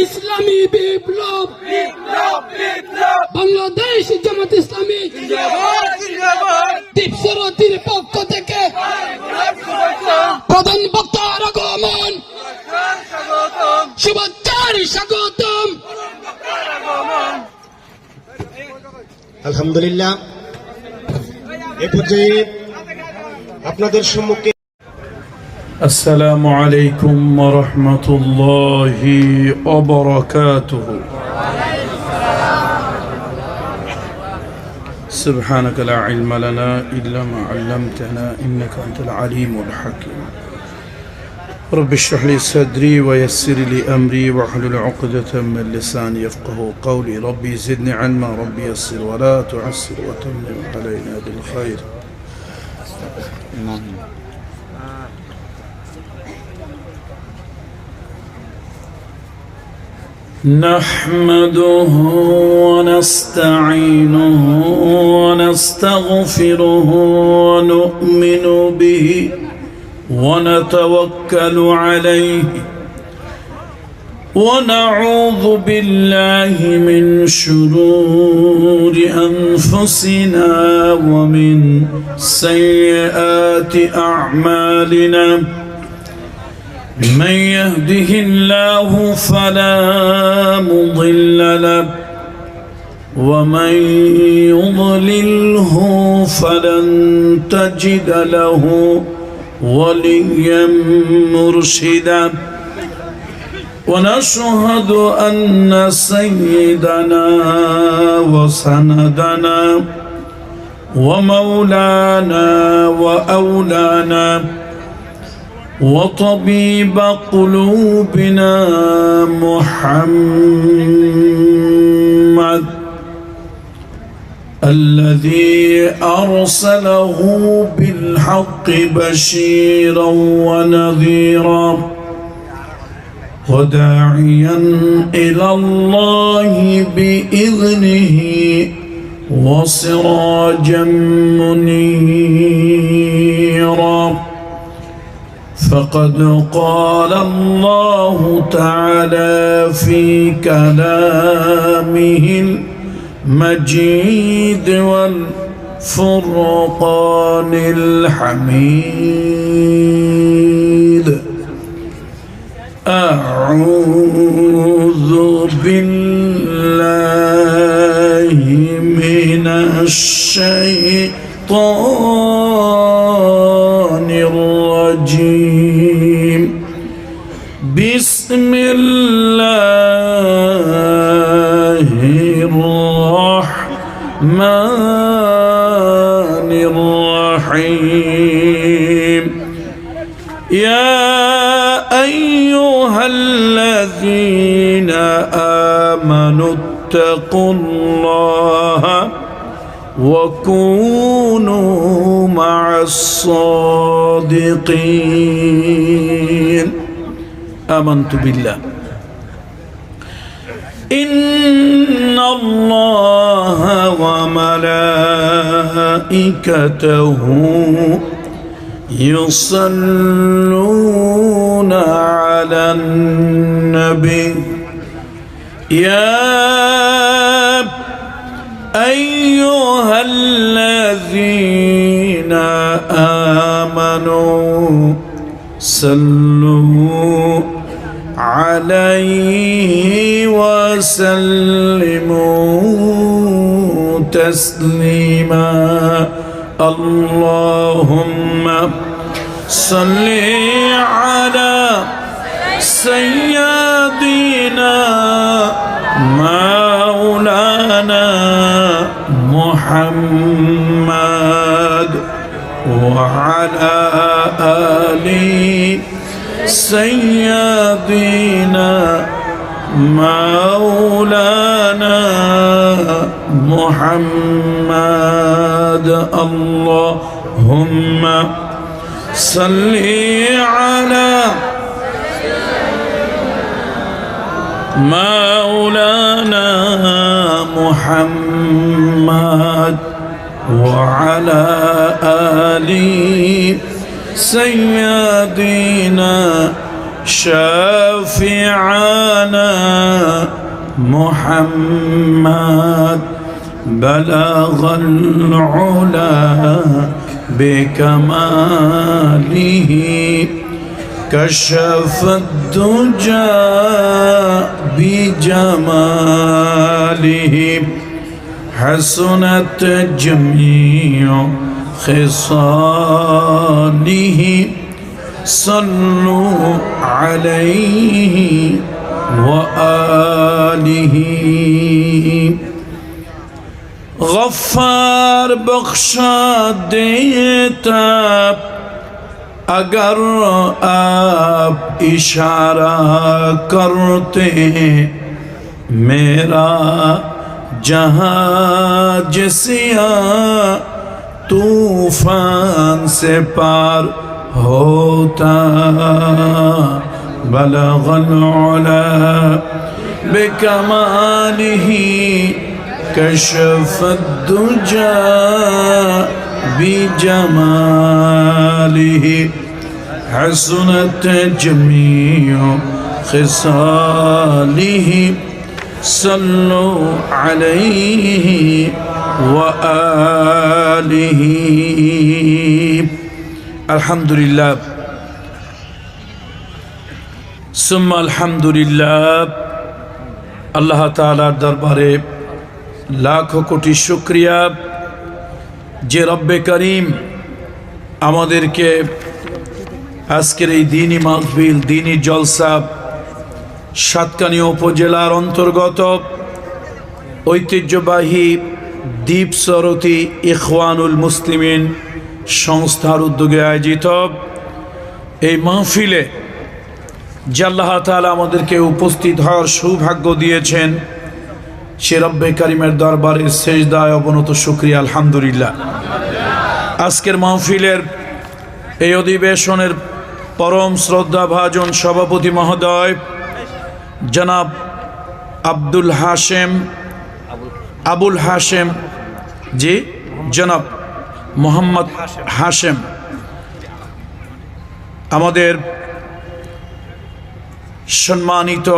ইসলামী বিপ্লব বাংলাদেশ জামাত ইসলামী দীপসরতির পক্ষ থেকে প্রধান বক্তার আগমন, শুভেচ্ছার স্বাগতম। আলহামদুলিল্লাহ, এ পর্যায়ে আপনাদের সম্মুখে আসসালামু আলাইকুম ওয়া রাহমাতুল্লাহি ওয়া বারাকাতুহু। سبحانك لا علم لنا إلا ما علمتنا إنك أنت العليم الحكيم. رب اشرح لي صدري ويسر لي أمري واحلل عقدة من لساني يفقهوا قولي. ربي زدني علما، ربي يسر ولا تعسر وتمم علينا بالخير. نحمده ونستعينه ونستغفره ونؤمن به ونتوكل عليه ونعوذ بالله من شرور أنفسنا ومن سيئات أعمالنا. من يهده الله فلا مضل له ومن يضلله فلن تجد له وليا مرشدا. ونشهد أن سيدنا وسندنا ومولانا وأولانا وطبيب قلوبنا محمد الذي أرسله بالحق بشيرا ونذيرا وداعيا إلى الله بإذنه وسراجا منيرا. فقد قال الله تعالى في كلامه المجيد والفرقان الحميد: أعوذ بالله من الشيطان الرجيم. بسم الله الرحمن الرحيم. يا أيها الذين آمنوا اتقوا الله وكونوا مع الصادقين. آمنت بالله إن الله وملائكته يصلون على النبي. يا أيها الذين آمنوا صلوا عليه وسلموا تسليما. اللهم صل على سيدنا مولانا محمد وعلى آل سيدنا مولانا محمد. اللهم صل على مولانا محمد وعلى آل سيدنا شافعنا محمد بلغ العلا بكماله كشف الدجى بجماله حسنت جميع خصاله صلوا عليه وآله غفار بخشا دیتا اگر آپ اشارہ کرتے میرا جہاز سیاہ طوفان سے پار ہوتا بلغ العلا بکمالہ كشف الدجى بجماله حسنت جميع خصاله صلوا عليه وآله الحمد لله ثم الحمد لله الله تعالى দরবারে লাখো কোটি শুকরিয়া যে রব্বে করিম আমাদেরকে আজকের এই দ্বীনি মাহফিল দ্বীনি জলসা সাতকানিয়া উপজেলার অন্তর্গত ঐতিহ্যবাহী দ্বীপসরতি ইখওয়ানুল মুসলিমিন সংস্থার উদ্যোগে আয়োজিত এই মাহফিলে যে আল্লাহ তাআলা আমাদেরকে উপস্থিত হওয়ার সৌভাগ্য দিয়েছেন সে রব্বে কারিমের দরবারে সেজদায় অবনত শুকরিয়া আলহামদুলিল্লাহ। আজকের মাহফিলের এই অধিবেশনের পরম শ্রদ্ধাভাজন সভাপতি মহোদয় জনাব আবুল হাশেম জি জনাব মোহাম্মদ হাশেম, আমাদের সম্মানিত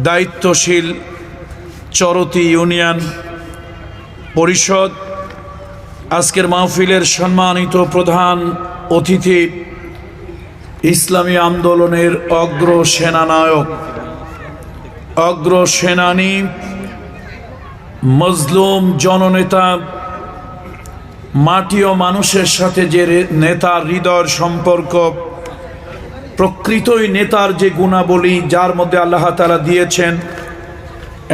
দায়িত্বশীল চরতি ইউনিয়ন পরিষদ, আজকের মাহফিলের সম্মানিত প্রধান অতিথি ইসলামী আন্দোলনের অগ্র সেনানায়ক, অগ্র সেনানী, মজলুম জননেতা, মাটি ও মানুষের সাথে যে নেতার হৃদয়ের সম্পর্ক, প্রকৃতই নেতার যে গুণাবলী যার মধ্যে আল্লাহ তাআলা দিয়েছেন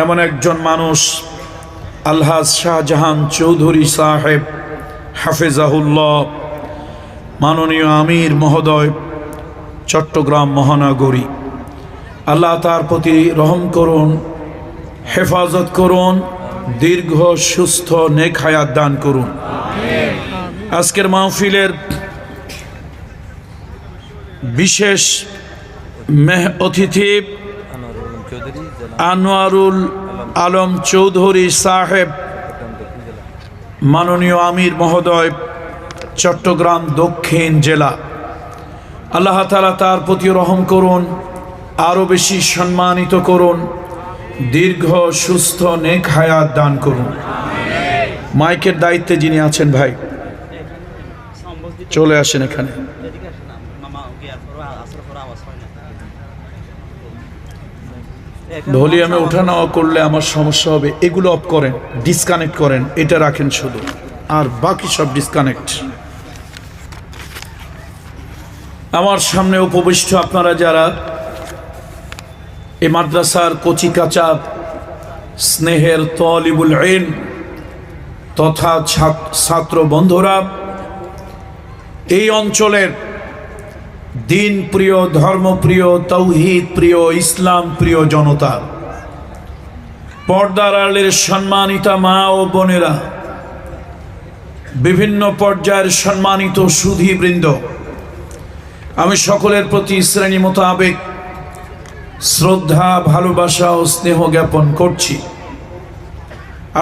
এমন একজন মানুষ আলহাজ শাহজাহান চৌধুরী সাহেব হাফেজাহুল্লাহ, মাননীয় আমির মহোদয় চট্টগ্রাম মহানগরী। আল্লাহ তার প্রতি রহম করুন, হেফাজত করুন, দীর্ঘ সুস্থ নেক হায়াত দান করুন। আজকের মাহফিলের বিশেষ অতিথি আনোয়ারুল আলম চৌধুরী সাহেব, মাননীয় আমির মহোদয় চট্টগ্রাম দক্ষিণ জেলা। আল্লাহ তাআলা তার প্রতি রহম করুন, আরও বেশি সম্মানিত করুন, দীর্ঘ সুস্থ নেক হায়াত দান করুন। মাইকের দায়িত্বে যিনি আছেন ভাই চলে আসেন এখানে। ভলিউমে ওঠা নেওয়া করলে আমার সমস্যা হবে, এগুলো অফ করেন, ডিসকানেক্ট করেন, এটা রাখেন শুধু, আর বাকি সব ডিসকানেক্ট। আমার সামনে উপবিষ্ট আপনারা যারা এই মাদ্রাসার কচি কাঁচা স্নেহের তলিবুল ইলম তথা ছাত্র বন্ধুরা, এই অঞ্চলের দিন প্রিয়, ধর্মপ্রিয়, তৌহিদ প্রিয়, ইসলাম প্রিয় জনতা, পর্দার আড়ালের সম্মানিতা মা ও বোনেরা, বিভিন্ন পর্যায়ের সম্মানিত সুধীবৃন্দ, আমি সকলের প্রতি শ্রেণী মোতাবেক শ্রদ্ধা, ভালোবাসা ও স্নেহ জ্ঞাপন করছি।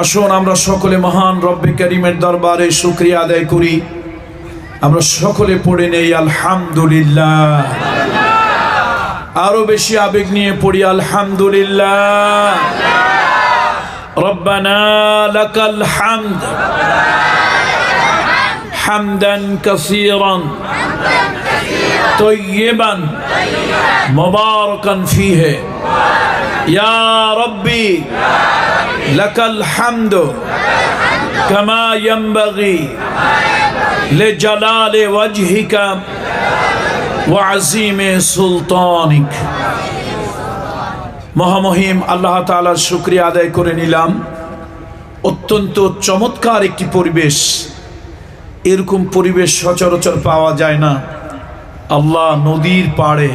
আসুন আমরা সকলে মহান রব্বে কারীমের দরবারে শুকরিয়া আদায় করি। আমরা সকলে পড়ে নেই আলহামদুলিল্লাহ। আরো বেশি আবেগ নিয়ে পড়ি আলহামদুলিল্লাহ। রব্বানা লাকাল হামদ হামদান কাসীরান তয়্যিবান মুবারাকান ফীহি ইয়া রাব্বি লাকাল হামদু কামা ইয়ানবাগি লিজালালি ওয়াজহিকা ওয়া আযীমি সুলতানিক। মহামহিম আল্লাহ তাআলার শুকরিয়া আদায় করে নিলাম। অত্যন্ত চমৎকার একটি পরিবেশ, এরকম পরিবেশ সচরাচর পাওয়া যায় না। আল্লাহ নদীর পাড়ে,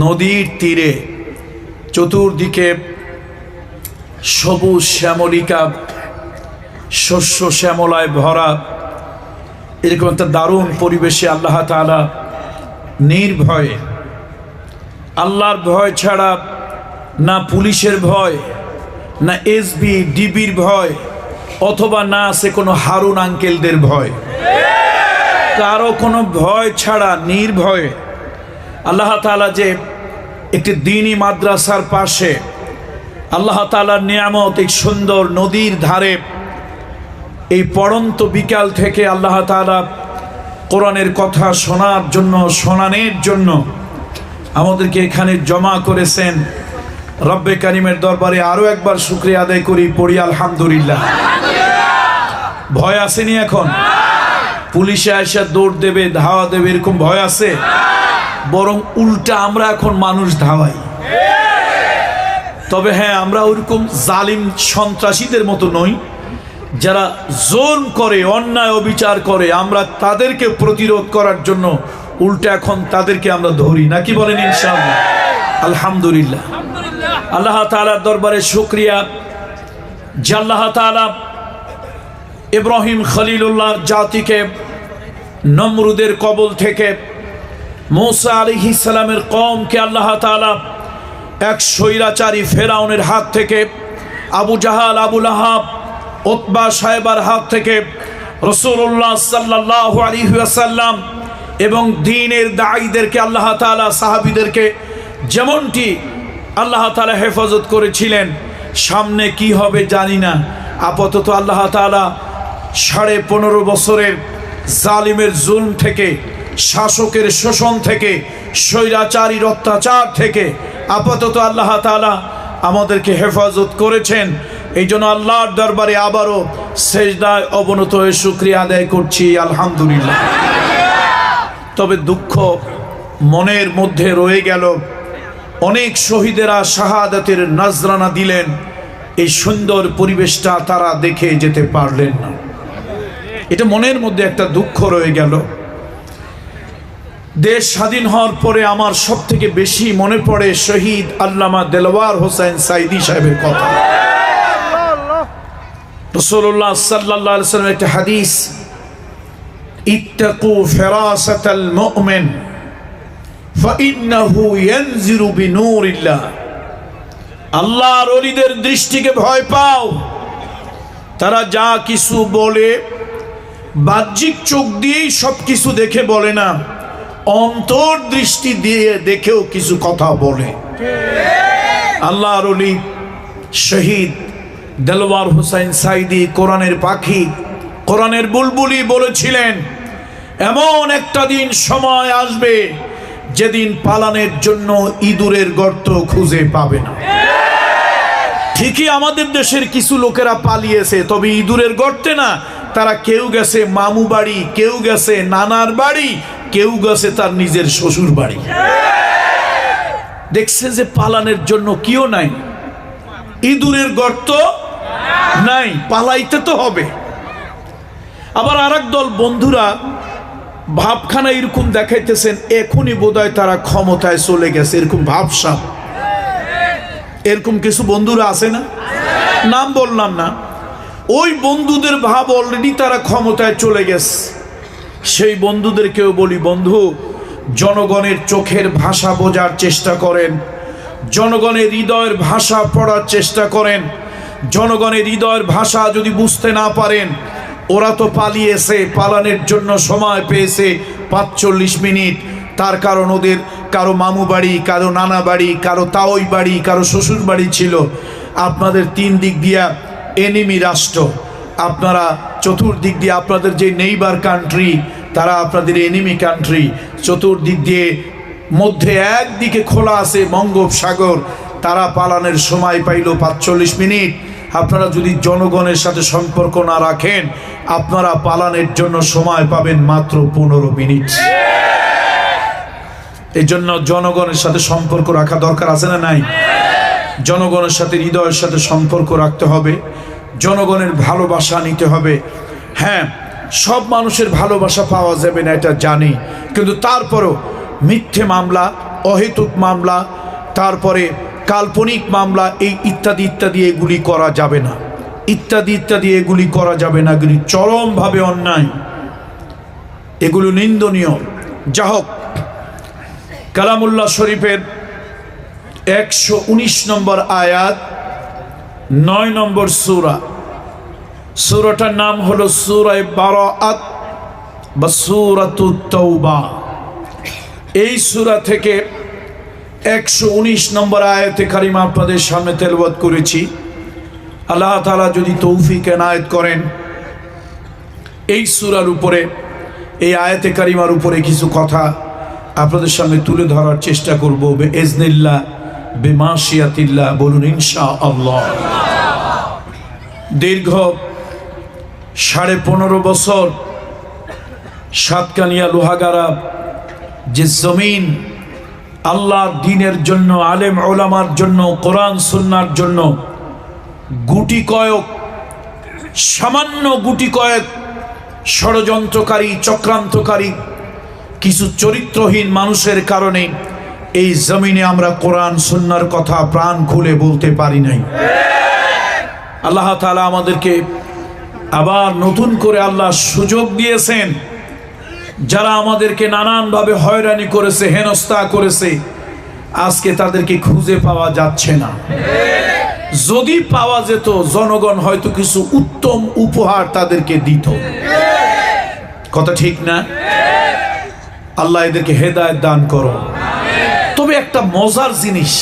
নদীর তীরে, চতুর্দিকে সবুজ শ্যামলিকা, শস্য শ্যামলায় ভরা এরকম একটা দারুণ পরিবেশে আল্লাহ তাআলা নির্ভয়ে, আল্লাহর ভয় ছাড়া না পুলিশের ভয়, না এসবি ডিবির ভয়, অথবা না আছে কোনো হারুন আঙ্কেলদের ভয়, কারো কোনো ভয় ছাড়া নির্ভয়ে আল্লাহ তাআলা যে একটি দ্বীনি মাদ্রাসার পাশে আল্লাহ তাআলার নিয়ামত, এক সুন্দর নদীর ধারে এই পড়ন্ত বিকাল থেকে আল্লাহ তাআলা কোরআনের কথা শোনার জন্য, শোনানোর জন্য আমাদেরকে এখানে জমা করেছেন। রব্বে কারিমের দরবারে আরো একবার শুকরিয়া আদায় করি, পড়ি আলহামদুলিল্লাহ। ভয় আসেনি এখন? পুলিশে এসে দৌড় দেবে, ধাওয়া দেবে, এরকম ভয় আছে? বরং উল্টা আমরা এখন মানুষ ধাওয়াই। তবে হ্যাঁ, আমরা ওইরকম জালিম সন্ত্রাসীদের মতো নই যারা জোর করে, অন্যায় অবিচার করে। আমরা তাদেরকে প্রতিরোধ করার জন্য উল্টা এখন তাদেরকে আমরা ধরি, নাকি বলেন? ইনশাআল্লাহ, আলহামদুলিল্লাহ। আল্লাহ তাআলার দরবারে শুকরিয়া যে আল্লাহ তাআলা ইব্রাহিম খলিলুল্লাহর জাতিকে নমরুদের কবল থেকে, মূসা আলাইহিস সালামের কওমকে আল্লাহ তাআলা এক স্বৈরাচারী ফেরাউনের হাত থেকে, আবু জাহাল, আবু লাহাব, উতবা সাহেবার হাত থেকে রাসূলুল্লাহ সাল্লাল্লাহু আলাইহি ওয়াসাল্লাম এবং দ্বীনের দাঈদেরকে আল্লাহ তাআলা, সাহাবীদেরকে যেমনটি আল্লাহ তাআলা হেফাজত করেছিলেন। সামনে কি হবে জানি না। আপাতত আল্লাহ তাআলা 15.5 বছরের জালিমের জুলম থেকে, শাসকের শোষণ থেকে, স্বৈরাচারীর অত্যাচার থেকে আপাতত আল্লাহ তাআলা আমাদেরকে হেফাজত করেছেন। এই জন্য আল্লাহর দরবারে আবারও সেজদায় অবনত হয়ে শুকরিয়া আদায় করছি, আলহামদুলিল্লাহ। তবে দুঃখ মনের মধ্যে রয়ে গেল। অনেক শহীদেরা শাহাদাতের নজরানা দিলেন, এই সুন্দর পরিবেশটা তারা দেখে যেতে পারলেন না। এটা মনের মধ্যে একটা দুঃখ রয়ে গেল। দেশ স্বাধীন হওয়ার পরে আমার সব থেকে বেশি মনে পড়ে শহীদ আল্লামা দেলওয়ার হোসেন সাইদি সাহেবের কথা। রাসূলুল্লাহ সাল্লাল্লাহু আলাইহি ওয়াসাল্লামের একটা হাদিস, ইত্তাকু ফিরাসাতাল মুমিন ফাইন্নাহু ইয়ানজিরু বিনূরিল্লাহ। আল্লাহর ওলিদের দৃষ্টিকে ভয় পাও। তারা যা কিছু বলে বাহ্যিক চোখ দিয়েই সব কিছু দেখে বলে না, অন্তর দৃষ্টি দিয়ে দেখেও কিছু কথা বলে। আল্লাহর ওলি শহীদ দেলওয়ার হোসেন সাইদি, কোরআনের পাখি, কোরআনের বুলবুলি, বলেছিলেন এমন একটা দিন সময় আসবে যেদিন পালানের জন্য ইঁদুরের গর্ত খুঁজে পাবে না। ঠিকই আমাদের দেশের কিছু লোকেরা পালিয়েছে, তবে ইঁদুরের গর্তে না। তারা কেউ গেছে মামু বাড়ি, কেউ গেছে নানার বাড়ি, কেউ গেছে তার নিজের শ্বশুর বাড়ি। দেখছে যে পালানের জন্য কিও নাই, ইঁদুরের গর্ত নাই, পালাইতে তো হবে। আবার আরেক দল বন্ধুরা ভাবখানা এরকম দেখাইতেছেন এখনই বোধহয় তারা ক্ষমতায় চলে গেছে, এরকম ভাবসাব। এরকম কিছু বন্ধুরা আছে না, নাম বললাম না। ওই বন্ধুদের ভাব অলরেডি তারা ক্ষমতায় চলে গেছে। সেই বন্ধুদেরকেও বলি, বন্ধু, জনগণের চোখের ভাষা বোঝার চেষ্টা করেন, জনগণের হৃদয়ের ভাষা পড়ার চেষ্টা করেন। জনগণের হৃদয়ের ভাষা যদি বুঝতে না পারেন, ওরা তো পালিয়েছে, পালানোর জন্য সময় পেয়েছে 45 মিনিট, তার কারণ ওদের কারো মামু বাড়ি, কারো নানা বাড়ি, কারো তাওই বাড়ি, কারো শ্বশুর বাড়ি ছিল। আপনাদের তিন দিক দিয়া এনিমি রাষ্ট্র, আপনারা চতুর্দিক দিয়ে আপনাদের যে নেইবার কান্ট্রি তারা আপনাদের এনিমি কান্ট্রি। চতুর্দিক দিয়ে মধ্যে একদিকে খোলা আছে বঙ্গোপসাগর, তারা পালানের সময় পাইল ৪৫ মিনিট। আপনারা যদি জনগণের সাথে সম্পর্ক না রাখেন, আপনারা পালানের জন্য সময় পাবেন মাত্র ১৫ মিনিট। এই জন্য জনগণের সাথে সম্পর্ক রাখা দরকার আছে না নাই? জনগণের সাথে হৃদয়ের সাথে সম্পর্ক রাখতে হবে, জনগণের ভালোবাসা নিতে হবে। হ্যাঁ, সব মানুষের ভালোবাসা পাওয়া যাবে না এটা জানি, কিন্তু তারপরও মিথ্যে মামলা, অহেতুক মামলা, তারপরে কাল্পনিক মামলা, এই ইত্যাদি ইত্যাদি এগুলি করা যাবে না, ইত্যাদি ইত্যাদি এগুলি করা যাবে না। এগুলি চরমভাবে অন্যায়, এগুলো নিন্দনীয়। যা হোক, কালামুল্লাহ শরীফের ১১৯ নম্বর আয়াত, ৯ নম্বর সূরা। সূরাটার নাম হলো সূরা বারাআত বা সূরাতুত তাওবা। এই সূরা থেকে ১১৯ নম্বর আয়াতে কারিমা আপনাদের সামনে তেলাওয়াত করেছি। আল্লাহ তাআলা যদি তৌফিক এনায়েত করেন, এই সূরার উপরে, এই আয়াতে কারিমার উপরে কিছু কথা আপনাদের সামনে তুলে ধরার চেষ্টা করব বিইজনিল্লাহ, বিমাশিয়াতিল্লাহ। বলুন ইনশাআল্লাহ। দীর্ঘ ১৫.৫ বছর সাতকানিয়া লোহাগাড়া যে জমিন আল্লাহর দ্বীনের জন্য, আলেম ওলামার জন্য, কোরআন সুন্নাহর জন্য গুটি কয়েক, সামান্য গুটি কয়েক ষড়যন্ত্রকারী, চক্রান্তকারী কিছু চরিত্রহীন মানুষের কারণে এই জমিনে আমরা কোরআন সুন্নাহর কথা প্রাণ খুলে বলতে পারি নাই। আল্লাহ তাআলা আমাদেরকে আবার নতুন করে আল্লাহ সুযোগ দিয়েছেন। যারা আমাদেরকে নানানভাবে হয়রানি করেছে, হেনস্থা করেছে, আজকে তাদেরকে খুঁজে পাওয়া যাচ্ছে না। যদি পাওয়া যেত, জনগণ হয়তো কিছু উত্তম উপহার তাদেরকে দিত। কথা ঠিক না? আল্লাহ এদেরকে হেদায়েত দান করো। তবে একটা মজার জিনিস,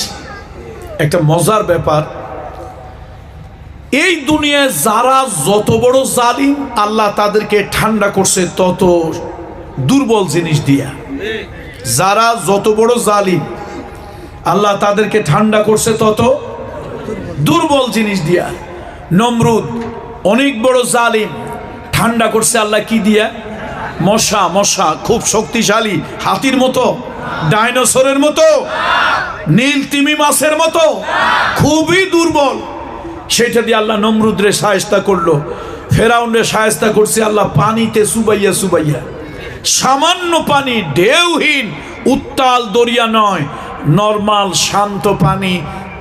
একটা মজার ব্যাপার, এই দুনিয়ায় যারা যত বড় জালিম, আল্লাহ তাদেরকে ঠান্ডা করছে তত দুর্বল জিনিস দিয়া। যারা যত বড় জালিম, আল্লাহ তাদেরকে ঠান্ডা করছে তত দুর্বল জিনিস দিয়া। নমরুদ অনেক বড় জালিম, ঠান্ডা করছে আল্লাহ কি দিয়া? মশা। মশা খুব শক্তিশালী, হাতির মতো, ডাইনোসরের মতো, নীল তিমি মাছের মতো, খুবই দুর্বল। সেটা দিয়ে আল্লাহ নমরুদরে শায়েস্তা করলো। ফেরাউনরে শায়েস্তা করছে আল্লাহ পানিতে সুবাইয়া সুবাইয়া। সামান্য পানি, ঢেউহীন, উত্তাল দরিয়া নয়, নরমাল শান্ত পানি,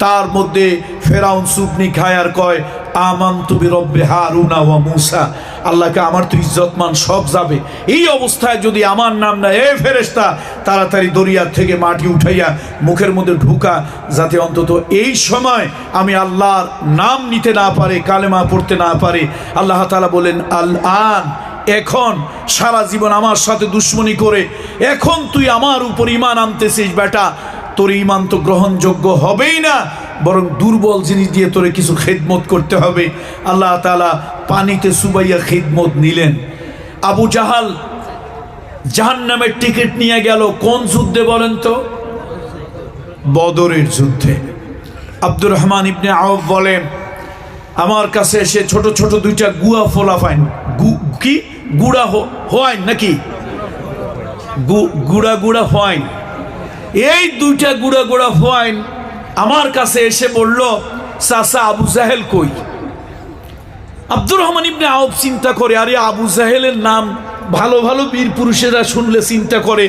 তার মধ্যে ফেরাউন সুপনি খায় আর কয় আমানতু বিরব্বি হারুনা ওয়া মূসা। আল্লাহকে আমার তো ইজ্জতমান সব যাবে। এই অবস্থায় যদি আমার নাম না, এ ফেরেশতা তাড়াতাড়ি দরিয়ার থেকে মাটি উঠাইয়া মুখের মধ্যে ঢুকা, যাতে অন্তত এই সময় আমি আল্লাহর নাম নিতে না পারে, কালেমা পড়তে না পারে। আল্লাহ তাআলা বলেন আল আন, এখন সারা জীবন আমার সাথে দুশ্মনী করে এখন তুই আমার উপর ঈমান আনতেছিস, বেটা তোর ঈমান তো গ্রহণযোগ্য হবেই না, বরং দুর্বল জিনিস দিয়ে তোরে কিছু খেদমত করতে হবে। আল্লাহ তাআলা পানিতে সুবাইয়া খেদমত নিলেন। আবু জাহাল জাহান্নামের টিকিট নিয়ে গেল কোন যুদ্ধে বলেন তো? বদরের যুদ্ধে। আব্দুর রহমান ইবনে আওফ বলেন, আমার কাছে এসে ছোট ছোট দুইটা গুয়া ফোলা ফাইন, কি গুড়া হোয়াইন নাকি গুড়া গুড়া হোয়াইন, এই দুইটা গুড়া গুড়া হোয়াইন আমার কাছে এসে বলল, চাচা আবু জাহেল কই? আব্দুর রহমান ইবনে আওফ চিন্তা করে, আরে আবু জাহেলের নাম ভালো ভালো বীর পুরুষেরা শুনলে চিন্তা করে,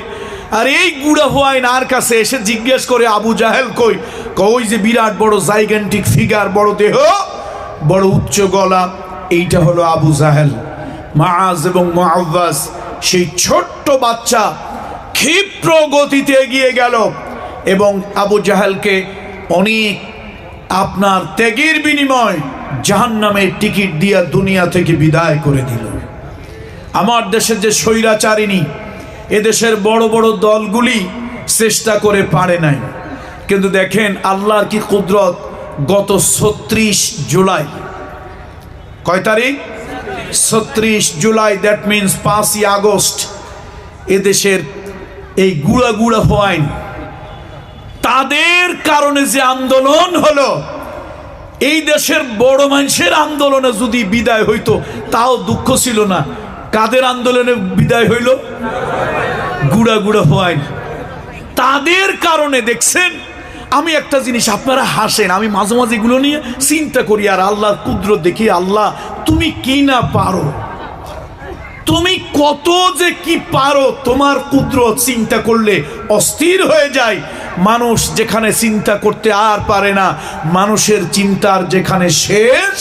আর এই গুড়া হোয়াইন আর কাছে এসে জিজ্ঞেস করে আবু জাহেল কই? কই যে বিরাট বড় জাইগেন্টিক ফিগার, বড় দেহ, বড় উচ্চ গলা, এইটা হলো আবু জাহেল। মাআজ এবং মুআওয়াজ সেই ছোট্ট বাচ্চা ক্ষিপ্র গতিতে এগিয়ে গেল এবং আবু জাহেলকে অনেক আপনার ত্যাগের বিনিময় জাহান্নামের টিকিট দিয়া দুনিয়া থেকে বিদায় করে দিল। আমার দেশের যে স্বৈরাচারিণী, এদেশের বড় বড় দলগুলি চেষ্টা করে পারে নাই। কিন্তু দেখেন আল্লাহর কি কুদরত, গত 36 জুলাই, কয় তারিখ? 36 জুলাই, দ্যাট মিনস 5ই আগস্ট, এদেশের এই গুড়া গুড়া হওয়াইন তাদের কারণে যে আন্দোলন হলো, এই দেশের বড় মানুষের আন্দোলনে যদি বিদায় হইতো তাও দুঃখ ছিল না। কাদের আন্দোলনে বিদায় হইল? গুড়া গুড়া হওয়াইন তাদের কারণে। দেখছেন, আমি একটা জিনিস, আপনারা হাসেন, আমি মাঝে মাঝে এগুলো নিয়ে চিন্তা করি আর আল্লাহর কুদরত দেখি। আল্লাহ তুমি কি না পারো, তুমি কত যে কি পারো, তোমার কুদরত চিন্তা করলে অস্থির হয়ে যায়। মানুষ যেখানে চিন্তা করতে আর পারে না, মানুষের চিন্তার যেখানে শেষ,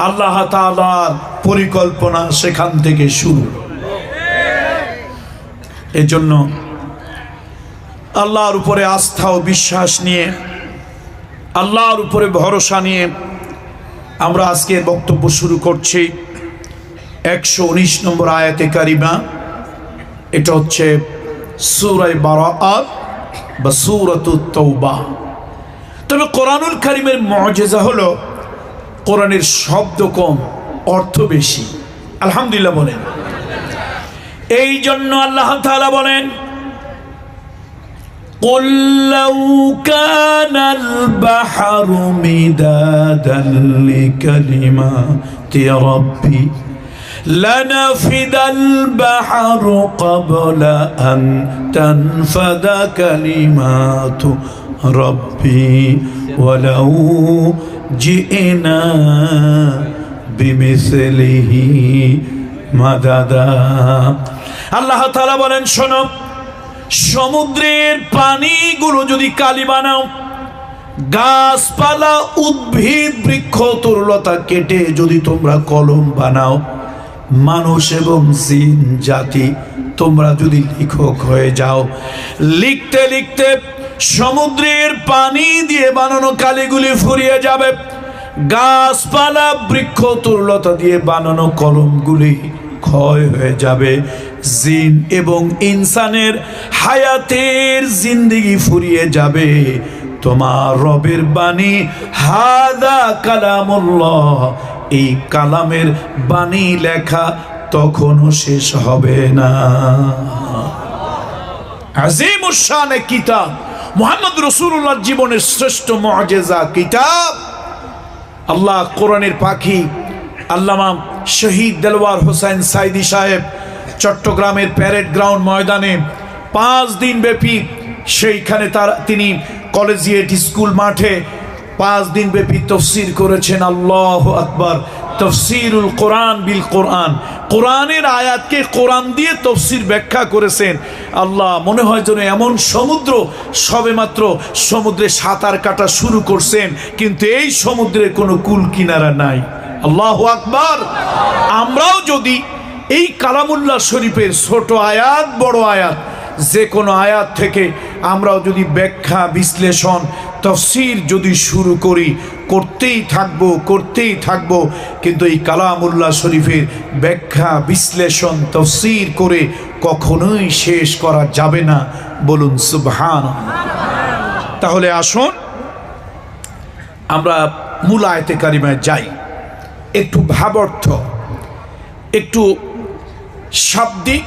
আল্লাহ তাআলার পরিকল্পনা সেখান থেকে শুরু। এজন্য আল্লাহর উপরে আস্থা ও বিশ্বাস নিয়ে, আল্লাহর উপরে ভরসা নিয়ে আমরা আজকে বক্তব্য শুরু করছি। 119 নম্বর আয়াতে কারিমা, এটা হচ্ছে সূরা বারাআত বা সূরাতুত তাওবা। তবে কোরআনুল কারীমের মুআজিজা হলো কোরআনের শব্দ কম, অর্থ বেশি। আলহামদুলিল্লাহ বলেন। এই জন্য আল্লাহ তাআলা বলেন, قل لو كان البحر مدادا لكلمات ربي لنفد البحر قبل أن تنفد كلمات ربي ولو جئنا بمثله مددا। আল্লাহ তাআলা বলেন, শোনো, সমুদ্রের পানিগুলো যদি কালি বানাও, গাছপালা উদ্ভিদ বৃক্ষ তরুলতা কেটে যদি তোমরা কলম বানাও, মানুষ এবং জিন জাতি তোমরা যদি লেখক হয়ে যাও, লিখতে লিখতে সমুদ্রের পানি দিয়ে বানানো কালিগুলি ফুরিয়ে যাবে, গাছপালা বৃক্ষ তরুলতা দিয়ে বানানো কলমগুলি ক্ষয় হয়ে যাবে, জিন এবং ইনসানের হায়াতের জিন্দেগি ফুরিয়ে যাবে। তোমার রবের বাণী, হাদা কালামুল্লাহ, এই কালামের বাণী লেখা তখনও শেষ হবে না। আযীমুশ শানে কিতাব, মুহাম্মদ রাসূলুল্লাহর জীবনের শ্রেষ্ঠ মুআজিজা কিতাব। আল্লাহ কোরআনের পাখি আল্লামা শহীদ দেলওয়ার হোসেন সাইদি সাহেব চট্টগ্রামের প্যারেড গ্রাউন্ড ময়দানে 5 দিন ব্যাপী, সেইখানে তিনি কলেজিয়েট স্কুল মাঠে 5 দিন ব্যাপী তফসির করেছেন। আল্লাহু আকবার। তফসিরুল কোরআন বিল কোরআন, কোরআনের আয়াতকে কোরআন দিয়ে তফসির ব্যাখ্যা করেছেন। আল্লাহ, মনে হয় যেন এমন সমুদ্র, সবেমাত্র সমুদ্রে সাঁতার কাটা শুরু করছেন, কিন্তু এই সমুদ্রের কোনো কুল কিনারা নাই। আল্লাহু আকবার। আমরাও যদি এই কালামুল্লাহ শরীফের ছোট আয়াত বড় আয়াত যে কোনো আয়াত থেকে আমরাও যদি ব্যাখ্যা বিশ্লেষণ তফসির যদি শুরু করি, করতেই থাকবো, কিন্তু এই কালামুল্লাহ শরীফের ব্যাখ্যা বিশ্লেষণ তফসির করে কখনোই শেষ করা যাবে না। বলুন সুবহানাল্লাহ। তাহলে আসুন আমরা মূল আয়াতে কারিমায় যাই। একটু ভাবার্থ, একটু শাব্দিক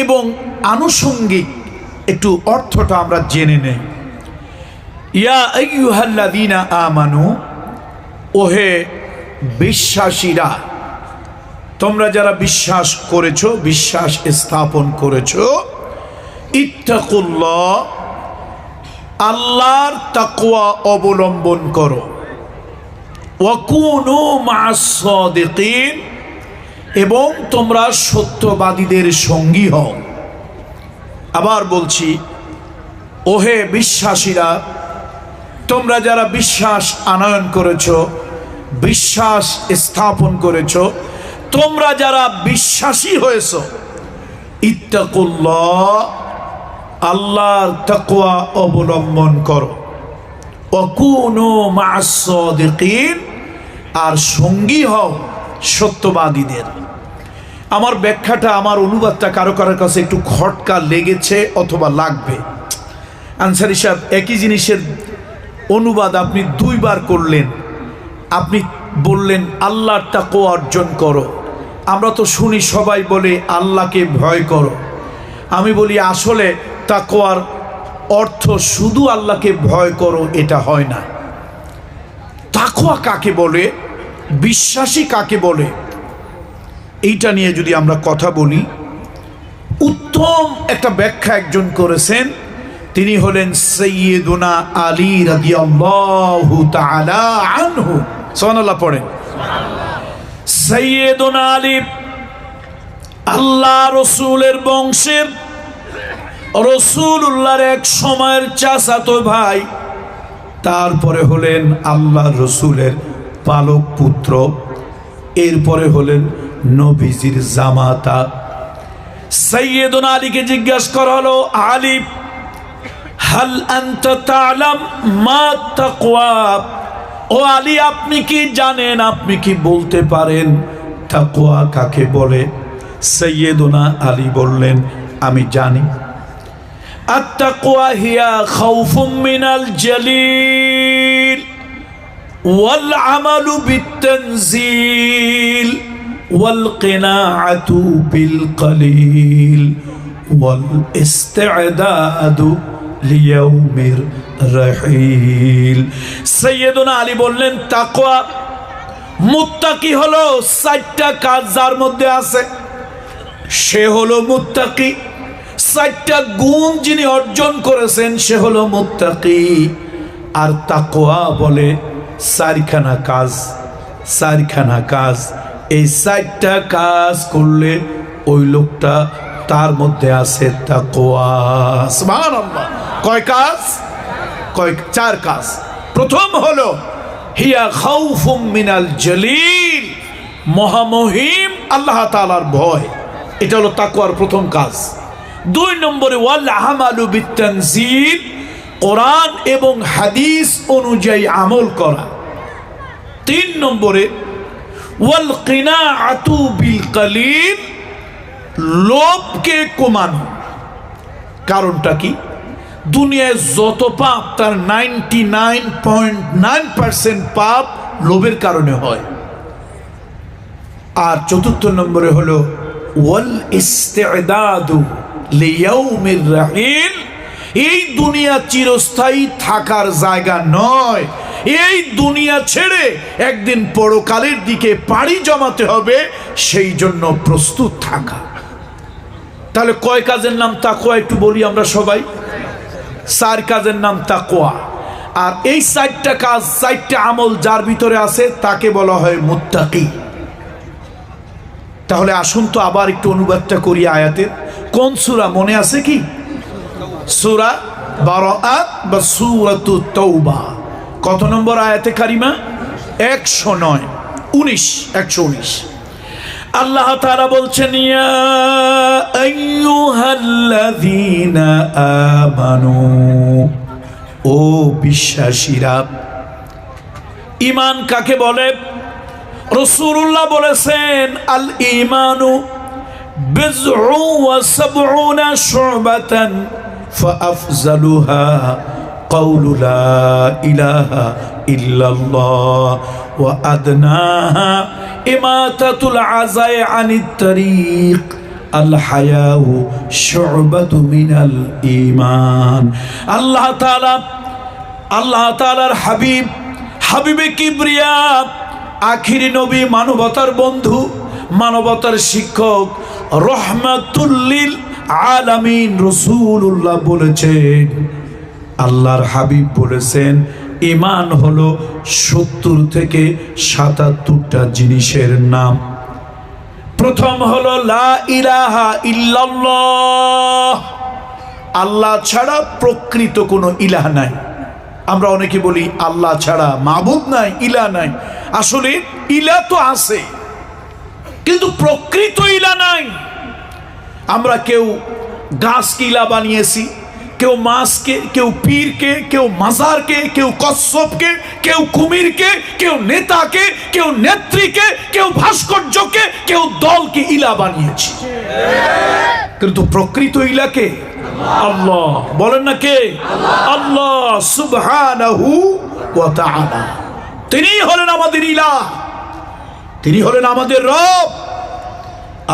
এবং আনুষঙ্গিক একটু অর্থটা আমরা জেনে নেই। ইয়া আইয়ুহাল্লাযীনা আমানু, ওহে বিশ্বাসীরা, তোমরা যারা বিশ্বাস করেছো, বিশ্বাস স্থাপন করেছো, ইত্তাকুল্লাহ, আল্লাহর তাকওয়া অবলম্বন করো, ওয়াকুনু মা'আস সাদিকিন, এবং তোমরা সত্যবাদীদের সঙ্গী হও। আবার বলছি, ওহে বিশ্বাসীরা, তোমরা যারা বিশ্বাস আনয়ন করেছো, বিশ্বাস স্থাপন করেছো, তোমরা যারা বিশ্বাসী হয়েছো, ইত্তাকুল্লাহ, আল্লাহর তাকওয়া অবলম্বন করো, ওয়াকুনু মা'আস সাদিকিন, আর সঙ্গী হও সত্যবাদীদের। আমার ব্যাখ্যাটা, আমার অনুবাদটা কারো কারোর কাছে একটু খটকা লেগেছে অথবা লাগবে। আনসারী সাহেব, একই জিনিসের অনুবাদ আপনি দুইবার করলেন। আপনি বললেন আল্লাহর তাকওয়া অর্জন করো। আমরা তো শুনি সবাই বলে আল্লাহকে ভয় করো। আমি বলি আসলে তাকওয়ার অর্থ শুধু আল্লাহকে ভয় করো এটা হয় না। তাকওয়া কাকে বলে, বিশ্বাসী কাকে বলে, এইটা নিয়ে যদি আমরা কথা বলি, উত্তম একটা ব্যাখ্যা একজন করেছেন। তিনি হলেন সাইয়্যিদুনা আলী রাদিয়াল্লাহু তাআলা আনহু। সুবহানাল্লাহ পড়েন। সাইয়্যিদুনা আলী আল্লাহ রসুলের বংশের, রসুলুল্লাহর এক সময়ের চাচাতো ভাই, তারপরে হলেন আল্লাহ রসুলের পালক পুত্র, এরপরে হলেন নবীজির জামাতা। সাইয়্যিদুনা আলীকে জিজ্ঞাসা করা হলো, আলী হাল আনতা তা'লাম মা তাকওয়া, ও আলী আপনি কি জানেন, আপনি কি বলতে পারেন তাকওয়া কাকে বলে? সাইয়্যিদুনা আলী বললেন, আমি জানি। আত-তাকওয়া হিয়া খাউফুম মিনাল জালিল ওয়াল আমালু বিত-তানজিল ওয়াল কিনাআতু বিল কলিল ওয়াল ইস্তি'দাদু লিয়াউমির রাহিল। সাইয়্যিদুনা আলী বললেন, তাকওয়া মুত্তাকি হলো 4টা কাজ যার মধ্যে আছে সে হলো মুত্তাকি। 4টা গুণ যিনি অর্জন করেছেন সে হলো মুত্তাকি। আর তাকওয়া বলে 4খানা কাজ, 4খানা কাজ। এই 4টা কাজ করলে ওই লোকটা, তার মধ্যে আছে তাকওয়া। সুবহানাল্লাহ। কয় কাজ? 4 কাজ। প্রথম হলো হিয়া খাউফুম মিনাল জালিল, মহামহিম আল্লাহ তাআলার ভয়। এটা হলো তাকওয়ার প্রথম কাজ। 2 নম্বরে ওয়াল আমালু বিত-তানজিল, কোরআন এবং হাদিস অনুযায়ী আমল করা। 3 নম্বরে ওয়াল কিনাআতু বিল কলিল, লোভকে কমানো। কারণটা কি? দুনিয়ায় যত পাপ তার 99.9% পাপ লোভের কারণে হয়। আর 4 নম্বরে হলো ওয়াল ইস্তি'দাদু লিয়াউমির রাহিল, এই দুনিয়া চিরস্থায়ী থাকার জায়গা নয়। এই দুনিয়া ছেড়ে একদিন পরকালের দিকে পাড়ি জমাতে হবে, সেই জন্য প্রস্তুত থাকা। তাহলে কয় কাজের নাম তাকওয়া একটু বলি আমরা সবাই। 4 কাজের নাম তাকওয়া। আর এই 4টা কাজ, 4টা আমল যার ভিতরে আছে তাকে বলা হয় মুত্তাকি। তাহলে আসুন তো আবার একটু অনুবাদটা করি আয়াতের। কোন সূরা মনে আছে কি? সূরা বারাআত বা সূরাতুত তাওবা। কত নম্বর আয়াতে কারিমা? 109, 119। আল্লাহ তাআলা বলছেন, ইয়া আইয়ুহাল্লাযীনা আমানু, ও বিশ্বাসীরা। ঈমান কাকে বলে? রাসূলুল্লাহ বলেছেন, আল ঈমানু বিজউ ওয়া সাবউনা শুবাতান ফাআফজালুহা কাউলু লা ইলাহা ইল্লাল্লাহ ওয়া আদনাহা ইমাতাতুল আযাই আনিত তারিক আল হায়াউ শুবাতু মিনাল ঈমান। আল্লাহ তাআলার হাবিবে কিবরিয়া, আখিরি নবী, মানবতার বন্ধু, মানবতার শিক্ষক, রহমাতুল লিল আলামিন রাসূলুল্লাহ বলেছেন, আল্লাহর হাবিব বলেছেন, ঈমান হলো 70 থেকে 77টা জিনিসের নাম। প্রথম হলো লা ইলাহা ইল্লাল্লাহ, আল্লাহ ছাড়া প্রকৃত কোনো ইলাহ নাই। আমরা অনেকে বলি আল্লাহ ছাড়া মাবুদ নাই, ইলাহ নাই। আসলে ইলাহ তো আছে, কিন্তু প্রকৃত ইলাহ নাই। আমরা কেউ গাছকে ইলাহ বানিয়েছি, কেউ মাছকে, কেউ পীরকে, কেউ মাজারকে, কেউ কচ্ছপকে, কেউ কুমিরকে, কেউ নেতাকে, কেউ নেত্রীকে, কেউ ভাস্কর্যকে, কেউ দলকে ইলা বানিয়েছে। কিন্তু প্রকৃত ইলাকে আল্লাহ। বলেন না কে? আল্লাহ সুবহানাহু ওয়া তাআলা। তিনি হলেন আমাদের ইলাহ, তিনি হলেন আমাদের রব।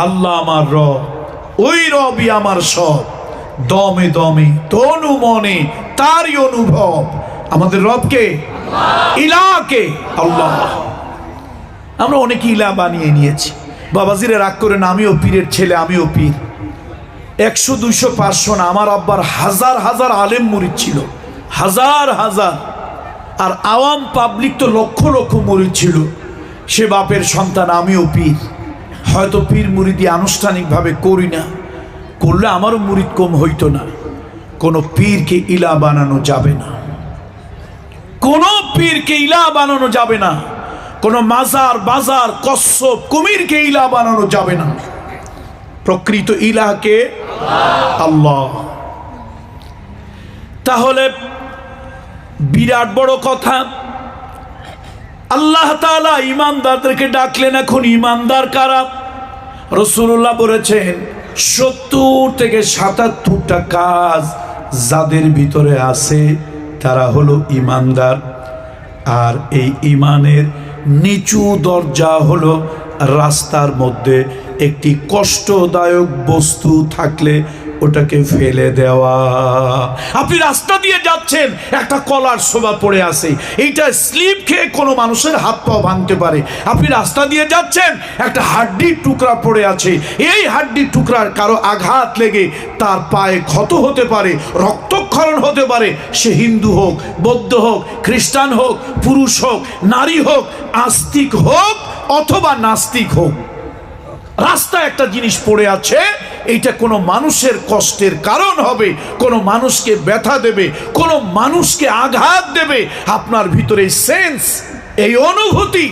আল্লাহ আমার রব, ওই রবই আমার সব। দমে দমে তনু মনে তারই অনুভব। আমাদের রবকে, ইলাহকে আল্লাহ। আমরা অনেকে ইলাহ বানিয়ে নিয়েছি। বাবাজিরে রাগ করে না, আমিও পীরের ছেলে, আমিও পীর। 100, 200, 500 না, আমার আব্বার হাজার হাজার আলেম মুরিদ ছিল, হাজার হাজার। আর আওয়াম পাবলিক তো লক্ষ লক্ষ মুরিদ ছিল। সে বাপের সন্তান, আমিও পীর। হয়তো পীর মুরিদি আনুষ্ঠানিকভাবে করি না, করলে আমারও মুরিদ কম হইতো না। কোনো পীরকে ইলাহ বানানো যাবে না, কোনো পীরকে ইলাহ বানানো যাবে না। কোনো মাজার, বাজার, কচ্ছপ, কুমিরকে ইলাহ বানানো যাবে না। প্রকৃত ইলাহকে আল্লাহ। তাহলে বিরাট বড় কথা, আল্লাহ তাআলা ইমানদারদেরকে ডাকলেন। এখন ইমানদার কারা? রাসূলুল্লাহ বলেছেন 70 থেকে 77টা কাজ যাদের ভিতরে আছে তারা হলো ইমানদার। আর এই ইমানের নিচু দরজা হলো রাস্তার মধ্যে একটি কষ্টদায়ক বস্তু থাকলে ওটাকে ফেলে দেওয়া। আপনি রাস্তা দিয়ে যাচ্ছেন, একটা কলার শোভা পড়ে আছে, এইটা স্লিপ খেয়ে কোনো মানুষের হাত পা ভাঙতে পারে। আপনি রাস্তা দিয়ে যাচ্ছেন, একটা হাড্ডির টুকরা পড়ে আছে, এই হাড্ডির টুকরার কারো আঘাত লেগে তার পায়ে ক্ষত হতে পারে, রক্তক্ষরণ হতে পারে। সে হিন্দু হোক, বৌদ্ধ হোক, খ্রিস্টান হোক, পুরুষ হোক, নারী হোক, আস্তিক হোক অথবা নাস্তিক হোক। রাস্তা একটা জিনিস পড়ে আছে, এইটা কোনো মানুষের কষ্টের কারণ হবে, কোনো মানুষকে ব্যথা দেবে, কোনো মানুষকে আঘাত দেবে। আপনার ভিতরে সেন্স, এই অনুভূতি,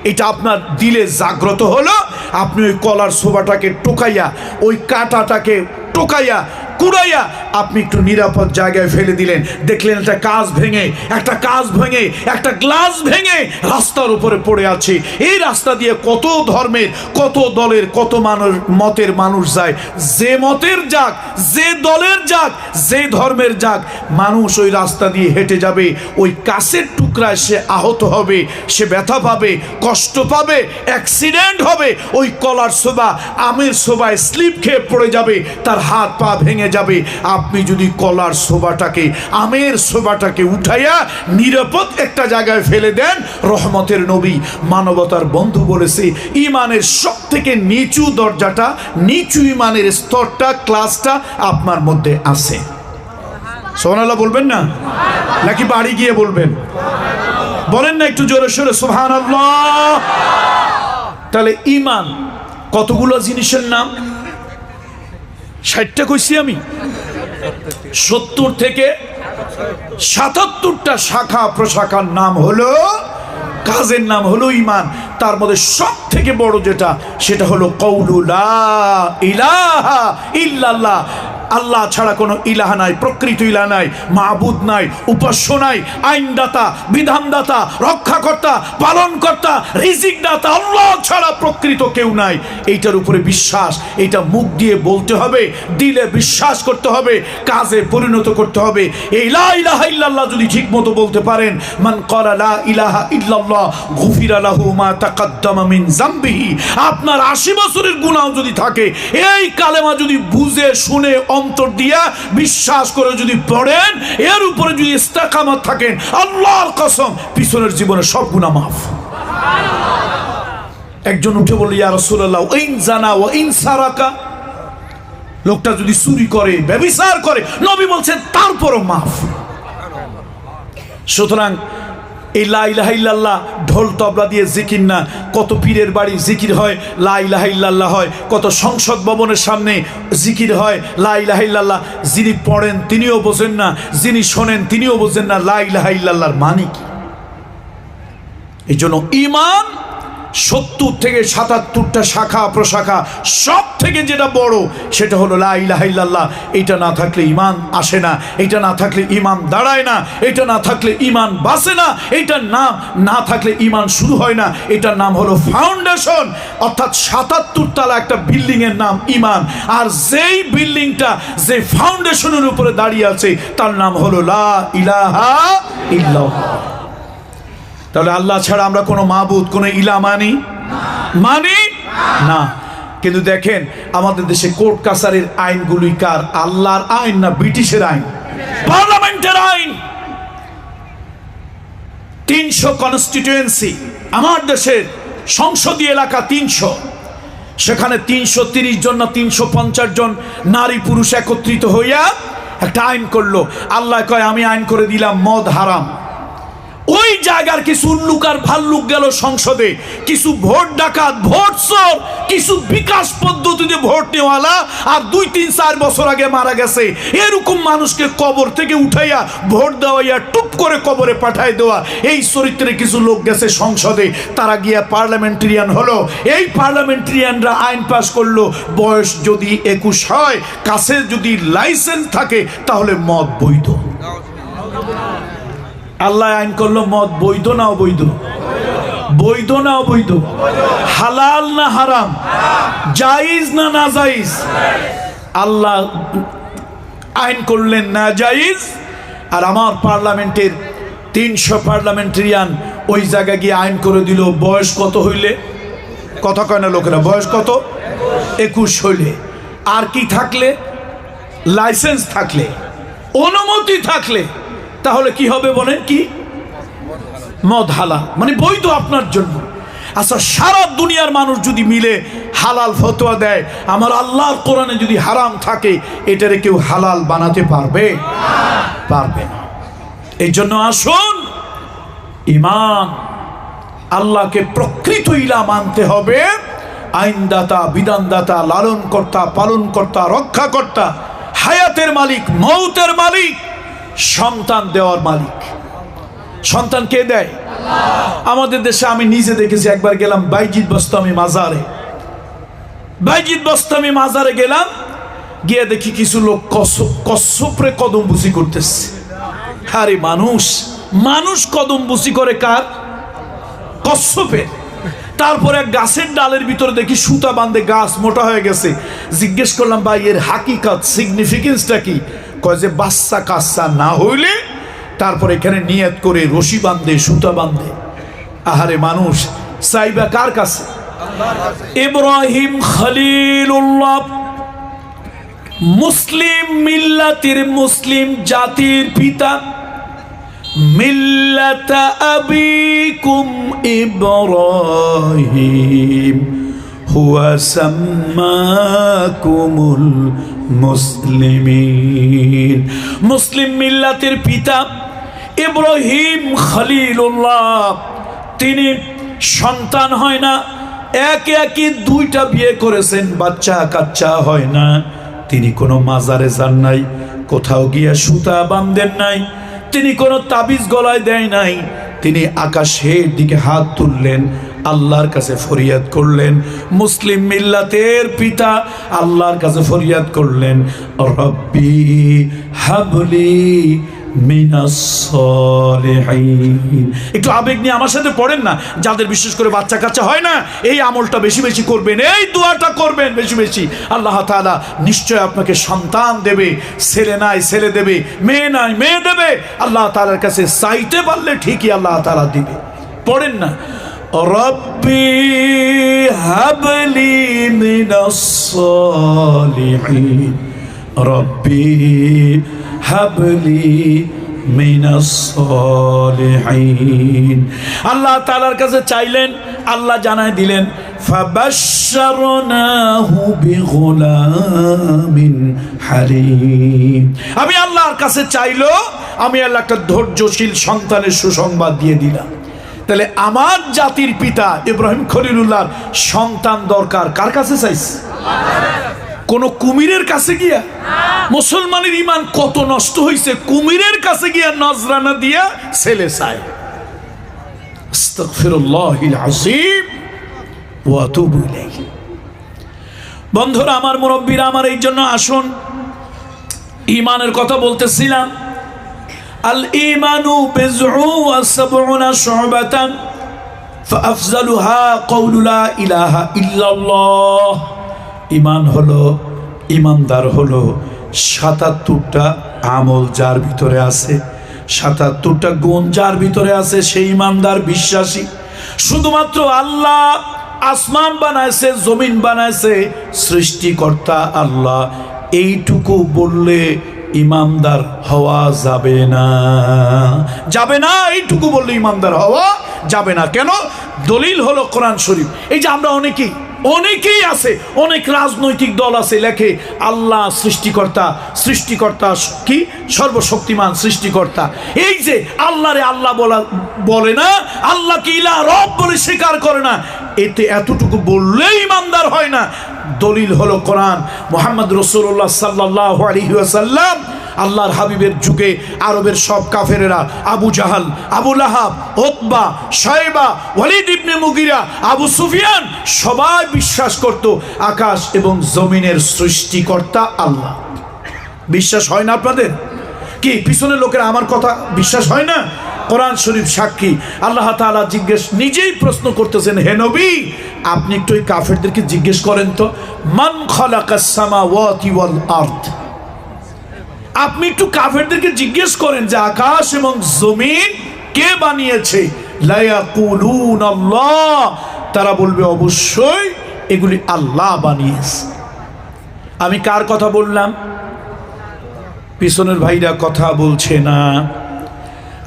এটা আপনার দিলে জাগ্রত হলো। আপনি ওই কলার শোভাটাকে টোকাইয়া, ওই কাঁটাটাকে টোকাইয়া কুড়াইয়া আপনি একটু নিরাপদ জায়গায় ফেলে দিলেন। দেখলেন একটা কাঁচ ভেঙে, একটা কাঁচ ভেঙে, একটা গ্লাস ভেঙে রাস্তার উপরে পড়ে আছে। এই রাস্তা দিয়ে কত ধর্মের, কত দলের, কত মানুষ মতের মানুষ যায়। যে মতের যাক, যে দলের যাক, যে ধর্মের যাক, মানুষ ওই রাস্তা দিয়ে হেঁটে যাবে। ওই কাঁচের টুকরায় সে আহত হবে, সে ব্যথা পাবে, কষ্ট পাবে, অ্যাক্সিডেন্ট হবে। ওই কলার শোভা, আমের শোভায় স্লিপ খেয়ে পড়ে যাবে, তার হাত পা ভেঙে যাবে। আপনি যদি কলার শোভাটাকে, আমের শোভাটাকে উঠাইয়া নিরাপদ একটা জায়গায় ফেলে দেন, রহমতের নবী, মানবতার বন্ধু বলেছে, ইমানের সব থেকে নিচু দরজাটা, নিচু ইমানের স্তরটা, ক্লাসটা আপনার মধ্যে আছে। সুবহানাল্লাহ বলবেন না, নাকি বাড়ি গিয়ে বলবেন? বলেন না একটু জোরে সোরে সুবহানাল্লাহ। তাহলে ইমান কতগুলো জিনিসের নাম? 60টা কইছি আমি। 70 থেকে 77টা শাখা প্রশাখার নাম হলো, কাজের নাম হলো ইমান। তার মধ্যে সব থেকে বড় যেটা, সেটা হলো কওলু লা ইলাহা ইল্লাল্লাহ। আল্লাহ ছাড়া কোনো ইলাহ নাই, প্রকৃত ইলাহ নাই, মাবুদ নাই, উপাস্য নাই, আইনদাতা, বিধানদাতা, রক্ষাকর্তা, পালনকর্তা, রিজিকদাতা, আল্লাহ ছাড়া প্রকৃত কেউ নাই। এইটার উপরে বিশ্বাস, এটা মুখ দিয়ে বলতে হবে, দিলে বিশ্বাস করতে হবে, কাজে পরিণত করতে হবে। এই লা ইলাহা ইল্লাল্লাহ যদি ঠিকমতো বলতে পারেন, মান ক্বালা লা ইলাহা ইল্লাল্লাহ গুফিরা লাহু মা তাকাদ্দামা মিন যামবিহি। আপনার 80 বছরের গুনাহ যদি থাকে, এই কালেমা যদি বুঝে শুনে অন্তর দিয়া বিশ্বাস করে যদি পড়েন, এর উপরে যদি ইস্তেকামত থাকেন, আল্লাহর কসম পিছনের জীবনে সব গুনাহ মাফ। একজন উঠে বলল, ইয়া রাসূলুল্লাহ ইন জানা ওয়া ইন সারাকা। লোকটা যদি চুরি করে, ব্যভিচার করে, নবী বলছেন তারপরও মাফ। সুতরাং এই লা ইলাহা ইল্লাল্লাহ ঢোল তবলা দিয়ে জিকির না। কত পীরের বাড়ি জিকির হয়, লা ইলাহা ইল্লাল্লাহ হয়। কত সংসদ ভবনের সামনে জিকির হয়, লা ইলাহা ইল্লাল্লাহ। যিনি পড়েন তিনিও বোঝেন না, যিনি শোনেন তিনিও বোঝেন না লা ইলাহা ইল্লাল্লাহর মানে কি। এই জন্য ইমান 70 থেকে 77টা শাখা প্রশাখা, সব থেকে যেটা বড় সেটা হলো লা ইলাহা ইল্লাল্লাহ। এটা না থাকলে ঈমান আসে না, এটা না থাকলে ঈমান দাঁড়ায় না, এটা না থাকলে ঈমান বাঁচে না, এটার নাম না থাকলে ঈমান শুরু হয় না। এটার নাম হলো ফাউন্ডেশন, অর্থাৎ 77 তলা একটা বিল্ডিং এর নাম ঈমান। আর যেই বিল্ডিংটা যে ফাউন্ডেশনের উপরে দাঁড়িয়ে আছে তার নাম হলো লা ইলাহা ইল্লাল্লাহ। তাহলে আল্লাহ ছাড়া আমরা কোনো মাবুদ, কোনো ইলা মানি না। কিন্তু দেখেন আমাদের দেশে কোর্ট কাছারির আইনগুলি কার? আল্লাহর আইন না ব্রিটিশের আইন? পার্লামেন্টের আইন। 300 কনস্টিটিউয়েন্সি, আমার দেশের সংসদীয় এলাকা 300, সেখানে 330 জন না 350 জন নারী পুরুষ একত্রিত হইয়া একটা আইন করলো। আল্লাহ কয় আমি আইন করে দিলাম মদ হারাম। ওই জায়গার কিছু উল্লুক আর ভাল্লুক গেল সংসদে, কিছু ভোট ডাকাত, ভোট চোর, কিছু বিকাশ পদ্ধতিতে ভোট নেওয়ালা আর 2-3-4 বছর আগে মারা গেছে এরকম মানুষকে কবর থেকে উঠাইয়া ভোট দেওয়াইয়া টুপ করে কবরে পাঠাই দেওয়া, এই চরিত্রে কিছু লোক গেছে সংসদে। তারা গিয়া পার্লামেন্টেরিয়ান হলো। এই পার্লামেন্টেরিয়ানরা আইন পাস করলো, বয়স যদি 21 হয়, কাছে যদি লাইসেন্স থাকে, তাহলে মদ বৈধ। আল্লাহ আইন করলো মদ বৈধ না অবৈধ? বৈধ না অবৈধ? হালাল না হারাম? জায়েজ না না জায়েজ? আল্লাহ আইন করলেন না জায়েজ, আর আমার পার্লামেন্টের 300 পার্লামেন্টেরিয়ান ওই জায়গায় গিয়ে আইন করে দিল বয়স কত হইলে, কথা কয় না লোকেরা, বয়স কত? 21 হইলে। আর কি থাকলে? লাইসেন্স থাকলে, অনুমতি থাকলে, তাহলে কি হবে বলেন? কি? মদ হালাল, মানে বৈধ আপনার জন্য। আচ্ছা, সারা দুনিয়ার মানুষ যদি মিলে হালাল ফতোয়া দেয়, আমার আল্লাহর কোরআনে যদি হারাম থাকে, এটারে কেউ হালাল বানাতে পারবে? পারবে না। এই জন্য আসুন, ঈমান, আল্লাহকে প্রকৃত ইলা মানতে হবে। আইনদাতা, বিধানদাতা, লালনকর্তা, পালনকর্তা, রক্ষাকর্তা, হায়াতের মালিক, মৌতের মালিক, সন্তান দেওয়ার মালিক। সন্তান কে দেয়? আমাদের দেশে আমি নিজে দেখেছি। একবার গেলাম বাইজিদ বস্তামি মাজারে, বাইজিদ বস্তামি মাজারে গেলাম, গিয়ে দেখি কিছু লোক কচ্ছপরে কদম বুসি করতেছে। আরে মানুষ, মানুষ কদম বুসি করে কার? কচ্ছপে। তারপরে এক গাছের ডালের ভিতরে দেখি সুতা বাঁধে, গাছ মোটা হয়ে গেছে। জিজ্ঞেস করলাম ভাই এর হাকিকত, সিগনিফিকেন্সটা কি? কয় যে বাচ্চা কাচ্চা না হইলে তারপর এখানে নিয়ত করে রশি বাঁধে, সুতা বাঁধে। আহারে মানুষ চাইবা কার কাছে? ইব্রাহিম খলিলুল্লাহ, মুসলিম মিল্লাতের, মুসলিম জাতির পিতা। মিল্লাত আবিকুম ইব্রাহিম হুয়া সাম্মাকুমুল মুসলিমিন। মুসলিম মিল্লাতের পিতা ইব্রাহিম খলিলুল্লাহ, তিনি সন্তান হয় না, একে একে 2টা বিয়ে করেছেন, বাচ্চা কাচ্চা হয় না। তিনি কোনো মাজারে যান নাই, কোথাও গিয়া সুতা বাঁধেন নাই, তিনি কোনো তাবিজ গলায় দেয় নাই। তিনি আকাশের দিকে হাত তুললেন, আল্লাহর কাছে ফরিয়াদ করলেন। মুসলিম মিল্লাতের পিতা আল্লাহর কাছে ফরিয়াদ করলেন, রব্বি হাবলি মিনাস সলিহিন। একটু আবেগ নিয়ে আমার সাথে পড়েন না। যাদের বিশেষ করে বাচ্চা কাচ্চা হয় না, এই আমলটা বেশি বেশি করবেন, এই দোয়াটা করবেন বেশি বেশি। আল্লাহ তাআলা নিশ্চয় আপনাকে সন্তান দেবে। ছেলে নাই ছেলে দেবে, মেয়ে নাই মেয়ে দেবে। আল্লাহ তাআলার কাছে চাইতে পারলে ঠিকই আল্লাহ তাআলা দিবে। পড়েন না, রব্বি হাবলি মিনাস সলিহিন, রব্বি হাবলি মিনাস সলিহিন। আল্লাহ তাআলার কাছে চাইলেন, আল্লাহ জানায় দিলেন, ফাবাশশারনাহু বিগুলামিন হালিম। আমি আল্লাহর কাছে চাইলো, আমি আল্লাহ একটা ধৈর্যশীল সন্তানের সুসংবাদ দিয়ে দিলাম। তাহলে আমার জাতির পিতা ইব্রাহিম খলিলুল্লাহর সন্তান দরকার কার কাছে চাইছে? কোন কুমিরের কাছে গিয়া? মুসলমানের ঈমান কত নষ্ট হয়েছে, কুমিরের কাছে গিয়া নজরানা দিয়া ছেলে চায়। আস্তাগফিরুল্লাহিল আযীম। ওয়া আতুবু ইলাইহি। বন্ধুরা আমার, মুরব্বীরা আমার, এই জন্য আসুন, ঈমানের কথা বলতেছিলাম। আল ঈমানু বিজউ ওয়া সাবউনা শুবাতান ফাআফজালুহা কাউলু লা ইলাহা ইল্লাল্লাহ। ঈমান হলো, ঈমানদার হলো ৭৭টা আমল যার ভিতরে আছে, ৭৭টা গুণ যার ভিতরে আছে, সেই ঈমানদার বিশ্বাসী। শুধুমাত্র আল্লাহ আসমান বানাইছে, জমিন বানাইছে, সৃষ্টিকর্তা আল্লাহ, এইটুকু বললে ইমানদার হওয়া যাবে না, যাবে না। এইটুকু বললে ইমানদার হওয়া যাবে না। কেন? দলিল হলো কোরআন শরীফ। এই যে আমরা অনেকেই আছে, অনেক রাজনৈতিক দল আছে, লেখে আল্লাহ সৃষ্টিকর্তা, সৃষ্টিকর্তা কি সর্বশক্তিমান সৃষ্টিকর্তা। এই যে আল্লাহরে আল্লাহ বলে না, আল্লাহকে ইলাহ রব বলে স্বীকার করে না, এতে এতটুকু বললেই ইমানদার হয় না। দলিল হলো কোরআন। মুহাম্মদ রাসূলুল্লাহ সাল্লাল্লাহু আলাইহি ওয়াসাল্লাম, আল্লাহর হাবিবের যুগে আরবের সব কাফেরেরা, আবু জাহাল, আবু লাহাব, উতবা, শায়বা, ওয়ালিদ ইবনে মুগিরা, আবু সুফিয়ান, সবাই বিশ্বাস করত আকাশ এবং জমিনের সৃষ্টিকর্তা আল্লাহ। বিশ্বাস হয় না আপনাদের? কি পিছনের লোকেরা আমার কথা বিশ্বাস হয় না? কোরআন শরীফ সাক্ষী। আল্লাহ তাআলা নিজেই প্রশ্ন করতেছেন, হে নবী, আপনি একটু ওই কাফেরদেরকে জিজ্ঞেস করেন তো, মান খালাকাস সামাওয়াতি ওয়াল আরদ। আপনি একটু কাফেরদেরকে জিজ্ঞেস করেন যে আকাশ এবং জমিন কে বানিয়েছে। লা ইয়াকুলুন আল্লাহ, তারা বলবে অবশ্যই এগুলি আল্লাহ বানিয়েছে। আমি কার কথা বললাম? পিছনের ভাইরা কথা বলছে না।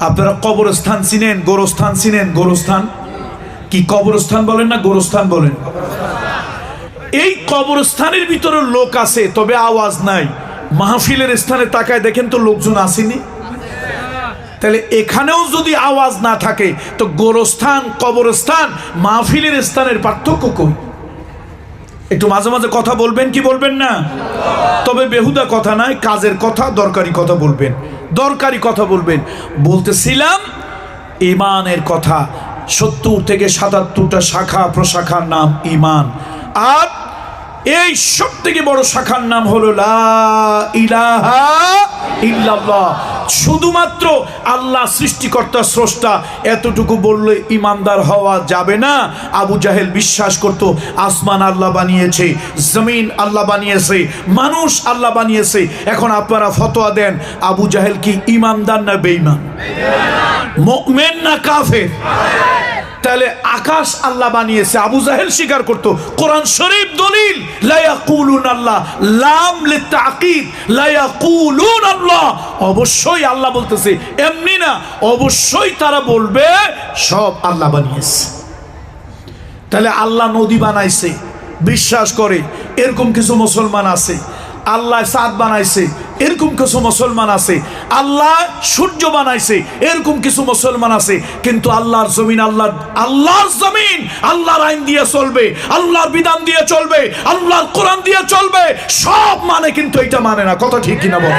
আপনারা কবরস্থান চিনেন, গোরস্থান চিনেন? গোরস্থান কি? কবরস্থান বলেন না গোরস্থান বলেন? এই কবরস্থানের ভিতরে লোক আছে, তবে আওয়াজ নাই। মাহফিলের স্থানে তাকায় দেখেন তো লোকজন আসেনি। তাহলে এখানেও যদি আওয়াজ না থাকে, তো গোরস্থান, কবরস্থান, মাহফিলের স্থানের পার্থক্য কই? একটু মাঝে মাঝে কথা বলবেন কি বলবেন না? তবে বেহুদা কথা নয়, কাজের কথা, দরকারি কথা বলবেন, দরকারি কথা বলবেন। বলতেছিলাম ঈমানের কথা। ৭০ থেকে ৭৭টা শাখা প্রশাখার নাম ঈমান। আর এই সব থেকে বড় শাখার নাম হলো লা ইলাহা ইল্লাল্লাহ। শুধুমাত্র আল্লাহ সৃষ্টিকর্তা, স্রষ্টা, এতটুকু বললে ইমানদার হওয়া যাবে না। আবু জাহেল বিশ্বাস করত আসমান আল্লাহ বানিয়েছে, জমিন আল্লাহ বানিয়েছে, মানুষ আল্লাহ বানিয়েছে। এখন আপনারা ফতোয়া দেন, আবু জাহেল কি ইমানদার না বেঈমান? মুমিন না কাফের? তাহলে আকাশ আল্লাহ বানিয়েছে, আবু জাহেল স্বীকার করত। কোরআন শরীফ দলিল, লা ইয়াকুলুন আল্লাহ, লাম লিতাকিদ, লা ইয়াকুলুন আল্লাহ, অবশ্যই আল্লাহ বলতেছে। এমনি না, অবশ্যই তারা বলবে সব আল্লাহ বানিয়েছে। তাহলে আল্লাহ নদী বানাইছে বিশ্বাস করে, এরকম কিছু মুসলমান আছে। আল্লাহ চাঁদ বানাইছে, এরকম কিছু মুসলমান আছে। আল্লাহ সূর্য বানাইছে, এরকম কিছু মুসলমান আছে। কিন্তু আল্লাহর জমিন, আল্লাহর জমিন আল্লাহর আইন দিয়ে চলবে, আল্লাহর বিধান দিয়ে চলবে, আল্লাহর কোরআন দিয়ে চলবে, সব মানে কিন্তু এটা মানে না। কথা ঠিক কিনা বল?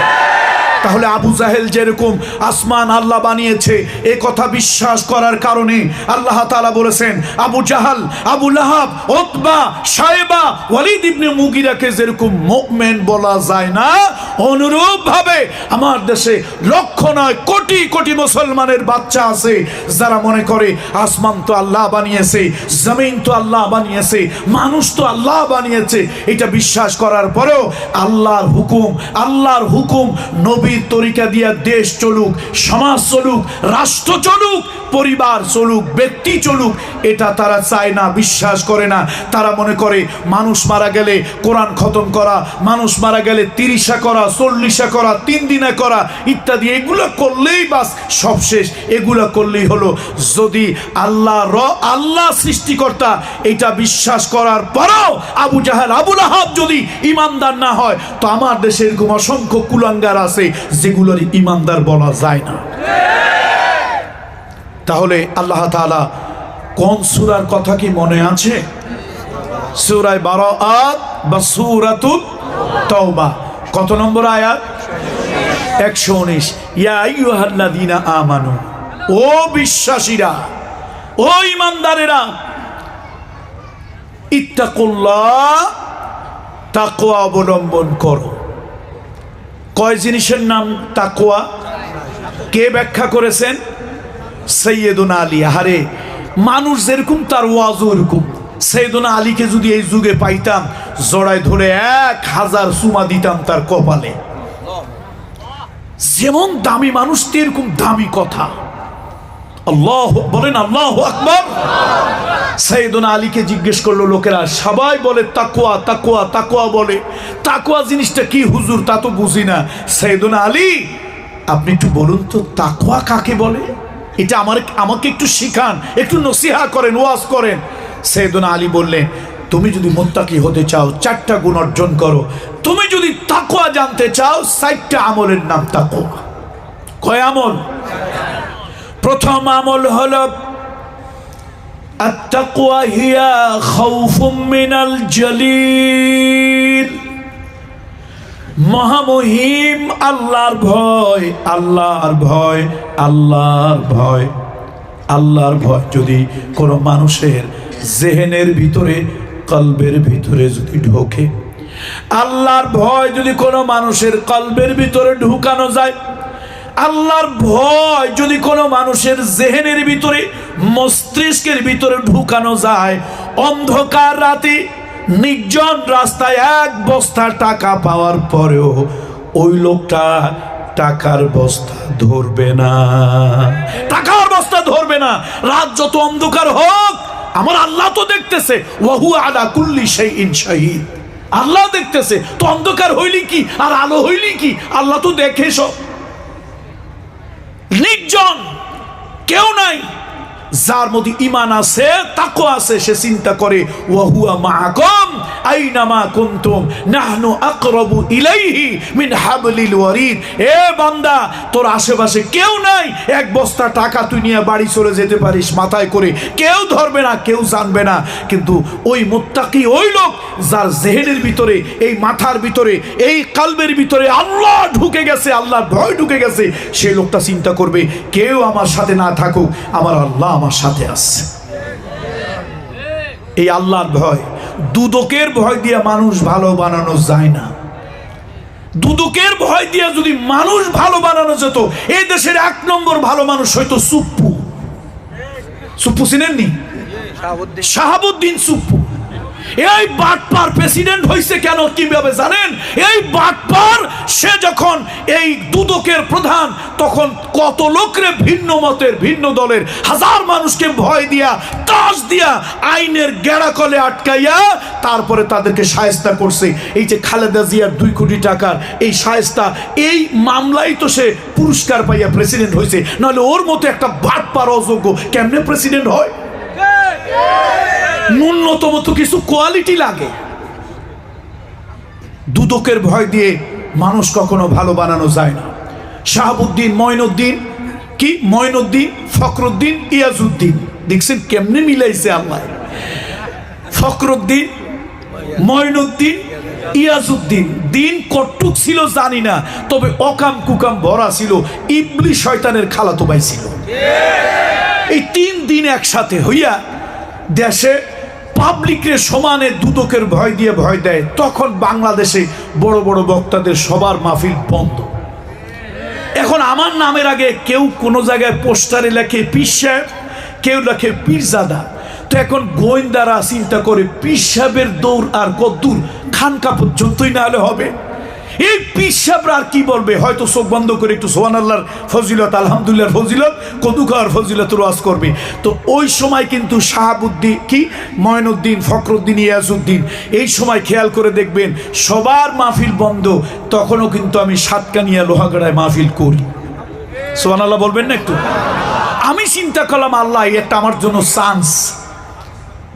তাহলে আবু জাহেল যেরকম আসমান আল্লাহ বানিয়েছে এ কথা বিশ্বাস করার কারণে আল্লাহ তাআলা বলেছেন, আবু জাহাল, আবু লাহাব, উতবা, শায়বা, ওয়ালিদ ইবনে মুগিরাকে যেরকম মুমিন বলা যায় না, অনুরূপ ভাবে আমার দেশে লক্ষ নয় কোটি কোটি মুসলমানের বাচ্চা আছে যারা মনে করে আসমান তো আল্লাহ বানিয়েছে, জমিন তো আল্লাহ বানিয়েছে, মানুষ তো আল্লাহ বানিয়েছে। এটা বিশ্বাস করার পরেও আল্লাহর হুকুম নবী তরিকা দিয়া দেশ চলুক, সমাজ চলুক, রাষ্ট্র চলুক, পরিবার চলুক, ব্যক্তি চলুক, এটা তারা চায় না, বিশ্বাস করে না। তারা মনে করে মানুষ মারা গেলে কোরআন খতম করা, মানুষ মারা গেলে 30 করা, 40 করা, 3 দিনে করা ইত্যাদি, এগুলো করলেই বাস সব শেষ। এগুলো করলেই হলো। যদি আল্লাহ সৃষ্টিকর্তা এটা বিশ্বাস করার পরেও আবু জাহেল, আবু লাহাব যদি ইমানদার না হয়, তো আমার দেশে এরকম অসংখ্য কুলাঙ্গার আছে যেগুলোর ইমানদার বলা যায় না। তাহলে আল্লাহ তাআলা কোন সূরার কথা কি মনে আছে? সূরা বারাআত বা সূরাতুত তাওবা। কত নম্বর আয়াত? 119। ইয়া আইয়ুহাল্লাযীনা আমানু, ও বিশ্বাসীরা, ও ইমানদারেরা, ইত্তাকুল্লাহ, তাকওয়া অবলম্বন করো। কয় জিনিসের নাম তাকওয়া? কে ব্যাখ্যা করেছেন? সৈয়দুনা আলী। আরে মানুষ যেরকম তার ওয়াজ ওরকম। সৈয়দুনা আলীকে যদি এই যুগে পাইতাম, জড়ায় ধরে 1000 চুমা দিতাম তার কপালে। যেমন দামি মানুষ তেরকম দামি কথা। আল্লাহ বলেন, আল্লাহু আকবার। সৈয়দুনা আলীকে জিজ্ঞেস করলো লোকেরা, সবাই বলে তাকওয়া তাকওয়া তাকওয়া বলে, তাকওয়া জিনিসটা কি হুজুর, তা তো বুঝি না। সৈয়দুনা আলী, আপনি একটু বলুন তো তাকওয়া কাকে বলে? এটা আমাকে একটু শিখান, একটু নসিহা করেন, ওয়াজ করেন। সৈয়দুনা আলী বললেন, তুমি যদি মুত্তাকি হতে চাও 4টা গুণ অর্জন করো। তুমি যদি তাকওয়া জানতে চাও 4টা আমলের নাম তাকওয়া। কয় আমল? প্রথম আমল হলো আত-তাকওয়া হিয়া খাউফুম মিনাল জালিল। মহামহিম আল্লাহর ভয়, আল্লাহর ভয়, আল্লাহর ভয়, আল্লাহর ভয় যদি কোনো মানুষের জেহেনের ভিতরে, কলবের ভিতরে যদি ঢোকে, আল্লাহর ভয় যদি কোনো মানুষের কলবের ভিতরে ঢুকানো যায়, আল্লাহর ভয় যদি কোনো মানুষের জেহেনের ভিতরে, মস্তিষ্কের ভিতরে ঢুকানো যায়, অন্ধকার রাতে নির্জন রাস্তায় 1 বস্তা টাকা পাওয়ার পরেও ওই লোকটা টাকার বস্তা ধরবে না, টাকার বস্তা ধরবে না। রাত যত অন্ধকার হোক, আমার আল্লাহ তো দেখতেছে। ওয়াহু আলা কুল্লি শাইইন শাহীদ। আল্লাহ দেখতেছে তো, অন্ধকার হইলি কি আর আলো হইলি কি, আল্লাহ তো দেখে সব। নির্জন, কেউ নাই। যার মধ্যে ঈমান আছে, তাকওয়া আছে, সে চিন্তা করে ওয়াহুয়া মাআকুম আইনামা কুনতুম নাহনু আকরাবু ইলাইহি মিন হাবলিল ওয়ারিদ। এ বান্দা, তোর আশেপাশে কেউ নাই, 1 বস্তা টাকা তুই নিয়ে বাড়ি চলে যেতে পারিস মাথায় করে, কেউ ধরবে না, কেউ জানবে না। কিন্তু ওই মুত্তাকি ওই লোক যার জেহেনের ভিতরে, এই মাথার ভিতরে, এই কলবের ভিতরে আল্লাহ ঢুকে গেছে, আল্লাহর ভয় ঢুকে গেছে, সেই লোকটা চিন্তা করবে কেউ আমার সাথে না থাকুক, আমার আল্লাহ আমার সাথে আছে। এই আল্লাহর ভয়। দুদকের ভয় দিয়ে মানুষ ভালো বানানো যায় না। দুদকের ভয় দিয়ে যদি মানুষ ভালো বানানো যেত, এই দেশের 1 নম্বর ভালো মানুষ হয়তো সুপ্পু। সুপ্পু চিনেননি? শাহাবুদ্দিন সুপ্পু। এই বাটপার প্রেসিডেন্ট হয়েছে কেন, কিভাবে জানেন? এই বাটপার সে যখন এই দুদকের প্রধান, তখন কত লোকরে ভিন্ন মতের, ভিন্ন দলের 1000 মানুষকে ভয় দিয়া, তাস দিয়া, আইনের গেড়াকলে আটকাইয়া তারপরে তাদেরকে শায়েস্তা করছে। এই যে খালেদা জিয়ার 2 কোটি টাকার এই শায়েস্তা, এই মামলাই তো সে পুরস্কার পাইয়া প্রেসিডেন্ট হয়েছে। নাহলে ওর মতো একটা বাটপার অযোগ্য কেমনে প্রেসিডেন্ট হয়? ন্যূনতম তো কিছু কোয়ালিটি লাগে। দুদকের ভয় দিয়ে মানুষ কখনো ভালো বানানো যায় না। শাহাবুদ্দিন, মঈনুদ্দিন, কি মঈনুদ্দিন, ফখরুদ্দিন, ইয়াজউদ্দিন, দেখছেন কেমনে মিলাইছে আল্লাহ। ফখরুদ্দিন, মঈনুদ্দিন, ইয়াজউদ্দিন। দিন কটুক ছিল জানি না, তবে অকাম কুকাম ভরা ছিল। ইবলিস শয়তানের খালাতো ভাই ছিল। এই 3 দিন একসাথে হইয়া দেশে পাবলিকের সমানে দুদকের ভয় দিয়ে ভয় দেয়। তখন বাংলাদেশে বড় বড় বক্তাদের সবার মাহফিল বন্ধ। এখন আমার নামের আগে কেউ কোনো জায়গায় পোস্টারে লেখে পীর সাহেব, কেউ লেখে পীরজাদা। তো এখন গোয়েন্দারা চিন্তা করে পীর সাহেবের দৌড় আর কদ্দূর, খানকা পর্যন্তই না হলে হবে। এই পীর সাহেবরা আর কি বলবে, হয়তো চোখ বন্ধ করে একটু সুবহানাল্লাহর ফজিলত, আলহামদুলিল্লাহর ফজিলত, কদুকার ফজিলতের ওয়াজ করবে। তো ওই সময় কিন্তু শাহাবুদ্দিন, কি মঈনুদ্দিন, ফখরুদ্দিন, ইয়াজউদ্দিন, এই সময় খেয়াল করে দেখবেন সবার মাহফিল বন্ধ। তখনও কিন্তু আমি সাতকানিয়া লোহাগড়ায় মাহফিল করি। সুবহানাল্লাহ বলবেন না একটু? আমি চিন্তা করলাম আল্লাহ, এটা আমার জন্য চান্স।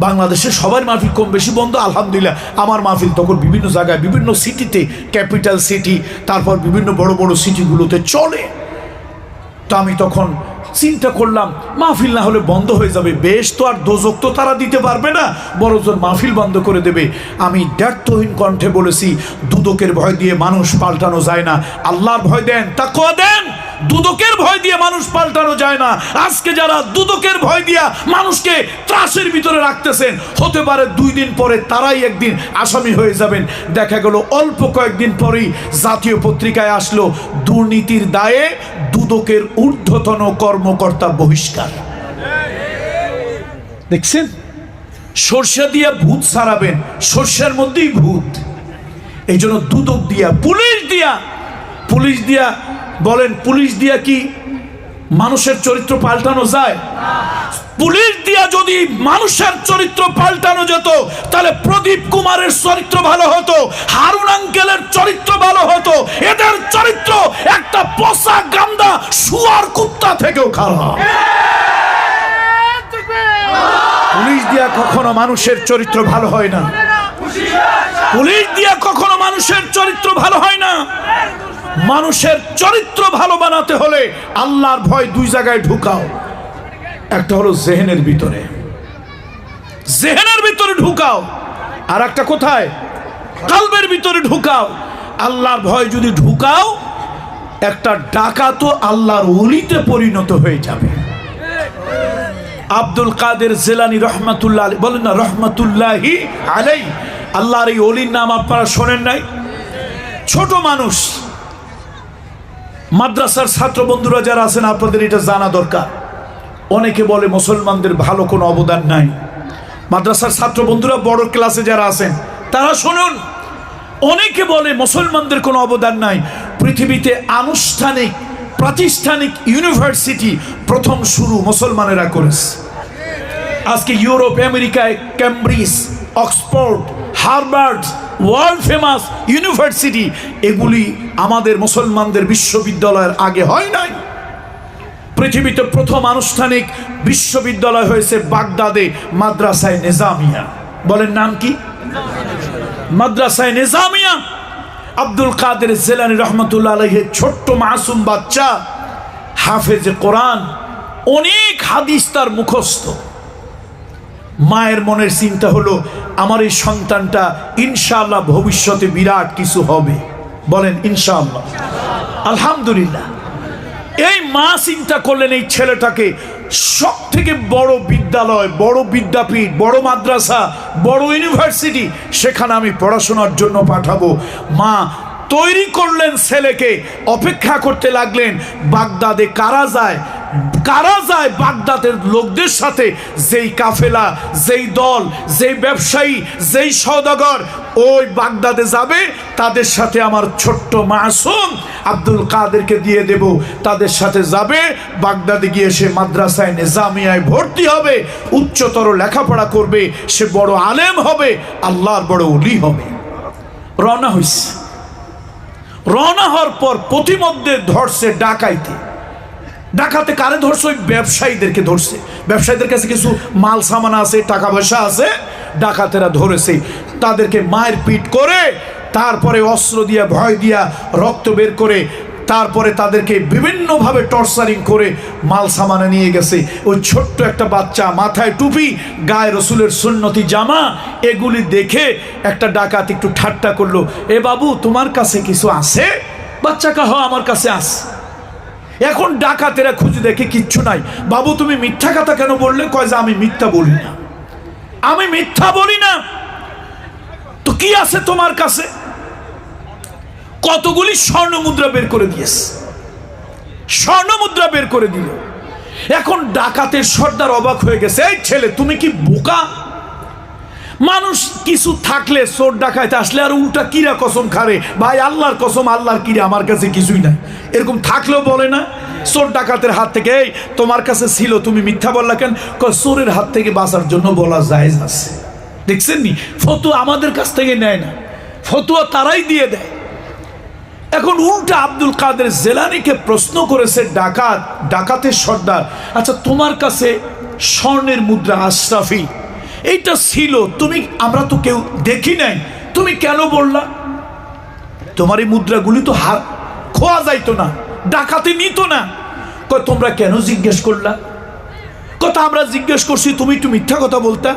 বাংলাদেশে সবার মাহফিল কম বেশি বন্ধ, আলহামদুলিল্লাহ আমার মাহফিল তখন বিভিন্ন জায়গায়, বিভিন্ন সিটিতে, ক্যাপিটাল সিটি, তারপর বিভিন্ন বড় বড় সিটিগুলোতে চলে। তো আমি তখন চিন্তা করলাম মাহফিল না হলে বন্ধ হয়ে যাবে, বেশ তো আর দোজক তো তারা দিতে পারবে না, বড়জোর মাহফিল বন্ধ করে দেবে। আমি দ্ব্যর্থহীন কণ্ঠে বলেছি, দুদকের ভয় দিয়ে মানুষ পাল্টানো যায় না। আল্লাহর ভয় দেন, তাকওয়া দেন, দুদকের ভয় দিয়ে মানুষ পাল্টানো যায় না। আজকে যারা দুদকের ভয় দিয়া মানুষকে ত্রাসের ভিতরে রাখতেছেন, হতে পারে 2 দিন পরে তারাই একদিন আসামি হয়ে যাবেন। দেখা গেল অল্প কয়েকদিন পরেই জাতীয় পত্রিকায় আসলো দুর্নীতির দায়ে দুদকের ঊর্ধ্বতন কর্মকর্তা বহিষ্কার। দেখছেন, সরষে দিয়া ভূত ছাড়াবেন, সরষের মধ্যেই ভূত। এই জন্য দুদক দিয়া, পুলিশ দিয়া বলেন, পুলিশ দিয়া কি মানুষের চরিত্র পাল্টানো যায়? পুলিশ দিয়া যদি মানুষের চরিত্র পাল্টানো যেত, তাহলে প্রদীপ কুমারের চরিত্র ভালো হতো, হারুন আঙ্কেলের চরিত্র ভালো হতো। এদের চরিত্র একটা পচা গান্দা শুয়ার কুত্তা থেকেও খারাপ। পুলিশ দিয়া কখনো মানুষের চরিত্র ভালো হয় না। পুলিশ দিয়া কখনো মানুষের চরিত্র ভালো হয় না। মানুষের চরিত্র ভালো বানাতে হলে আল্লাহর ভয় 2 জায়গায় ঢুকাও। একটা হলো জেহেনের ভিতরে ঢুকাও, আর একটা কোথায়? কলবের ভিতরে ঢুকাও। আল্লাহর ভয় যদি ঢুকাও, একটা ডাকাতও আল্লাহর ওলিতে পরিণত হয়ে যাবে। আব্দুল কাদের জিলানী রহমাতুল্লাহ আলাইহি, বলেন না রহমাতুল্লাহি আলাইহি। আল্লাহর এই ওলির নাম আপনারা শোনেন নাই? ছোট মানুষ। মাদ্রাসার ছাত্র বন্ধুরা যারা আছেন, আপনাদের এটা জানা দরকার। অনেকে বলে মুসলমানদের ভালো কোনো অবদান নাই। মাদ্রাসার ছাত্র বন্ধুরা, বড় ক্লাসে যারা আছেন তারা শুনুন, অনেকে বলে মুসলমানদের কোনো অবদান নাই। পৃথিবীতে আনুষ্ঠানিক প্রাতিষ্ঠানিক ইউনিভার্সিটি প্রথম শুরু মুসলমানেরা করেছে। আজকে ইউরোপ, আমেরিকায় Cambridge, Oxford, Harvard, world famous university, এগুলি আমাদের মুসলমানদের বিশ্ববিদ্যালয়ের আগে হয় নাই। পৃথিবীতে প্রথম আনুষ্ঠানিক বিশ্ববিদ্যালয় হয়েছে বাগদাদে, মাদ্রাসায়ে নিজামিয়া। বলেন নাম কি? মাদ্রাসায়ে নিজামিয়া। আব্দুল কাদের জিলানী রহমাতুল্লাহ আলাইহি ছোট্ট মাসুম বাচ্চা, হাফেজে কোরআন, অনেক হাদিস তার মুখস্থ। মায়ের মনের চিন্তা হলো, আমার এই সন্তানটা ইনশাআল্লাহ ভবিষ্যতে বিরাট কিছু হবে। বলেন ইনশাআল্লাহ। আলহামদুলিল্লাহ। এই মা চিন্তা করলেন, এই ছেলেটাকে সব থেকে বড় বিদ্যালয়, বড় বিদ্যাপীঠ, বড় মাদ্রাসা, বড় ইউনিভার্সিটি, সেখানে আমি পড়াশোনার জন্য পাঠাবো। মা তৈরি করলেন ছেলেকে, অপেক্ষা করতে লাগলেন বাগদাদে কারা যায় বাগদাদের লোকদের সাথে। যেই কাফেলা, যেই দল, যেই ব্যবসায়ী, যেই সওদাগর ওই বাগদাদে যাবে, তাদের সাথে আমার ছোট্ট মাসুম আব্দুল কাদেরকে দিয়ে দেব। তাদের সাথে যাবে, বাগদাদে গিয়ে সে মাদ্রাসায় নিজামিয়ায় ভর্তি হবে, উচ্চতর লেখাপড়া করবে, সে বড় আলেম হবে, আল্লাহর বড় ওলি হবে। রওনা হইছে। রওনা হওয়ার পর প্রতিমধ্যে ধরছে ডাকাতে কারে ধরছে? ওই ব্যবসায়ীদেরকে ধরছে। ব্যবসায়ীদের কাছে কিছু মাল সামান আছে, টাকা পয়সা আছে, ডাকাতেরা ধরেছে। তাদেরকে মায়ের পিট করে, তারপরে অস্ত্র দিয়া, ভয় দিয়া, রক্ত বের করে, তারপরে তাদেরকে বিভিন্নভাবে টর্চারিং করে মাল সামানে নিয়ে গেছে। ওই ছোট্ট একটা বাচ্চা, মাথায় টুপি, গায়ে রসুলের সুন্নতি জামা, এগুলি দেখে একটা ডাকাত একটু ঠাট্টা করলো, এ বাবু তোমার কাছে কিছু আছে? বাচ্চা কাহ আমার কাছে আস। এখন ডাকাতেরা খুঁজে দেখে কিচ্ছু নাই। বাবু তুমি মিথ্যা কথা কেন বললে? কয় যে আমি মিথ্যা বলি না। তো কি আছে তোমার কাছে? কতগুলি স্বর্ণ মুদ্রা বের করে দিয়েছে। স্বর্ণ মুদ্রা বের করে দিল। এখন ডাকাতের সর্দার অবাক হয়ে গেছে, এই ছেলে তুমি কি বোকা? মানুষ কিছু থাকলে, চোর ডাকাইতে আসলে আর উল্টা কিরা কসম খারে, ভাই আল্লাহর কসম, আল্লাহর কিরা আমার কাছে কিছুই নাই, এরকম থাকলেও বলে না? চোর ডাকাতের হাত থেকে, এই তোমার কাছে ছিল, তুমি মিথ্যা বললা কেন? চোরের হাত থেকে বাঁচার জন্য বলা জায়েজ আছে। দেখছেন নি, ফতুয়া আমাদের কাছ থেকে নেয় না, ফতুয়া তারাই দিয়ে দেয়। এখন উল্টা আব্দুল কাদের জিলানীকে প্রশ্ন করেছে ডাকাতের সর্দার, আচ্ছা তোমার কাছে স্বর্ণের মুদ্রা আশরাফি এইটা ছিল, আমরা তো কেউ দেখি নাই, তুমি কেন বললা? তোমার এই মুদ্রাগুলি তো হাত খোয়া যাইতো না, ডাকাতে নিত না। কয় তোমরা কেন জিজ্ঞেস করলা? কথা আমরা জিজ্ঞেস করছি, তুমি একটু মিথ্যা কথা বলতা।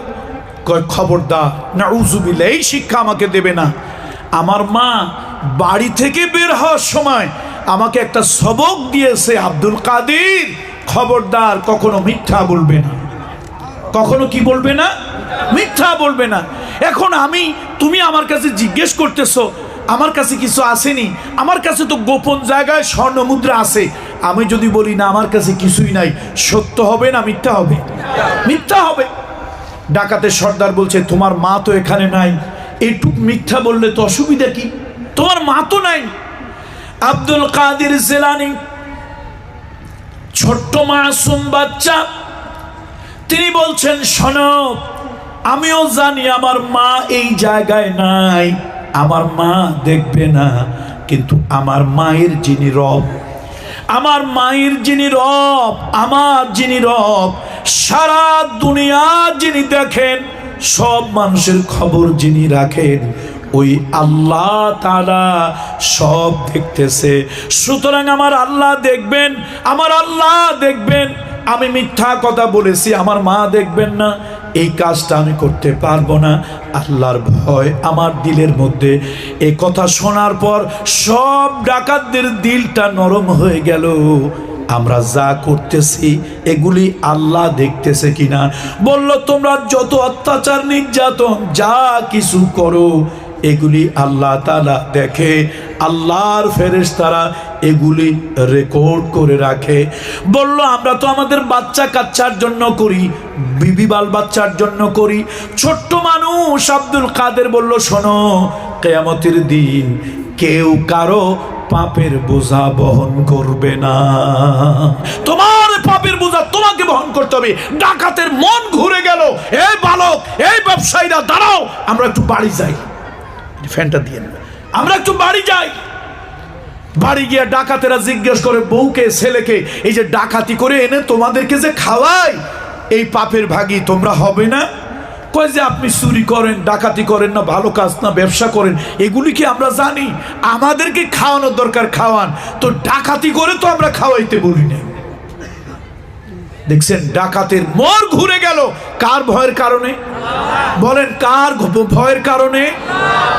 কয় খবরদার, নাউযুবিল্লাহ, এই শিক্ষা আমাকে দেবে না। আমার মা বাড়ি থেকে বের হওয়ার সময় আমাকে একটা সবক দিয়েছে, আব্দুল কাদের খবরদার কখনো মিথ্যা বলবে না। কখনো কি বলবে না? মিথ্যা বলবে না। এখন তুমি আমার কাছে জিজ্ঞেস করতেছো আমার কাছে কিছু আসেনি, আমার কাছে তো গোপন জায়গায় স্বর্ণ মুদ্রা আছে। আমি যদি বলি না আমার কাছে কিছুই নাই, সত্য হবে না মিথ্যা হবে? মিথ্যা হবে। ডাকাতের সর্দার বলছে তোমার মা তো এখানে নাই, এইটুক মিথ্যা বললে তো অসুবিধা কি? তোমার মা তো নাই। আব্দুল কাদের জিলানী ছোট্ট মাসুম বাচ্চা, তিনি বলছেন শোনো, আমিও জানি আমার মা এই জায়গায় নাই, আমার মা দেখবে না, কিন্তু আমার মায়ের যিনি রব, আমার মায়ের যিনি রব, আমার যিনি রব, সারা দুনিয়া যিনি দেখেন, সব মানুষের খবর যিনি রাখেন, ওই আল্লাহ তাআলা সব দেখতেছে। সুতরাং আমার আল্লাহ দেখবেন, আমার আল্লাহ দেখবেন। আমি মিথ্যা কথা বলেছি, আমার মা দেখবেন না, এই কাজটা আমি করতে পারবো না। আল্লাহর ভয় আমার দিলের মধ্যে। এই কথা শোনার পর সব ডাকাতদের দিলটা নরম হয়ে গেল। আমরা যা করতেছি এগুলি আল্লাহ দেখতেছে কিনা। বলল তোমরা যত অত্যাচার নির্যাতন যা কিছু করো এগুলি আল্লাহ তাআলা দেখে, আল্লাহর ফেরেশতারা এগুলি রেকর্ড করে রাখে। বলল আমরা তো আমাদের বাচ্চা কাচ্চার জন্য করি, বিবি বাল বাচ্চার জন্য করি। ছোট্ট মানুষ আব্দুল কাদের বলল শোনো, কিয়ামতের দিন কেউ কারো পাপের বোঝা বহন করবে না, তোমার পাপের বোঝা তোমাকে বহন করতে হবে। ডাকাতের মন ঘুরে গেল। এই বালক, এই ব্যবসায়ীরা দাঁড়াও, আমরা একটু বাড়ি যাই। ফ্যানটা দিয়ে আমরা একটু বাড়ি যাই। বাড়ি গিয়ে ডাকাতেরা জিজ্ঞেস করে বউকে ছেলেকে, এই যে ডাকাতি করে এনে তোমাদেরকে যে খাওয়াই, এই পাপের ভাগী তোমরা হবে না? কয় যে আপনি চুরি করেন, ডাকাতি করেন না, ভালো কাজ না, ব্যবসা করেন, এগুলি কি আমরা জানি? আমাদেরকে খাওয়ানোর দরকার, খাওয়ান। তো ডাকাতি করে তো আমরা খাওয়াইতে বলি না। দেখছেন ডাকাতের মন ঘুরে গেল। কার ভয়ের কারণে? বলেন কার ভয়ের কারণে?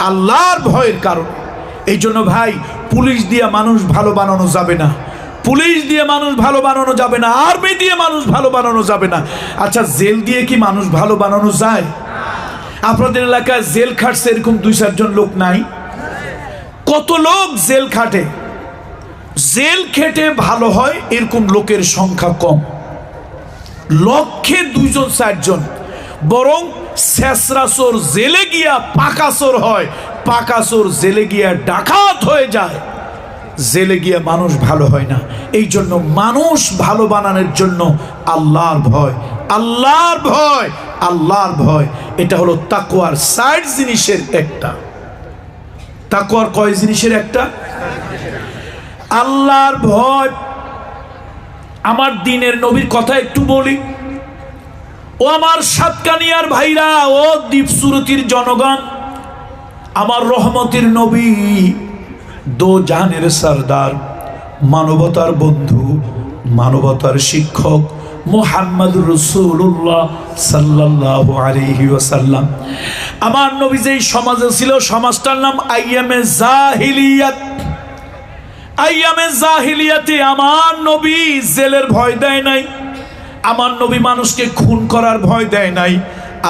আল্লাহর ভয়ের কারণে। এই জন্য ভাই, পুলিশ দিয়ে মানুষ ভালো বানানো যাবে না, পুলিশ দিয়ে মানুষ ভালো বানানো যাবে না, আর্মি দিয়ে মানুষ ভালো বানানো যাবে না। আচ্ছা, জেল দিয়ে কি মানুষ ভালো বানানো যায়? আপনাদের এলাকায় জেল খাটছে এরকম 2-4 জন লোক নাই? কত লোক জেল খাটে। জেল খেটে ভালো হয় এরকম লোকের সংখ্যা কম, লক্ষে 2-4 জন। বরং শেষরা চোর জেলে গিয়া পাকা চোর হয়, পাকা চোর জেলে গিয়া ডাকাত হয়ে যায়, জেলে গিয়া মানুষ ভালো হয় না। এই জন্য মানুষ ভালো বানানোর জন্য আল্লাহর ভয়, আল্লাহর ভয়, আল্লাহর ভয়। এটা হলো তাকওয়ার 60 জিনিসের একটা। তাকওয়ার কয় জিনিসের একটা? আল্লাহর ভয়। আমার দিনের নবীর কথা একটু বলি। ও আমার সাতকানিয়ার ভাইরা, ও দ্বীপসুরতির জনগণ, আমার রহমতের নবী, দো জাহানের সরদার, মানবতার বন্ধু, মানবতার শিক্ষক মুহাম্মদুর রাসূলুল্লাহ সাল্লাল্লাহু আলাইহি ওয়াসাল্লাম। আমার নবী যেই সমাজে ছিল, সমাজটার নাম আইয়ামে জাহিলিয়াত। আইয়ামে জাহিলিয়াতে আমার নবী জেলের ভয় দেয় নাই, আমার নবী মানুষকে খুন করার ভয় দেয় নাই,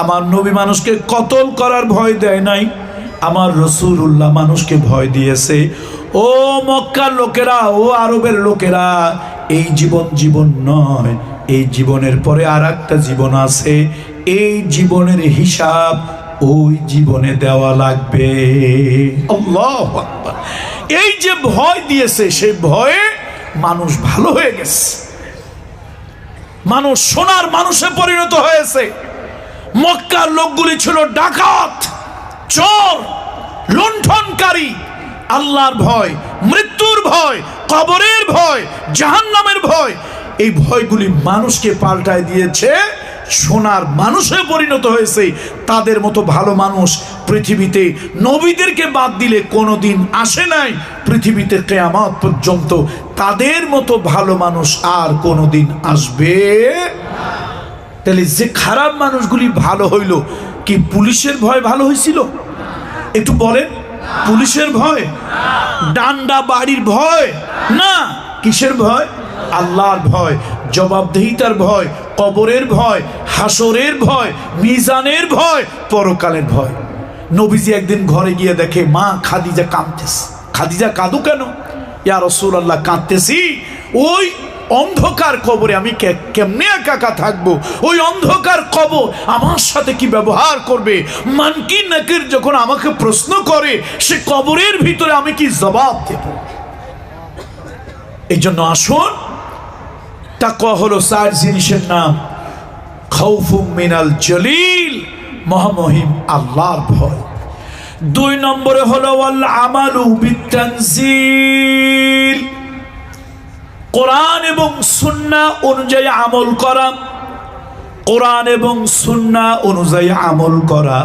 আমার নবী মানুষকে কতল করার ভয় দেয় নাই। আমার রাসূলুল্লাহ মানুষকে ভয় দিয়েছে, ও মক্কার লোকেরা, ও আরবের লোকেরা, এই জীবন জীবন নয়, এই জীবনের পরে আর একটা জীবন আছে, এই জীবনের হিসাব ওই জীবনে দেওয়া লাগবে। আল্লাহু আকবার। এই যে ভয় দিয়েছে, সেই ভয়ে মানুষ ভালো হয়ে গেছে, মানুষ সোনার মানুষে পরিণত হয়েছে। মক্কার লোকগুলি ছিল ডাকাত, চোর, লুণ্ঠনকারী। আল্লাহর ভয়, মৃত্যুর ভয়, কবরের ভয়, জাহান্নামের ভয়, এই ভয়গুলি মানুষকে পাল্টায় দিয়েছে, সোনার মানুষে পরিণত হয়েছে। তাদের মতো ভালো মানুষ পৃথিবীতে নবীদেরকে বাদ দিলে কোনোদিন আসে নাই, পৃথিবীতে কিয়ামত পর্যন্ত তাদের মতো ভালো মানুষ আর কোনোদিন আসবে। তাহলে যে খারাপ মানুষগুলি ভালো হইল, কি পুলিশের ভয় ভালো হয়েছিল? একটু বলেন। পুলিশের ভয়, ডান্ডা বাড়ির ভয় না, কিসের ভয়? আল্লাহর ভয়, জবাবদিহিতার ভয়, কবরের ভয়, হাসরের ভয়, মিজানের ভয়, পরকালের ভয়। নবীজি একদিন ঘরে গিয়ে দেখে মা খাদিজা কাঁদতেছে। খাদিজা কাঁদো কেন? ইয়া রাসূলুল্লাহ, কাঁদতেছি ওই অন্ধকার কবরে আমি কেমনে একা একা থাকবো, ওই অন্ধকার কবর আমার সাথে কি ব্যবহার করবে, মানকি নাকির যখন আমাকে প্রশ্ন করে সে কবরের ভিতরে আমি কি জবাব দেব? এই জন্য আসুন, তাকওয়া হলো 4 জিনিসের নাম। খাউফুম মিনাল জলিল, মহামহিম আল্লাহর ভয়। 2 নম্বরে হলো ওয়াল আমালু বিতানজিল, কোরআন এবং সুন্নাহ অনুযায়ী আমল করা। কোরআন এবং সুন্নাহ অনুযায়ী আমল করা,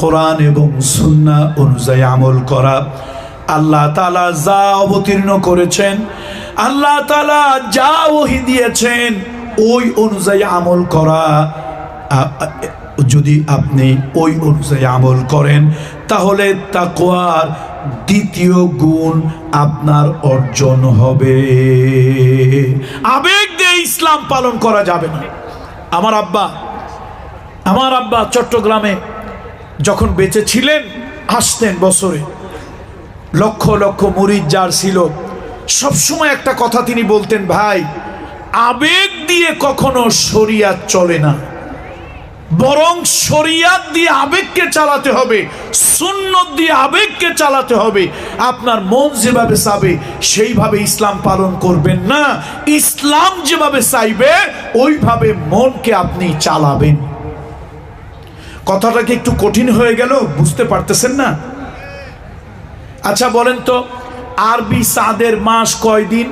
কোরআন এবং সুন্নাহ অনুযায়ী আমল করা। আল্লাহ তাআলা যা অবতীর্ণ করেছেন, আল্লাহ তাআলা যা ওহী দিয়েছেন ওই অনুযায়ী আমল করা। যদি আপনি ওই অনুযায়ী আমল করেন তাহলে তাকওয়ার 2য় গুণ আপনার অর্জন হবে। আবেগ দিয়ে ইসলাম পালন করা যাবে না। আমার আব্বা চট্টগ্রামে যখন বেঁচে ছিলেন আসতেন বছরে, লক্ষ লক্ষ মুরিদ যার ছিল, সবসময় একটা কথা তিনি বলতেন, ভাই আবেগ দিয়ে কখনো শরিয়াত চলে না, বরং শরিয়াত দিয়ে আবেগকে চালাতে হবে, সুন্নত দিয়ে আবেগকে চালাতে হবে। আপনার মন যেভাবে চাবে সেইভাবে ইসলাম পালন করবেন না, ইসলাম যেভাবে চাইবে ওইভাবে মনকে আপনি চালাবেন। কথাটা কি একটু কঠিন হয়ে গেল? বুঝতে পারতেছেন না? আচ্ছা বলেন তো, আরবি চাঁদের মাস কয়দিন?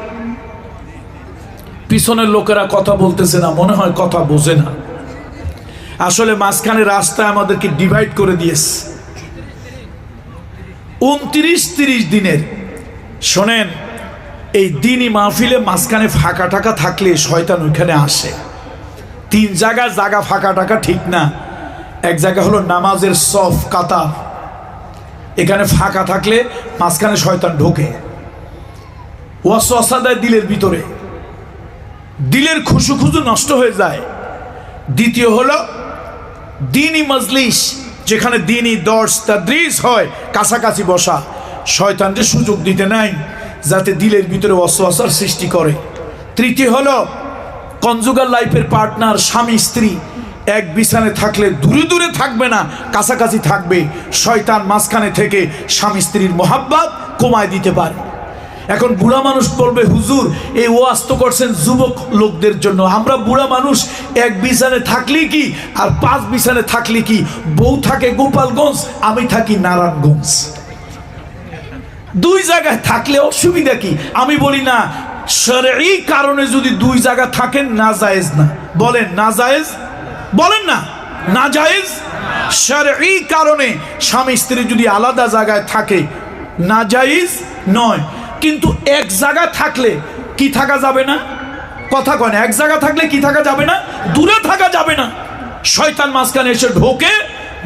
পিছনের লোকেরা কথা বলতেছে না, মনে হয় কথা বোঝে না। আসলে মাঝখানে রাস্তায় আমাদেরকে ডিভাইড করে দিয়েছে 29-30 দিনের। শোনেন, এই দিনই মাহফিলে মাঝখানে ফাঁকা টাকা থাকলে শয়তান ওইখানে আসে। 3 জায়গা ফাঁকা টাকা ঠিক না। এক জায়গা হলো নামাজের সফ কাতার, এখানে ফাঁকা থাকলে মাঝখানে শয়তান ঢোকে, ওয়াসওয়াসা দেয় দিলের ভিতরে, দিলের খুশু নষ্ট হয়ে যায়। দ্বিতীয় হলো দ্বীনি মজলিস, যেখানে দ্বীনি দর্স তাদরিস হয়, কাছাকাছি বসা, শয়তানকে সুযোগ দিতে নাই যাতে দিলের ভিতরে ওয়াসওয়াসার সৃষ্টি করে। তৃতীয় হলো কনজুগাল লাইফের পার্টনার, স্বামী স্ত্রী এক বিছানে থাকলে দূরে দূরে থাকবে না, কাছাকাছি থাকবে। শয়তান মাঝখানে থেকে স্বামী স্ত্রীর মোহাব্বত কমায় দিতে পারে। এখন বুড়া মানুষ বলবে, হুজুর এই ওয়াজ তো করছেন যুবক লোকদের জন্য, আমরা বুড়া মানুষ এক বিছানে থাকলে কি আর 5 বিছানে থাকলে কি? বউ থাকে গোপালগঞ্জ, আমি থাকি নারায়ণগঞ্জ, 2 জায়গায় থাকলে অসুবিধা কি? আমি বলি না, শরঈ কারণে যদি 2 জায়গা থাকেন নাজায়েজ না। বলেন নাজায়েজ? বলেন না নাজায়েজ? শরঈ কারণে স্বামী স্ত্রী যদি আলাদা জায়গায় থাকে নাজায়েজ নয়, কিন্তু এক জায়গা থাকলে কি থাকা যাবে না? কথা কয় না, এক জায়গা থাকলে কি থাকা যাবে না? দূরে থাকা যাবে না। শয়তান মাঝখানে এসে ঢোকে,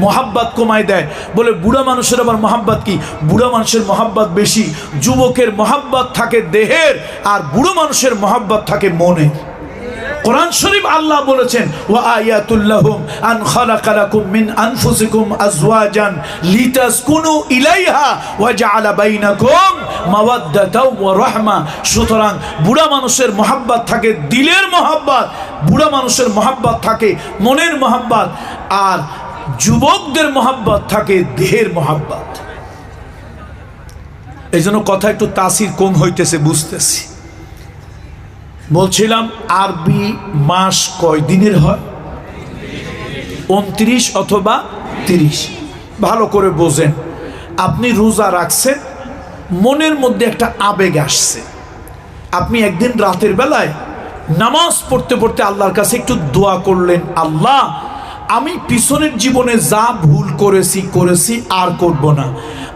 মোহাব্বত কমায় দেয়। বলে বুড়া মানুষের আবার মোহাব্বত কি? বুড়া মানুষের মোহাব্বত বেশি। যুবকের মোহাব্বত থাকে দেহের, আর বুড়ো মানুষের মোহাব্বত থাকে মনে। কোরআন শরীফ আল্লাহ বলেছেন, ওয়া আয়াতুল লাহুম আন খালাকা লাকুম মিন আনফুসিকুম আজওয়াজান লিতাসকুনু ইলাইহা ওয়া জাআলা বাইনাকুম মাওয়াদ্দাতাও ওয়া রাহমা। সুতরাং বুড়া মানুষের মোহাব্বত থাকে দিলের মোহাব্বত, বুড়া মানুষের মোহাব্বত থাকে মনের মোহাব্বত, আর যুবকদের মোহাব্বত থাকে দেহের মোহাব্বত। এই জন্য কথা একটু তাসির কম হইতেছে, বুঝতেছি। বলছিলাম আরবি মাস কয় দিনের হয়? 29 অথবা 30। ভালো করে বোঝেন। আপনি রোজা রাখছেন, মনের মধ্যে একটা আবেগ আসছে, আপনি একদিন রাতের বেলায় নামাজ পড়তে পড়তে আল্লাহর কাছে একটু দোয়া করলেন, আল্লাহ আমি পিছনের জীবনে যা ভুল করেছি আর করব না।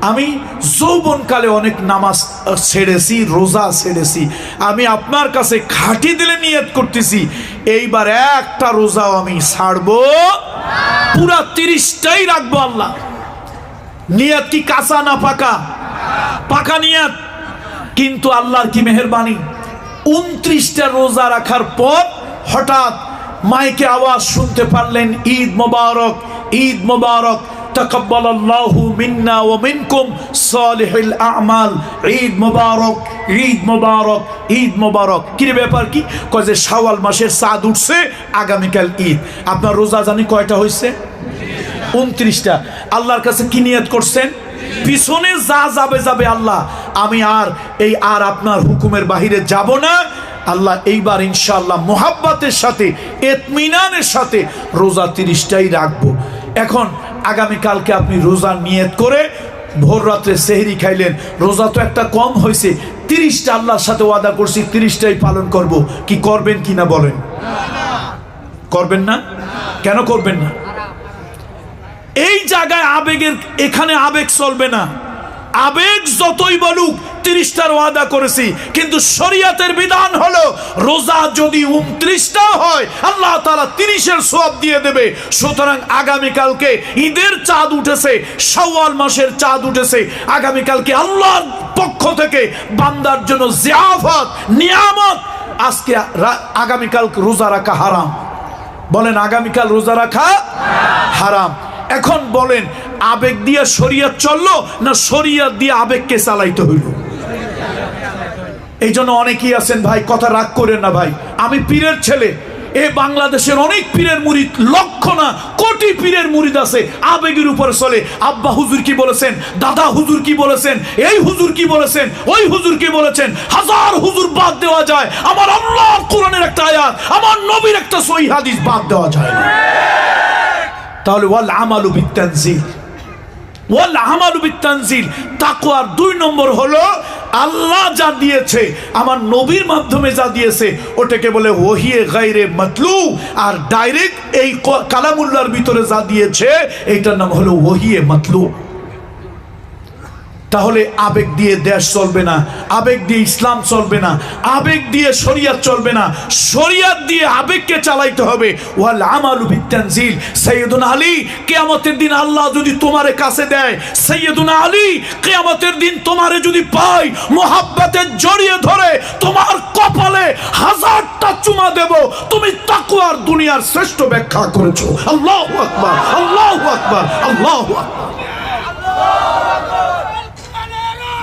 আমি যৌবনকালে অনেক নামাজ ছেড়েছি, রোজা ছেড়েছি, আমি আপনার কাছে খাঁটি দিলে নিয়ত করতেছি এইবার একটা রোজাও আমি ছাড়বো, পুরা 30টাই রাখবো। আল্লাহ নিয়ত কি কাঁচা না পাকা? পাকা নিয়ত। কিন্তু আল্লাহর কি মেহেরবানি, 29টা রোজা রাখার পর হঠাৎ মাইকে আওয়াজ শুনতে পারলেন, ঈদ মোবারক, ঈদ মোবারক, তাকাব্বালাল্লাহু মিন্না ওয়া মিনকুম সালিহুল আমাল, ঈদ মোবারক, ঈদ মোবারক, ঈদ মোবারক। কি ব্যাপার কি? কয় যে শাওয়াল মাসের চাঁদ উঠছে, আগামীকাল ঈদ। আপনার রোজা জানি কয়টা হয়েছে? 29টা। আল্লাহর কাছে কি নিয়ত করছেন? পিছনে যা যাবে যাবে আল্লাহ, আমি আর আপনার হুকুমের বাহিরে যাব না আল্লাহ। এইবার ইনশাআল্লাহ মোহাব্বতের সাথে, ইতমিনানের সাথে রোজা 30টাই রাখবো। এখন আগামীকালকে আপনি রোজা নিয়ত করে ভোর রাত্রে সেহরি খাইলেন, রোজা তো একটা কম হয়েছে, 30টা আল্লাহর সাথে ওয়াদা করছি 30টাই পালন করব। কি করবেন কিনা বলেন? করবেন না? কেন করবেন না? এই জায়গায় আবেগের, এখানে আবেগ চলবে না। আবেগ যতই বলুক 30টার ওয়াদা করেছি, কিন্তু শরীয়তের বিধান হলো রোজা যদি 29টা হয় আল্লাহ তাআলা 30-এর সওয়াব দিয়ে দেবে। সুতরাং আগামীকালকে ঈদের চাঁদ উঠেছে, শাওয়াল মাসের চাঁদ উঠেছে, আগামীকালকে আল্লাহর পক্ষ থেকে বান্দার জন্য জিয়াফত, নিয়ামত। আজকে আগামীকাল রোজা রাখা হারাম। বলেন আগামীকাল রোজা রাখা হারাম। এখন বলেন আবেগ দিয়ে শরীয়ত চললো না শরীয়ত দিয়ে আবেগকে চালাইতে হইল? এই জন্য অনেকেই আছেন ভাই, কথা রাগ করেন না ভাই, আমি পীরের ছেলে, এ বাংলাদেশের অনেক পীরের মুরিদ, লক্ষ না কোটি পীরের মুরিদ আছে, আবেগের উপরে চলে। আব্বা হুজুর কি বলেছেন, দাদা হুজুর কি বলেছেন, এই হুজুর কি বলেছেন, ওই হুজুর কি বলেছেন, হাজার হুজুর বাদ দেওয়া যায়, আমার আল্লাহর কোরআনের একটা আয়াত, আমার নবীর একটা সহিহ হাদিস বাদ দেওয়া যায় না। তাহলে ওয়াল আমালু বিত্তানজিল, ওয়াল আমালু বিত্তানজিল। তাকওয়ার 2 নম্বর হলো আল্লাহ যা দিয়েছে, আমার নবীর মাধ্যমে যা দিয়েছে, ওটাকে বলে ওহিয়ে গায়রে মাতলু। আর ডাইরেক্ট এই কালামুল্লাহর ভিতরে যা দিয়েছে এইটার নাম হলো ওহিয়ে মাতলু। তাহলে আবেগ দিয়ে দেশ চলবে না, আবেগ দিয়ে ইসলাম চলবে না, আবেগ দিয়ে শরিয়ত চলবে না, শরিয়ত দিয়ে আবেগকে চালাইতে হবে। ওয়াল আমালু বিত্তানজিল। সাইয়্যিদুনা আলী, কিয়ামতের দিন আল্লাহ যদি তোমারে কাছে দেয়, সাইয়্যিদুনা আলী কিয়ামতের দিন তোমারে যদি পাই, মোহাব্বতে জড়িয়ে ধরে তোমার কপালে 1000টা চুমা দেব, তুমি তাকওয়ার দুনিয়ার শ্রেষ্ঠ ব্যাখ্যা করেছো। আল্লাহু আকবার, আল্লাহু আকবার, আল্লাহু আকবার।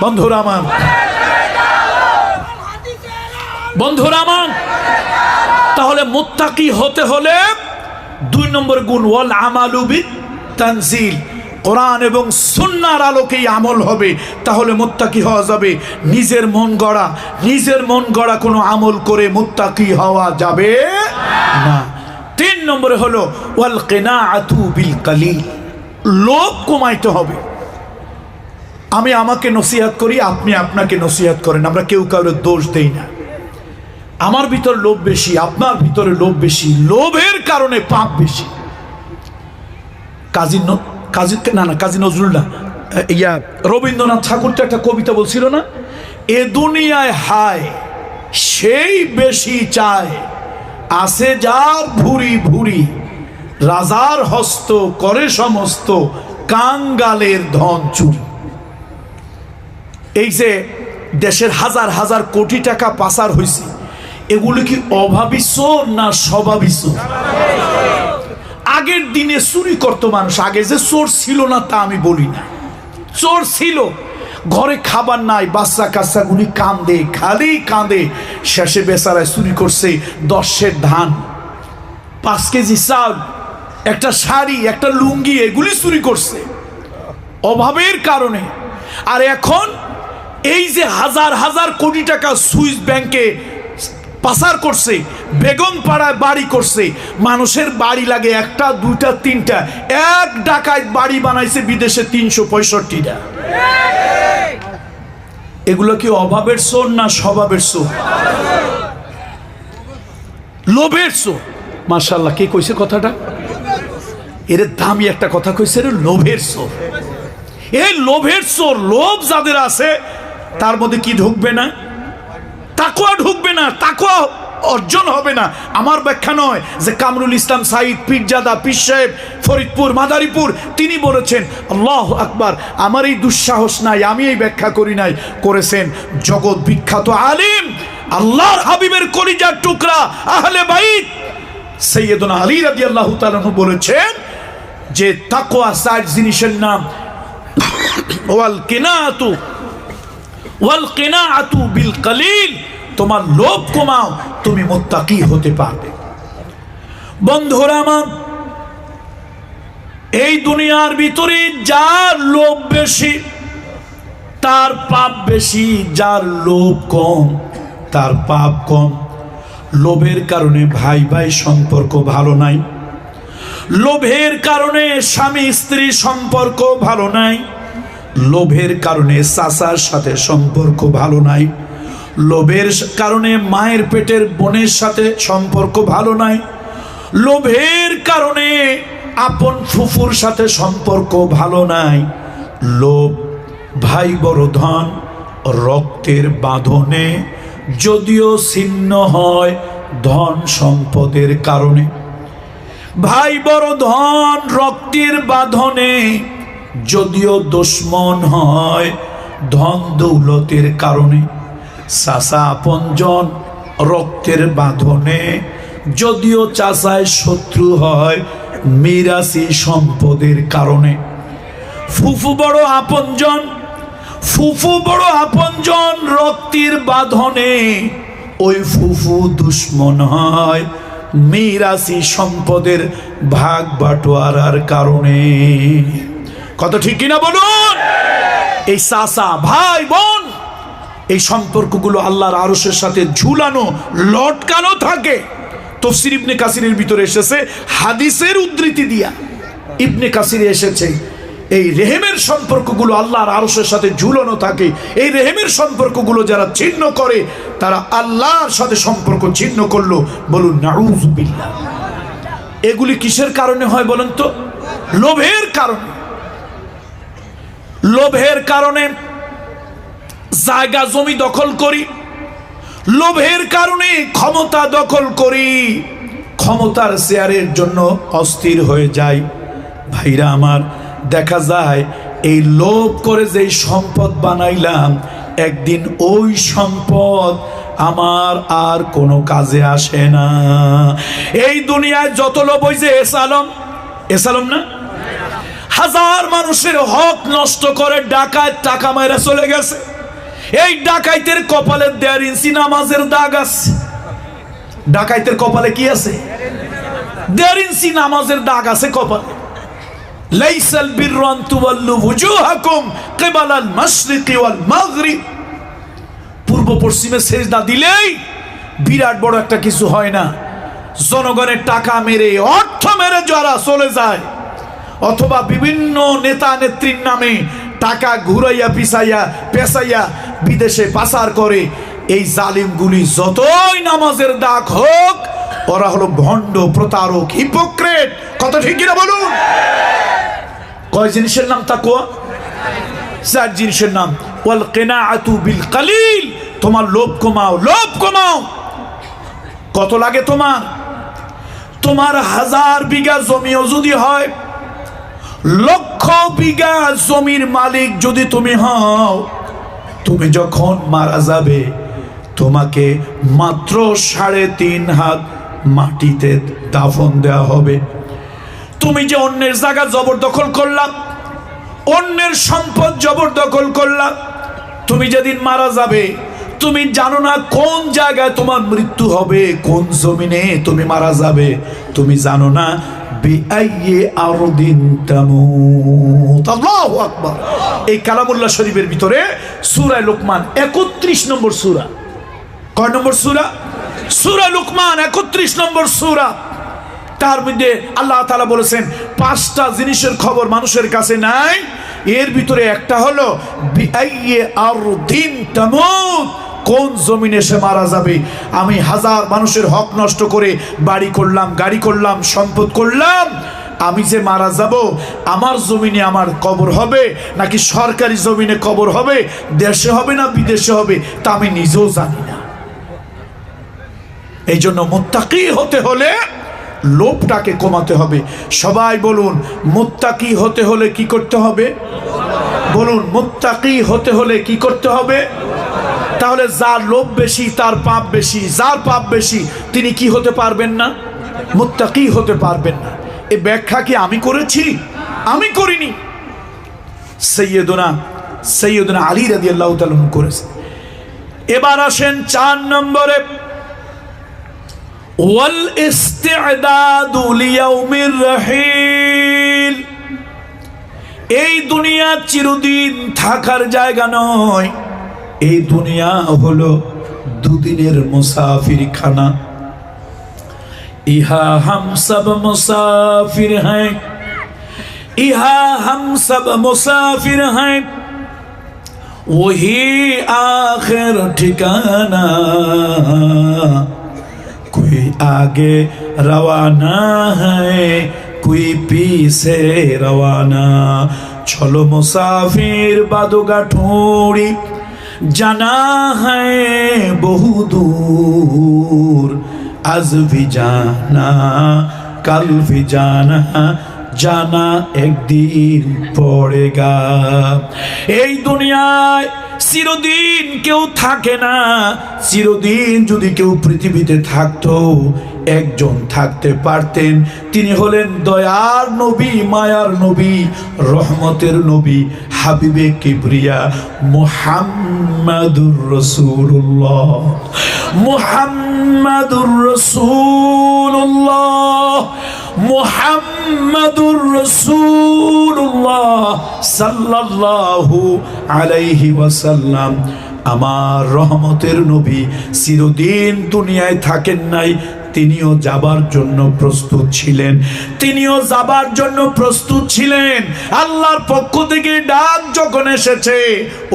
বন্ধুরা আমার, বন্ধুরা আমার, তাহলে মুত্তাকি হতে হলে 2 নম্বর গুণ ওয়াল আমালু বিত্তানজিল, কোরআন এবং সুন্নাহর আলোকেই আমল হবে, তাহলে মুত্তাকি হওয়া যাবে। নিজের মন গড়া কোনো আমল করে মুত্তাকি হওয়া যাবে না। 3 নম্বরে হলো ওয়াল কিনাআতু বিল কালিল, লোভ কমাইতে হবে। আমি আমাকে নসিহত করি, আপনি আপনাকে নসিহত করেন, আমরা কেউ কারোর দোষ দেই না। আমার ভিতর লোভ বেশি, আপনার ভিতরে লোভ বেশি, লোভের কারণে পাপ বেশি। কাজী নজরুল না, রবীন্দ্রনাথ ঠাকুর তো একটা কবিতা বলছিল না, এ দুনিয়ায় হায় সেই বেশি চায়, আসে যার ভুরি ভুরি, রাজার হস্ত করে সমস্ত, কাঙ্গালের ধন চুরি। এই যে দেশের হাজার হাজার কোটি টাকা পাচার হয়েছে, এগুলো কি অভাবী চোর না স্বভাবী চোর? আগের দিনে চুরি করতো মানুষ, আগে যে চোর ছিল না তা আমি বলি না, চোর ছিল। ঘরে খাবার নাই, বাচ্চা কাচ্চাগুলি কান্দে, খালি কান্দে, শেষে বেচারায় চুরি করছে 10 সের ধান, 5 কেজি চাল, একটা শাড়ি, একটা লুঙ্গি, এগুলি চুরি করছে অভাবের কারণে। আর এখন এই যে হাজার হাজার কোটি টাকা সুইস ব্যাংকে পাচার করছে, বেগম পাড়ায় বাড়ি করছে, মানুষের বাড়ি লাগে 1টা 2টা 3টা, এক ডাকাত বাড়ি বানাইছে বিদেশে 365টা। এগুলো কি অভাবের চোর না স্বভাবের চোর? লোভের চোর। মাশাআল্লাহ, কে কইছে কথাটা? এর দামি একটা কথা কইছে, রে লোভের চোর। এই লোভের চোর, লোভ যাদের আছে তার মধ্যে কি ঢুকবে না? তাকওয়া ঢুকবে না। তাকওয়া অর্জন হবে না। আমার ব্যাখ্যা নয়, যে কামরুল ইসলাম সাইদ পীরজাদা পীর সাহেব ফরিদপুর মাদারীপুর তিনি বলেছেন আল্লাহু আকবার, আমার এই দুঃসাহস নাই, আমি এই ব্যাখ্যা করি নাই, করেছেন জগৎ বিখ্যাত আলিম আল্লাহর হাবিবের কলিজার টুকরা আহলে বাইত সৈয়দনা আলী রাদিয়াল্লাহু তাআলা আনহু বলেছেন যে তাকওয়া ৬০ জিনিসের নাম, ওয়াল কিনাআতু বিল কলিল, তোমার লোভ কমাও, তুমি মুত্তাকি হতে পারবে। বন্ধুরা আমার, এই দুনিয়ার ভিতরে যার লোভ বেশি তার পাপ বেশি, যার লোভ কম তার পাপ কম। লোভের কারণে ভাই ভাই সম্পর্ক ভালো নাই, লোভের কারণে স্বামী স্ত্রী সম্পর্ক ভালো নাই, লোভের কারণে চাচার সাথে সম্পর্ক ভালো নাই, লোভের কারণে মায়ের পেটের বোনের সাথে সম্পর্ক ভালো নাই, লোভের কারণে আপন ফুফুর সাথে সম্পর্ক ভালো নাই। লোভ ভাই বড় ধন রক্তের বাঁধনে যদিও ছিন্ন হয় ধন সম্পদের কারণে, ভাই বড় ধন রক্তের বাঁধনে যদিও দুশ্মন হয় ধন দৌলতের কারণে, চাচা আপনজন রক্তের বাঁধনে যদিও চাচায় শত্রু হয় মিরাসি সম্পদের কারণে, ফুফু বড় আপনজন, ফুফু বড় আপনজন রক্তের বাঁধনে ওই ফুফু দুশ্মন হয় মিরাসি সম্পদের ভাগ বাটোয়ারার কারণে। কত ঠিক কিনা বলুন? এই চাচা ভাই বোন এই সম্পর্কগুলো আল্লাহর আরশের সাথে ঝুলানো লটকানো থাকে। তাফসীর ইবনে কাসিরের ভিতরে এসেছে হাদিসের উদ্ধৃতি দিয়া, ইবনে কাসিরে এসেছে এই রেহেমের সম্পর্কগুলো আল্লাহর আরশের সাথে ঝুলানো থাকে। এই রেহেমের সম্পর্কগুলো যারা ছিন্ন করে তারা আল্লাহর সাথে সম্পর্ক ছিন্ন করলো। বলুন নাউযুবিল্লাহ। এগুলি কিসের কারণে হয় বলেন তো? লোভের কারণে। লোভের কারণে জায়গা জমি দখল করি, লোভের কারণে ক্ষমতা দখল করি, ক্ষমতার চেয়ারের জন্য অস্থির হয়ে যায়। ভাইরা আমার, দেখা যায় এই লোভ করে যেই সম্পদ বানাইলাম একদিন ওই সম্পদ আমার আর কোনো কাজে আসে না। এই দুনিয়ায় যত লোভ, ওই যে এসালম না, হাজার মানুষের হক নষ্ট করে ডাকাত টাকা মাইরা চলে গেছে। এই ডাকাইতের কপালে 1.5 ইঞ্চি নামাজের দাগ আছে। ডাকাইতের কপালে কি আছে? 1.5 ইঞ্চি নামাজের দাগ আছে কপালে। লাইসাল বিররু আন তুওয়াল্লু ওয়ুজুহাকুম কিবালাল মাশরিকি ওয়াল মাগরিব। পূর্ব পশ্চিমে সেজদা দিলেই বিরাট বড় একটা কিছু হয় না। জনগণের টাকা মেরে, অর্থ মেরে যারা চলে যায়, অথবা বিভিন্ন নেতা নেত্রীর নামে টাকা ঘুরাইয়া পিছাইয়া পেছাইয়া বিদেশে পাচার করে, এই জালিমগুলি যতই নামাজের দাগ হোক ওরা হলো ভণ্ড, প্রতারক, হিপোক্রেট। কত ঠিক কিনা বলুন? কয় জিনিসের নাম তাকওয়া? 4 জিনিসের নাম। ওয়াল কিনাআতু বিল কলিল, তোমার লোভ কমাও, লোভ কমাও। কত লাগে তোমার? তোমার 1000 বিঘা জমিও যদি হয়, লক্ষ বিঘা জমির মালিক যদি তুমি হও, তুমি যখন মারা যাবে তোমাকে মাত্র 3.5 হাত মাটিতে দাফন দেওয়া হবে। তুমি যে অন্যের জায়গা জবরদখল করলাম, অন্যের সম্পদ জবরদখল করলাম, তুমি যেদিন মারা যাবে তুমি জানো না কোন জায়গায় তোমার মৃত্যু হবে, কোন জমিনে তুমি মারা যাবে তুমি জানো না। বিআইয়ি আরদিন তামুত। আল্লাহু আকবার। এই কালামুল্লাহ শরীফের ভিতরে সূরা লুকমান 31 নম্বর সূরা। কয় নম্বর সূরা? সূরা লুকমান 31 নম্বর সূরা। তার মধ্যে আল্লাহ তাআলা বলেছেন 5টা জিনিসের খবর মানুষের কাছে নাই, এর ভিতরে একটা হলো বিআইয়ি আরদিন তামুত, কোন জমিনে সে মারা যাবে। আমি 1000 মানুষের হক নষ্ট করে বাড়ি করলাম, গাড়ি করলাম, সম্পদ করলাম, আমি যে মারা যাব আমার জমিনে আমার কবর হবে নাকি সরকারি জমিনে কবর হবে, দেশে হবে না বিদেশে হবে তা আমি নিজেও জানি না। এই জন্য মুত্তাকি হতে হলে লোভটাকে কমাতে হবে। সবাই বলুন, মুত্তাকি হতে হলে কি করতে হবে? বলুন, মুত্তাকি হতে হলে কি করতে হবে? তাহলে যার লোভ বেশি তার পাপ বেশি, যার পাপ বেশি তিনি কি হতে পারবেন না? মুত্তাকি হতে পারবেন না। এই ব্যাখ্যা কি আমি করেছি? আমি করিনি, সৈয়দনা আলী রাদিয়াল্লাহু তাআলা করেছে। এবার আসেন 4 নম্বরে, ওয়াল ইস্তি'দাদু লিয়াউমির রাহিল। এই দুনিয়া চিরদিন থাকার জায়গা নয়, এই দুনিয়া হলো দুদিনের মুসাফির খানা। ইহা হাম সব মুসাফির হ্যায়, ইহা হাম সব মুসাফির হ্যায়, ওহি আখির ঠিকানা। कोई आगे रवाना है, कोई पीछे रवाना। चलो मुसाफिर बादुगा ठोड़ी, जाना है बहु दूर। आज भी जाना, कल भी जाना, जाना एक दिन पड़ेगा। এই দুনিয়ায় চিরদিন কেউ থাকে না। চিরদিন যদি কেউ পৃথিবীতে থাকতো, একজন থাকতে পারতেন, তিনি হলেন দয়ার নবী, মায়ার নবী, রহমতের নবী, হাবিবে কিবরিয়া মুহাম্মাদুর রাসূলুল্লাহ। মুহাম্মাদুর রাসূলুল্লাহ, মুহাম্মাদুর রাসূলুল্লাহ সাল্লাল্লাহু আলাইহি ওয়াসাল্লাম। আমার রহমতের নবী চিরদিন দুনিয়ায় থাকেন নাই, তিনিও যাবার জন্য প্রস্তুত ছিলেন, তিনিও যাবার জন্য প্রস্তুত ছিলেন। আল্লাহর পক্ষ থেকে ডাক যখন এসেছে,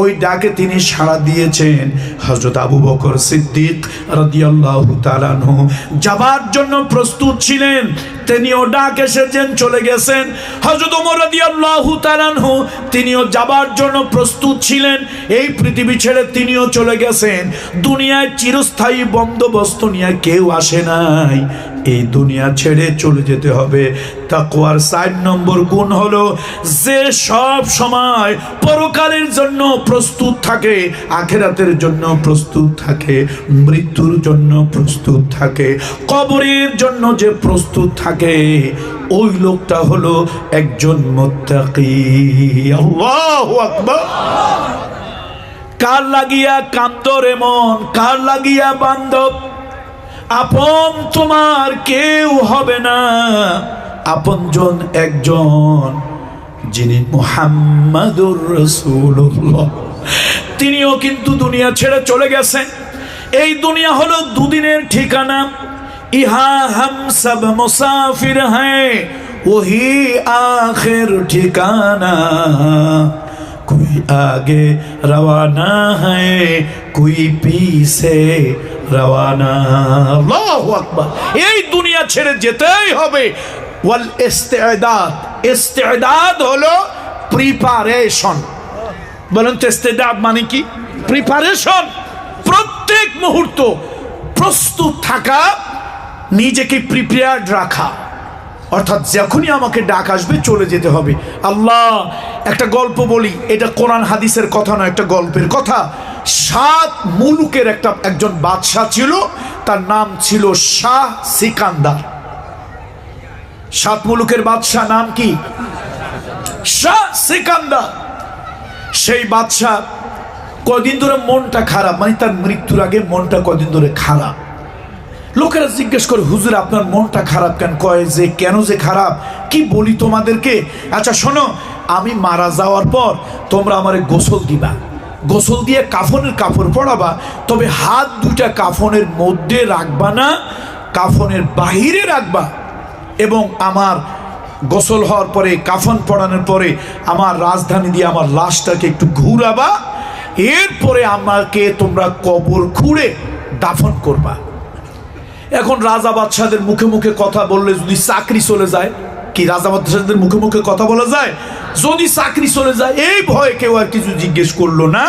ওই ডাকে তিনি সাড়া দিয়েছেন। হযরত আবু বকর সিদ্দিক রাদিয়াল্লাহু তাআলা আনহু যাবার জন্য প্রস্তুত ছিলেন, তিনিও ডাক এসেছেন, চলে গেছেন। হযরত ওমর রাদিয়াল্লাহু তাআলা আনহু তিনিও যাবার জন্য প্রস্তুত ছিলেন, এই পৃথিবী ছেড়ে তিনিও চলে গেছেন। দুনিয়ায় চিরস্থায়ী বন্দোবস্ত নিয়ে কেউ আসে নাই, এই দুনিয়া ছেড়ে চলে যেতে হবে। তাকওয়ার 4 নম্বর গুণ হলো যে সব সময় পরকালের জন্য প্রস্তুত থাকে, আখিরাতের জন্য প্রস্তুত থাকে, মৃত্যুর জন্য প্রস্তুত থাকে, কবরের জন্য যে প্রস্তুত থাকে, ওই লোকটা হলো একজন মুত্তাকি। আল্লাহু আকবার। কার লাগিয়া কান্দরে মন, কার লাগিয়া বান্ধব, আপন তোমার কেউ হবে না, আপনজন একজন, যিনি মুহাম্মাদুর রাসূলুল্লাহ। তিনিও কিন্তু দুনিয়া ছেড়ে চলে গেছেন। এই দুনিয়া হলো দুদিনের ঠিকানা। ইহা হাম সব মুসাফির হ্যায়, ওহি আখির ঠিকানা। कोई आगे रवाना है, कोई पीछे रवाना। আল্লাহু আকবার। এই দুনিয়া ছেড়ে যেতেই হবে। ওয়াল ইস্তিদাদ, ইস্তিদাদ হলো প্রিপারেশন। বলেন তো ইস্তিদাদ মানে কি? প্রিপারেশন। প্রত্যেক মুহূর্ত প্রস্তুত থাকা, নিজেকে প্রিপেয়ার্ড রাখা। অর্থাৎ যখনই আমাকে ডাক আসবে চলে যেতে হবে। আল্লাহ, একটা গল্প বলি, এটা কোরআন হাদিসের কথা নয়, একটা গল্পের কথা। 7 মুলুকের একজন বাদশাহ ছিল, তার নাম ছিল শাহ সিকান্দার। 7 মুলুকের বাদশাহ নাম কি? শাহ সিকান্দার। সেই বাদশাহ কদিন ধরে মনটা খারাপ, মানে তার মৃত্যুর আগে মনটা কদিন ধরে খারাপ। লোকেরা জিজ্ঞেস করে, হুজুর আপনার মনটা খারাপ কেন? কয় যে কেন যে খারাপ, কি বলি তোমাদেরকে? আচ্ছা শোনো, আমি মারা যাওয়ার পর তোমরা আমারে গোসল দিবা, গোসল দিয়ে কাফনের কাপড় পরাবা, তবে হাত দুটা কাফনের মধ্যে রাখবা না, কাফনের বাহিরে রাখবা, এবং আমার গোসল হওয়ার পরে, কাফন পরানোর পরে আমার রাজধানী দিয়ে আমার লাশটাকে একটু ঘুরাবা, এরপরে আমাকে তোমরা কবর খুঁড়ে দাফন করবা। এখন রাজা বাদশাদের মুখে মুখে কথা বললে যদি চাকরি চলে যায়, কি রাজা বাদশাদের মুখে মুখে কথা বলা যায়? যদি চাকরি চলে যায়, এই ভয়ে কেউ আর কিছু জিজ্ঞেস করলো না।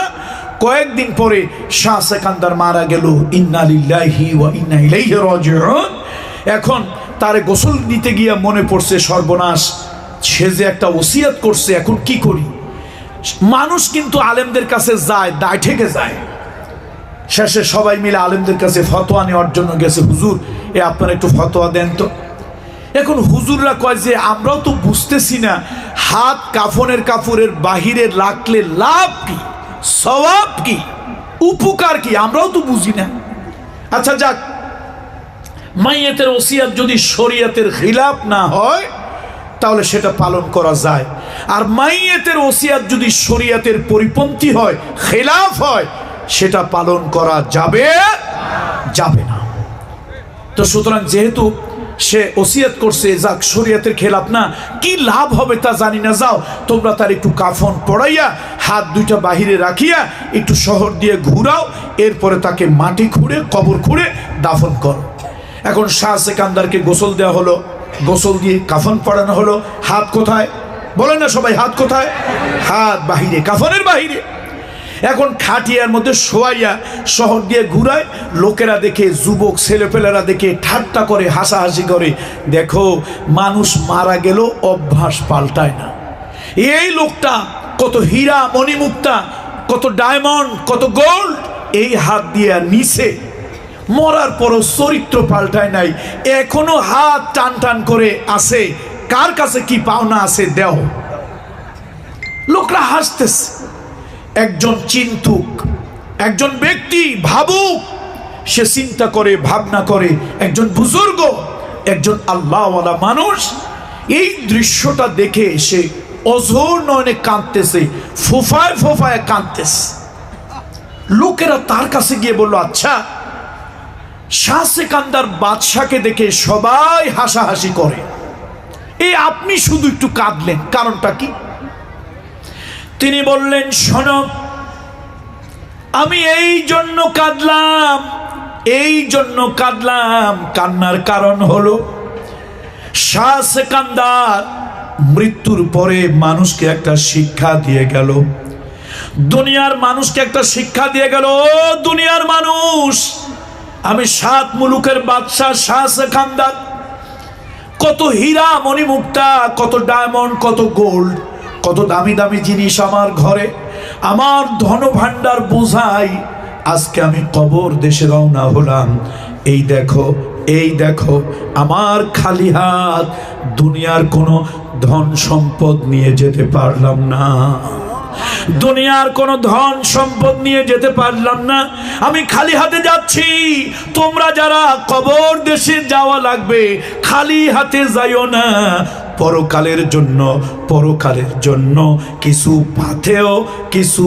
কয়েকদিন পরে শাহ সেকান্দার মারা গেল। ইন্না লিল্লাহি ওয়া ইন্না ইলাইহি রাজিউন। এখন তারে গোসল দিতে গিয়ে মনে পড়ছে সর্বনাশ, সে যে একটা ওসিয়াত করছে, এখন কি করি। মানুষ কিন্তু আলেমদের কাছে যায়, দায় ঠেকে যায়। শেষে সবাই মিলে আলেমদের কাছে ফতোয়া নেওয়ার জন্য গেছে, হুজুর আপনারা একটু ফতোয়া দেন তো। এখন হুজুররা কয় যে আমরাও তো বুঝতেছি না, হাত কাফনের কাপড়ের বাহিরে রাখলে লাভ কি, সওয়াব কি, উপকার কি, আমরাও তো বুঝি না। আচ্ছা যাক, মাইয়াতের ওসিয়াত যদি শরীয়তের খিলাফ না হয় তাহলে সেটা পালন করা যায়, আর মাইয়াতের ওসিয়াত যদি শরীয়তের পরিপন্থী হয়, খিলাফ হয়, সেটা পালন করা যাবে না। তো সুতরাং যেহেতু সে ওসিয়াত করছে, যাক শরীয়তের খেলাফ না, কি লাভ হবে তা জানি না, যাও তোমরা তার একটু কাফন পড়াইয়া হাত দুইটা বাহিরে রাখিয়া একটু শহর দিয়ে ঘুরাও, এরপরে তাকে মাটি খুঁড়ে কবর খুঁড়ে দাফন করো। এখন শাহ সেকান্দারকে গোসল দেওয়া হলো, গোসল দিয়ে কাফন পড়ানো হলো। হাত কোথায় বলেন না সবাই, হাত কোথায়? হাত বাহিরে, কাফনের বাহিরে। এখন খাটিয়ার মধ্যে শোয়াইয়া শহর দিয়ে ঘুরায়, লোকেরা দেখে, যুবক ছেলেপেলেরা দেখে ঠাট্টা করে, হাসাহাসি করে। দেখো মানুষ মারা গেল অভ্যাস পাল্টায় না। এই লোকটা কত হীরা মণিমুক্তা, কত ডায়মন্ড, কত গোল্ড এই হাত দিয়ে নিছে, মরার পরও চরিত্র পাল্টায় নাই, এখনো হাত টান টান করে আছে। কার কাছে কি পাওনা আছে দেও। লোকরা হাসতেছে। একজন চিন্তুক, একজন ব্যক্তি ভাবুক, সে চিন্তা করে, ভাবনা করে, একজন বুজুর্গ, একজন আল্লাহওয়ালা মানুষ এই দৃশ্যটা দেখে সে অঝোর নয়নে কাঁদতেছে, ফোফায় ফোফায় কাঁদতেছে। লোকেরা তার কাছে গিয়ে বলল, আচ্ছা শাহ সেকান্দার বাদশাকে দেখে সবাই হাসাহাসি করে, এই আপনি শুধু একটু কাঁদলেন, কারণটা কি? তিনি বললেন, শোনো, আমি এই জন্য কাঁদলাম, কান্নার কারণ হলো শাহ সেকান্দার মৃত্যুর পরে মানুষকে একটা শিক্ষা দিয়ে গেল, দুনিয়ার মানুষকে একটা শিক্ষা দিয়ে গেল। ও দুনিয়ার মানুষ, আমি 7 মুলুকের বাদশাহ শাহ সেকান্দার, কত হীরা মণিমুক্তা, কত ডায়মন্ড, কত গোল্ড, কত দামি দামি জিনিস আমার ঘরে, আমার ধন ভাণ্ডার বোঝাই, আজকে আমি কবর দেশে রওনা হলাম। এই দেখো আমার খালি হাত, দুনিয়ার কোনো ধন সম্পদ নিয়ে যেতে পারলাম না, দুনিয়ার কোনো ধন সম্পদ নিয়ে যেতে পারলাম না, আমি খালি হাতে যাচ্ছি। তোমরা যারা কবর দেশে যাওয়া লাগবে, খালি হাতে যাইও না, পরকালের জন্য কিছু পাথেও কিছু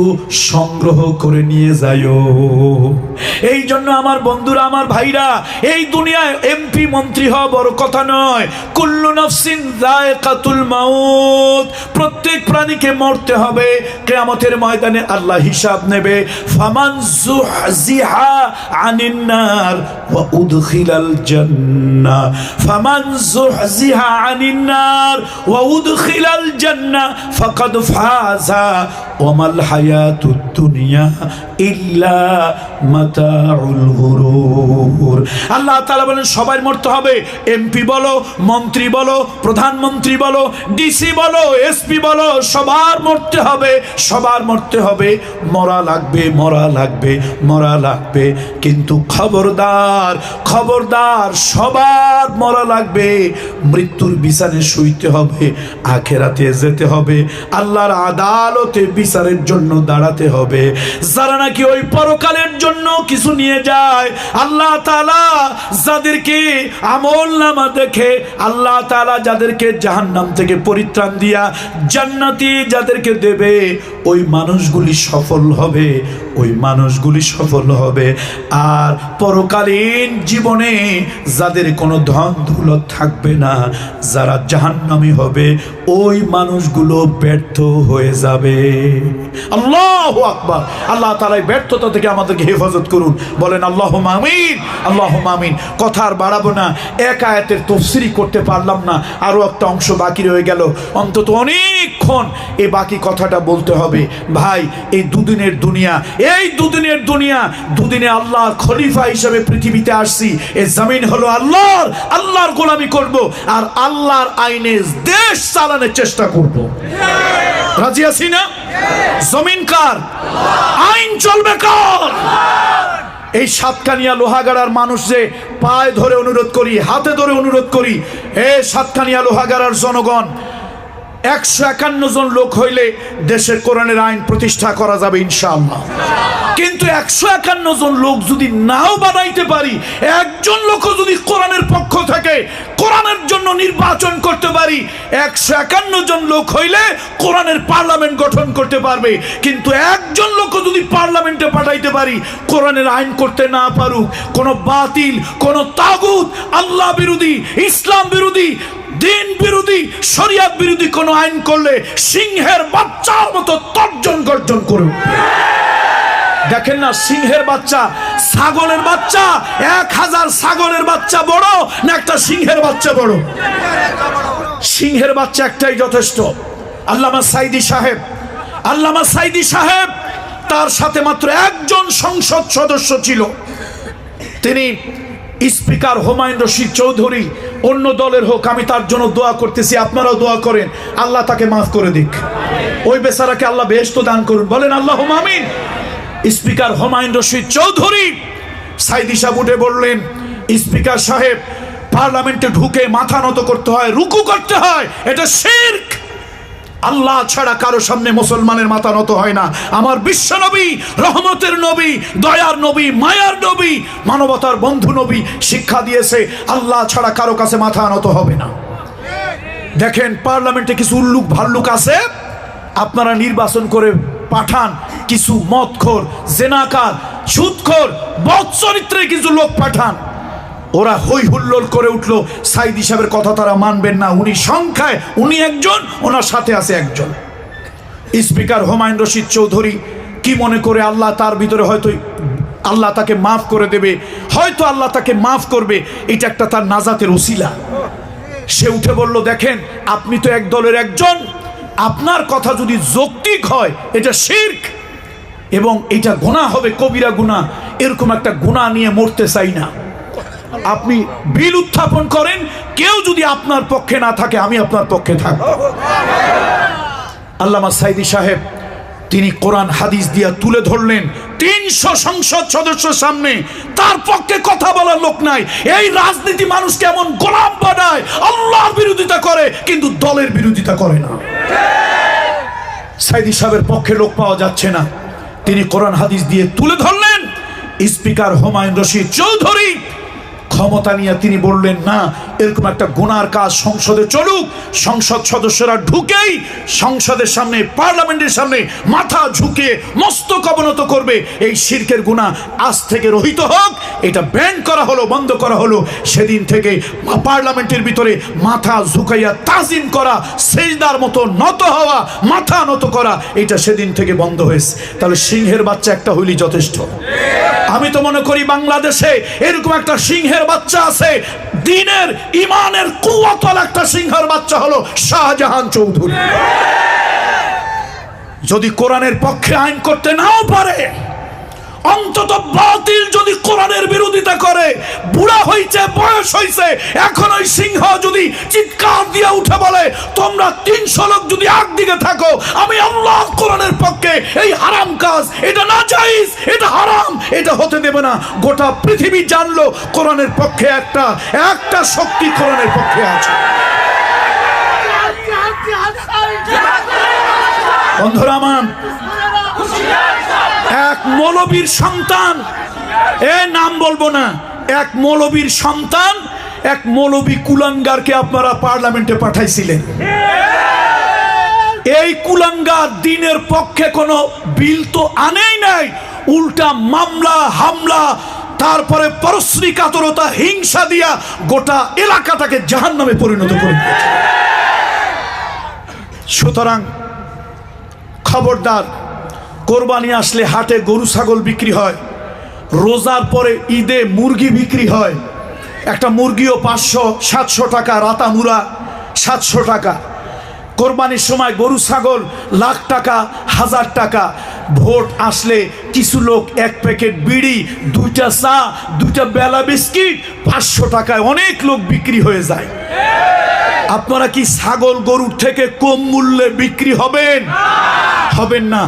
সংগ্রহ করে নিয়ে যাইও। এই জন্য আমার বন্ধুরা, আমার ভাইরা, এই দুনিয়ায় এমপি মন্ত্রী হওয়া বড় কথা নয়। কুল্লু নাফসিন যায়কাতুল মাউত, প্রত্যেক প্রাণীকে মরতে হবে। কিয়ামতের ময়দানে আল্লাহ হিসাব নেবে। ফামান যুহজিহা আনিন নার ওয়া উদখিলাল জান্নাহ, ফামান যুহজিহা আনিন নার ওয়া উদখিলাল জান্নাহ ফাকাদ ফাযা ওয়া মাল হায়াতুদ দুনিয়া ইল্লা মাতাউল গুরুর। আল্লাহ তাআলা বলেন সবাই মরতে হবে। এমপি বলো, মন্ত্রী বলো, প্রধানমন্ত্রী বলো, ডিসি বলো, এসপি বলো, সবার মরতে হবে, সবার মরতে হবে। মরা লাগবে, কিন্তু খবরদার, সবার মরা লাগবে। মৃত্যুর বিছানে শুইতে হবে, আখিরাতে যেতে হবে, আল্লাহর আদালতে বিচারের জন্য দাঁড়াতে হবে। যারা নাকি ওই পরকালের জন্য কিছু নিয়ে যায়, আল্লাহ তাআলা যাদেরকে আমলনামা দেখে, আল্লাহ তাআলা যাদেরকে জাহান্নাম থেকে পরিত্রাণ দিয়া জান্নাতি যাদেরকে দেবে, ওই মানুষগুলি সফল হবে। আর পরকালীন জীবনে যাদের কোনো ধন দৌলত থাকবে না, যারা জাহান্নামী হবে, ওই মানুষগুলো ব্যর্থ হয়ে যাবে। আল্লাহু আকবার। আল্লাহ তাআলা ব্যর্থতা থেকে আমাদেরকে হেফাজত করুন। বলেন আল্লাহুম্মা আমিন, আল্লাহুম্মা আমিন। কথা আর বাড়াবো না, এক আয়াতের তাফসীরই করতে পারলাম না, আরো একটা অংশ বাকি রয়ে গেল। অন্তত অনেকক্ষণ এই বাকি কথাটা বলতে হবে। ভাই, এই দুদিনের দুনিয়া, এই দুদিনের দুনিয়া, দুদিনে আল্লাহর খলিফা হিসেবে পৃথিবীতে আসছি। এই জমিন হলো আল্লাহর, আল্লাহর গোলামি করব আর আল্লাহর আইনে দেশ চালানোর চেষ্টা করব। রাজি আছি না? জমিন কার? আইন চলবে কার? এই সাতকানিয়া লোহাগাড়ার মানুষ যে পায়ে ধরে অনুরোধ করি, হাতে ধরে অনুরোধ করি, এ সাতকানিয়া লোহাগাড়ার জনগণ, 151 জন লোক হইলে দেশের কোরআনের আইন প্রতিষ্ঠা করা যাবে ইনশাআল্লাহ। কিন্তু 151 জন লোক যদি নাও বানাইতে পারি, একজন লোকও যদি কোরআনের পক্ষ থেকে কোরআনের জন্য নির্বাচন করতে পারি, 151 জন লোক হইলে কোরআনের পার্লামেন্ট গঠন করতে পারবে। কিন্তু একজন লোকও যদি পার্লামেন্টে পাঠাইতে পারি, কোরআনের আইন করতে না পারুক, কোন বাতিল, কোন তাগুত, আল্লাহ বিরোধী, ইসলাম বিরোধী, দিন বিরোধী, শরিয়ত বিরোধী কোন আইন করলে সিংহের বাচ্চার মতো তর্জন গর্জন করুন। দেখেন না, সিংহের বাচ্চা, ছাগলের বাচ্চা, 1000 ছাগলের বাচ্চা বড় না একটা সিংহের বাচ্চা বড়? সিংহের বাচ্চা একটাই যথেষ্ট। আল্লামা সাইদি সাহেব তার সাথে মাত্র একজন সংসদ সদস্য ছিল, তিনি স্পিকার হুমায়ুন রশিদ চৌধুরী। অন্য দলের হোক, আমি তার জন্য দোয়া করতেছি, আপনারাও দোয়া করেন আল্লাহ তাকে মাফ করে দিক, ওই বেচারাকে আল্লাহ বেহেশত দান করুন, বলেন আল্লাহুম্মা আমিন। স্পিকার হুমায়ুন রশিদ চৌধুরী সাইদি সাহেব উঠে বললেন, স্পিকার সাহেব, পার্লামেন্টে ঢুকে মাথা নত করতে হয়, রুকু করতে হয়, এটা শিরক। আল্লাহ ছাড়া কারো সামনে মুসলমানের মাথা নত হয় না। আমার বিশ্ব নবী, রহমতের নবী, দয়ার নবী, মায়ার নবী, মানবতার বন্ধু নবী শিক্ষা দিয়েছে আল্লাহ ছাড়া কারো কাছে মাথা নত হবে না। দেখেন, পার্লামেন্টে কিছু উল্লুক ভাল্লুক আছে, আপনারা নির্বাচন করে পাঠান কিছু মদখোর, জেনাকার, সুদখোর, বদচরিত্রের কিছু লোক পাঠান, ওরা হই হুল্লোড় করে উঠলো, সাইদি সাহেবের কথা তারা মানবেন না, উনি সংখ্যায়, উনি একজন, ওনার সাথে আছে একজন। স্পিকার হুমায়ুন রশিদ চৌধুরী কি মনে করে আল্লাহ তার ভিতরে হয়তো আল্লাহ তাকে মাফ করে দেবে, হয়তো আল্লাহ তাকে মাফ করবে, এটা একটা তার নাজাতের উসিলা। সে উঠে বলল, দেখেন আপনি তো এক দলের একজন, আপনার কথা যদি যৌক্তিক হয় এটা শিরক এবং এটা গুনাহ হবে, কবিরা গুনাহ, এরকম একটা গুনাহ নিয়ে মরতে চাই না। আপনি বিল উত্থাপন করেন, কেউ যদি আপনার পক্ষে না থাকে আমি আপনার পক্ষে থাকব। আল্লামা সাইদি সাহেব তিনি কোরআন হাদিস দিয়া তুলে ধরলেন 300 সংসদ সদস্যের সামনে, তার পক্ষে কথা বলার লোক নাই। এই রাজনীতি মানুষকে এমন গোলাম বানায়, আল্লাহর বিরোধিতা করে কিন্তু দলের বিরোধিতা করে না। সাইদি সাহেবের পক্ষে লোক পাওয়া যাচ্ছে না, তিনি কোরআন হাদিস দিয়ে তুলে ধরলেন। স্পিকার হুমায়ুন রশিদ চৌধুরী ক্ষমতা নিয়ে তিনি বললেন, না, এরকম একটা গুনার কাজ সংসদে চলুক, সংসদ সদস্যরা ঢুকেই সংসদের সামনে, পার্লামেন্টের সামনে মাথা ঝুঁকে মস্তক অবনত করবে, এই শিরকের গুনাহ আজ থেকে রহিত হোক। এটা ব্যান করা হলো, বন্ধ করা হলো। সেদিন থেকে পার্লামেন্টের ভিতরে মাথা ঝুঁকাইয়া তাজিম করা, সেজদার মতো নত হওয়া, মাথা নত করা, এটা সেদিন থেকে বন্ধ হয়েছে। তাহলে সিংহের বাচ্চা একটা হইলি যথেষ্ট। আমি তো মনে করি বাংলাদেশে এরকম একটা সিংহের বাচ্চা আছে, দ্বীনের ইমানের কুওয়াতওয়ালা একটা সিংহের বাচ্চা হলো শাহজাহান চৌধুরী। যদি কোরআনের পক্ষে আইন করতে নাও পারে, অন্তত বাতিল যদি কোরআনের বিরোধিতা করে, বুড়া হইছে, বয়স হইছে, এখন ওই সিংহ যদি চিৎকার দিয়ে উঠে বলে, তোমরা 300 লোক যদি একদিকে থাকো, আমি আল্লাহ কোরআনের পক্ষে, এই হারাম কাজ, এটা না জায়েজ, এটা হারাম, এটা হতে দেবে না, গোটা পৃথিবী জানলো কোরআনের পক্ষে একটা শক্তি কোরআনের পক্ষে আছে। বন্ধুরা আমার, এক মৌলবীর সন্তান, নাম বলবো না, এক মৌলবীর সন্তান, এক মৌলবী কুলাঙ্গারকে আপনারা পার্লামেন্টে পাঠাইছিলেন। এই কুলাঙ্গার দ্বীনের পক্ষে কোনো বিল তো আনেই নাই, উল্টা মামলা, হামলা, তারপরে পরশ্রী কাতরতা, হিংসা দিয়া গোটা এলাকাটাকে জাহান্নামে পরিণত করে দিয়েছে। সুতরাং খবরদার, কোরবানি আসলে হাটে গরু ছাগল বিক্রি হয়, রোজার পরে ঈদে মুরগি বিক্রি হয়, একটা মুরগিও 500-700 টাকা, রাতা মুরা 700 টাকা। কোরবানির সময় গরু ছাগল লাখ টাকা, 1000 টাকা। ভোট আসলে কিছু লোক এক প্যাকেট বিড়ি, 2টা চা, 2টা বেলা বিস্কিট 500 টাকায় অনেক লোক বিক্রি হয়ে যায়। আপনারা কি ছাগল গরুর থেকে কম মূল্যে বিক্রি হবেন? হবেন না।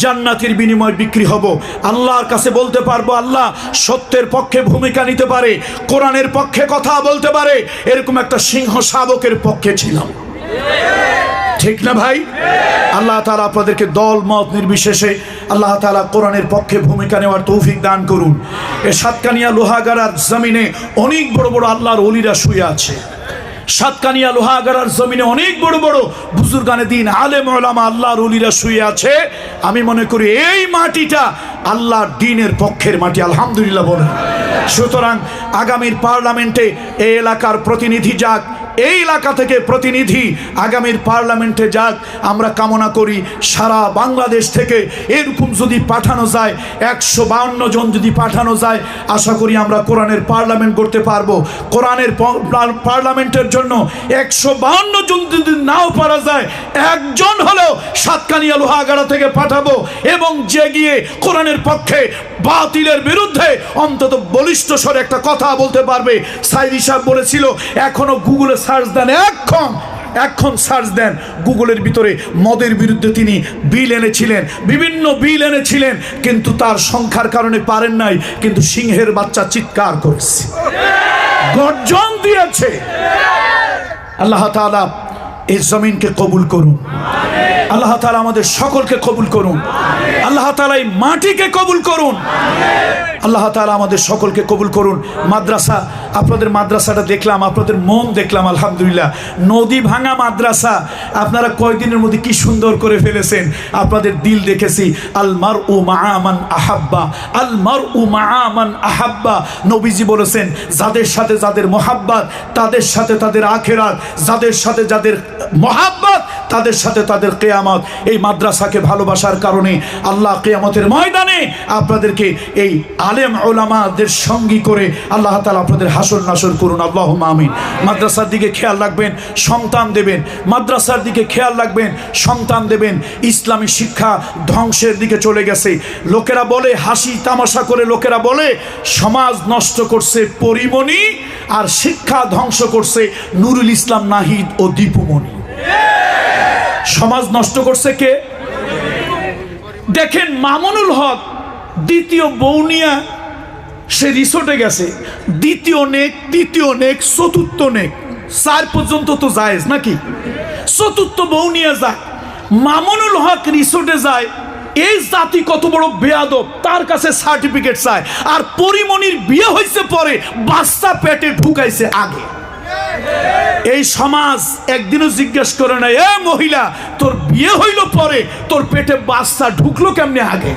জান্নাতের বিনিময়ে বিক্রি হব। আল্লাহর কাছে বলতে পারবো, আল্লাহ সত্যের পক্ষে ভূমিকা নিতে পারে, কোরআনের পক্ষে কথা বলতে পারে, এরকম একটা সিংহ শাবকের পক্ষে ছিলাম। ঠিক না ভাই? আল্লাহ তাআলা আপনাদেরকে দল মত নির্বিশেষে আল্লাহ তাআলা কোরআনের পক্ষে ভূমিকা নেওয়ার তৌফিক দান করুন। এই সাতকানিয়া লোহাগাড়ার জমিনে অনেক বড় বড় আল্লাহর ওলিরা শুয়ে আছে। সাতকানিয়া লোহাগাড়ার জমিনে অনেক বড় বড় বুজুর্গানে দিন, আলেম ওলামা, আল্লাহর ওলিরা শুয়ে আছে। আমি মনে করি এই মাটিটা আল্লাহর দ্বীনের পক্ষের মাটি, আলহামদুলিল্লাহ বলেন। সুতরাং আগামীর পার্লামেন্টে এই এলাকার প্রতিনিধি যাক, এই এলাকা থেকে প্রতিনিধি আগামীর পার্লামেন্টে যাক। আমরা কামনা করি সারা বাংলাদেশ থেকে এরকম যদি পাঠানো যায়, 152 জন যদি পাঠানো যায়, আশা করি আমরা কোরআনের পার্লামেন্ট করতে পারবো। কোরআনের পার্লামেন্টের জন্য 152 জন যদি নাও পারা যায়, একজন হলেও সাতকানিয়া লোহাগাড়া থেকে পাঠাবো, এবং যে গিয়ে কোরআনের পক্ষে বাতিলের বিরুদ্ধে অন্তত বলিষ্ঠ স্বরে একটা কথা বলতে পারবে। সাইদি সাহেব বলেছিল, এখনো গুগলে সার্চ দেন, এখন সার্চ দেন, গুগলের ভিতরে মদের বিরুদ্ধে তিনি বিল এনেছিলেন, বিভিন্ন বিল এনেছিলেন, কিন্তু তার সংখ্যার কারণে পারেন নাই। কিন্তু সিংহের বাচ্চা চিৎকার করেছে, গর্জন দিয়েছে। আল্লাহ তাআলা এই জমিনকে কবুল করুন, আল্লাহ তাআলা আমাদের সকলকে কবুল করুন, আল্লাহ তাআলা এই মাটিকে কবুল করুন, আল্লাহ তাআলা আমাদের সকলকে কবুল করুন। মাদ্রাসা, আপনাদের মাদ্রাসাটা দেখলাম, আপনাদের মন দেখলাম, আলহামদুলিল্লাহ। নদী ভাঙা মাদ্রাসা আপনারা কয়দিনের মধ্যে কি সুন্দর করে ফেলেছেন, আপনাদের দিল দেখেছি। আল মারউ মাআ মান আহাব্বা, আল মারউ মাআ মান আহাব্বা। নবীজি বলেছেন, যাদের সাথে যাদের মোহাব্বত তাদের সাথে তাদের আখিরাত, যাদের সাথে যাদের মোহাব্বত তাদের সাথে তাদের কিয়ামত। এই মাদ্রাসাকে ভালোবাসার কারণে আল্লাহ কিয়ামতের ময়দানে আপনাদেরকে এই আলেম ওলামাদের সঙ্গী করে আল্লাহ তাআলা আপনাদের হাসর নাসর করুন, আল্লাহুম্মা আমিন। মাদ্রাসার দিকে খেয়াল রাখবেন, সন্তান দেবেন, মাদ্রাসার দিকে খেয়াল রাখবেন, সন্তান দেবেন। ইসলামী শিক্ষা ধ্বংসের দিকে চলে গেছে। লোকেরা বলে, হাসি তামাশা করে লোকেরা বলে, সমাজ নষ্ট করছে পরিমণি আর শিক্ষা ধ্বংস করছে নুরুল ইসলাম নাহিদ ও দীপুমণি। সমাজ নষ্ট করছে কে? দেখেন, মামুনুল হক দ্বিতীয় বৌনিয়া, সে রিসোর্টে গেছে, দ্বিতীয় নেক, তৃতীয় নেক, চতুর্থ নেক, 4 পর্যন্ত তো জায়েজ নাকি? চতুর্থ বৌনিয়া যায়, মামুনুল হক রিসোর্টে যায়। এই জাতি কত বড় বেয়াদব, তার কাছে সার্টিফিকেট চায়। আর পরিমণির বিয়ে হয়েছে পরে, বাচ্চা পেটে ঢুকাইছে আগে। এই সমাজ একদিনও জিজ্ঞেস করে না, এ মহিলা তোর বিয়ে হইল পরে, তোর পেটে বাচ্চা ঢুকলো কেমনে আগে?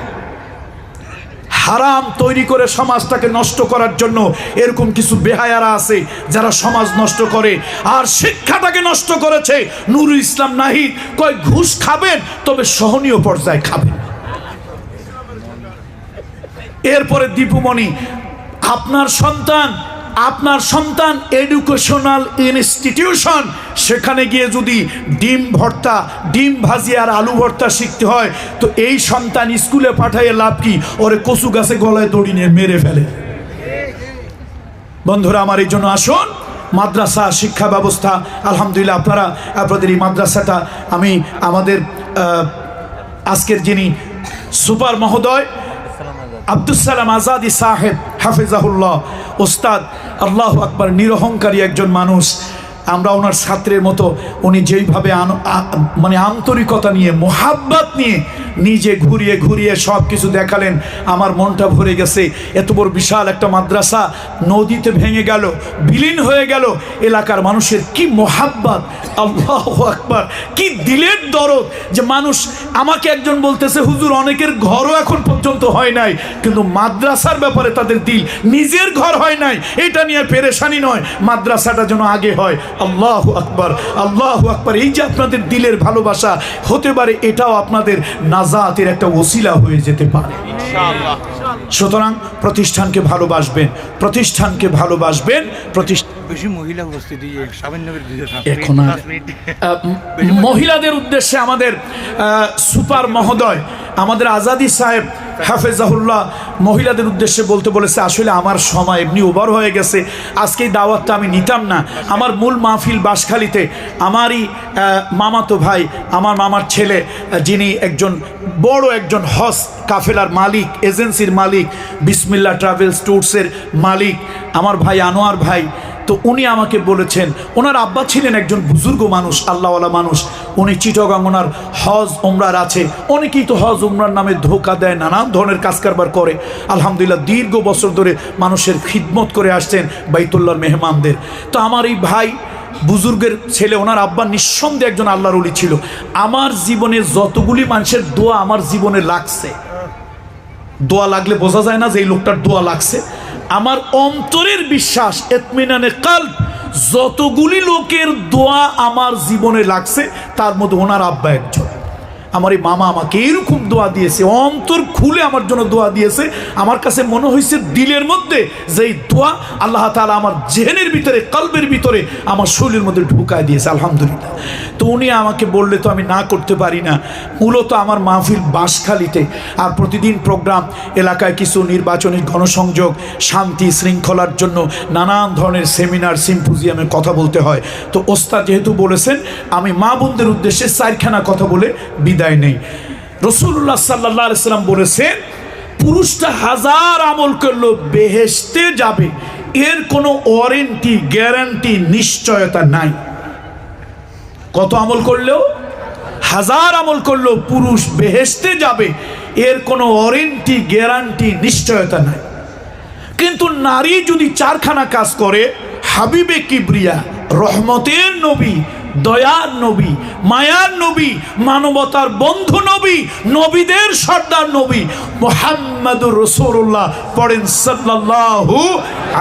হারাম তৈরি করে সমাজটাকে নষ্ট করার জন্য এরকম কিছু বেহায়ারা আছে যারা সমাজ নষ্ট করে। আর শিক্ষাটাকে নষ্ট করেছে নুরুল ইসলাম নাহিদ। কয় ঘুষ খাবেন, তবে সহনীয় পর্যায়ে খাবেন। এরপরে দীপুমণি, আপনার সন্তান এডুকেশনাল ইনস্টিটিউশন, সেখানে গিয়ে যদি ডিম ভর্তা, ডিম ভাজি আর আলু ভর্তা শিখতে হয়, তো এই সন্তান স্কুলে পাঠাইয়ে লাভ কি? ওরে কচু গাছে গলায় দড়ি নিয়ে মেরে ফেলে। বন্ধুরা আমার, এই জন্য আসুন, মাদ্রাসা শিক্ষা ব্যবস্থা আলহামদুলিল্লাহ আপনাদের এই মাদ্রাসাটা আমি আমাদের আজকের যিনি সুপার মহোদয় আব্দুস সালাম আজাদি সাহেব হাফিজাহুল্লাহ, ওস্তাদ, আল্লাহু আকবার, নিরহংকারী একজন মানুষ। আমরা ওনার ছাত্রের মতো উনি যেইভাবে মানে আন্তরিকতা নিয়ে, মোহাব্বত নিয়ে নিজে ঘুরিয়ে ঘুরিয়ে সব কিছু দেখালেন, আমার মনটা ভরে গেছে। এত বড় বিশাল একটা মাদ্রাসা নদীতে ভেঙে গেল, বিলীন হয়ে গেল। এলাকার মানুষের কি মোহাব্বত, আল্লাহু আকবার, কি দিলের দরদ। যে মানুষ, আমাকে একজন বলতেছে, হুজুর অনেকের ঘরও এখন পর্যন্ত হয় নাই, কিন্তু মাদ্রাসার ব্যাপারে তাদের দিল, নিজের ঘর হয় নাই এটা নিয়ে পেরেশানি নয়, মাদ্রাসাটা যেন আগে হয়। আল্লাহু আকবার, আল্লাহু আকবার। এই যে আপনাদের দিলের ভালোবাসা, হতে পারে এটাও আপনাদের নাজাতের একটা ওসিলা হয়ে যেতে পারে ইনশাআল্লাহ। সুতরাং প্রতিষ্ঠানকে ভালোবাসবেন, প্রতিষ্ঠানকে ভালোবাসবেন। বেশি মহিলা উপস্থিতি এখন মহিলাদের উদ্দেশ্যে আমাদের সুপার মহোদয় আমাদের আজাদি সাহেব হাফেজাহুল্লাহ মহিলাদের উদ্দেশ্যে বলতে বলেছে, আসলে আমার সময় এমনি ওভার হয়ে গেছে, আজকে এই দাওয়াতটা আমি নিতাম না। আমার মূল মাহফিল বাঁশখালীতে। আমারই মামাতো ভাই, আমার মামার ছেলে, যিনি একজন বড় একজন হজ কাফেলার মালিক, এজেন্সির মালিক, বিসমিল্লাহ ট্রাভেলস ট্যুরসের মালিক, আমার ভাই আনোয়ার ভাই, তো উনি আমাকে বলেছেন, ওনার আব্বা ছিলেন একজন বুজুর্গ মানুষ, আল্লাহওয়ালা মানুষ। উনি চিটগাং ওনার হজ উমরার আছে, অনেকেই তো হজ উমরার নামে ধোকা দেয়, নানান ধরনের কাজ কারবার করে। আলহামদুলিল্লাহ দীর্ঘ বছর ধরে মানুষের খিদমত করে আসছেন বাইতুল্লাহর মেহমানদের। তো আমার এই ভাই বুজুর্গের ছেলে, ওনার আব্বা নিঃসন্দেহে একজন আল্লাহর ওলি ছিল। আমার জীবনে যতগুলি মানুষের দোয়া আমার জীবনে লাগছে, দোয়া লাগলে বোঝা যায় না যে এই লোকটার দোয়া লাগছে। আমার অন্তরের বিশ্বাস, ইতমিনানে কলব, যতগুলি লোকের দোয়া আমার জীবনে লাগছে তার মধ্যে ওনার আব্বা একজন। আমার এই মামা আমাকে এরকম দোয়া দিয়েছে, অন্তর খুলে আমার জন্য দোয়া দিয়েছে। আমার কাছে মনে হয়েছে দিলের মধ্যে যেই দোয়া আল্লাহ তাআলা আমার জেহেনের ভিতরে, কলবের ভিতরে, আমার শরীরের মধ্যে ঢুকায় দিয়েছে, আলহামদুলিল্লাহ। তো উনি আমাকে বললে তো আমি না করতে পারি না। মূলত আমার মাহফিল বাঁশখালীতে, আর প্রতিদিন প্রোগ্রাম, এলাকায় কিছু নির্বাচনী গণসংযোগ, শান্তি শৃঙ্খলার জন্য নানান ধরনের সেমিনার, সিম্পোজিয়ামে কথা বলতে হয়। তো ওস্তাদ যেহেতু বলেছেন, আমি মা বোনদের উদ্দেশ্যে 4খানা কথা বলে বিদায় নেই। রাসূলুল্লাহ সাল্লাল্লাহু আলাইহি সাল্লাম বলেছেন, পুরুষটা 1000 আমল করলো বেহেশতে যাবে, এর কোনো ওয়ারেন্টি, গ্যারান্টি, নিশ্চয়তা নাই। কত আমল করলেও, 1000 আমল করলেও পুরুষ বেহেশতে যাবে, এর কোনো ওয়ারেন্টি, গ্যারান্টি, নিশ্চয়তা নাই। কিন্তু নারী যদি 4খানা কাজ করে, হাবিবে কিবরিয়া, রহমতের নবী, দয়ার নবী, মায়ার নবী, মানবতার বন্ধু নবী, নবীদের সর্দার নবী মুহাম্মদুর রাসূলুল্লাহ পড়েন সাল্লাল্লাহু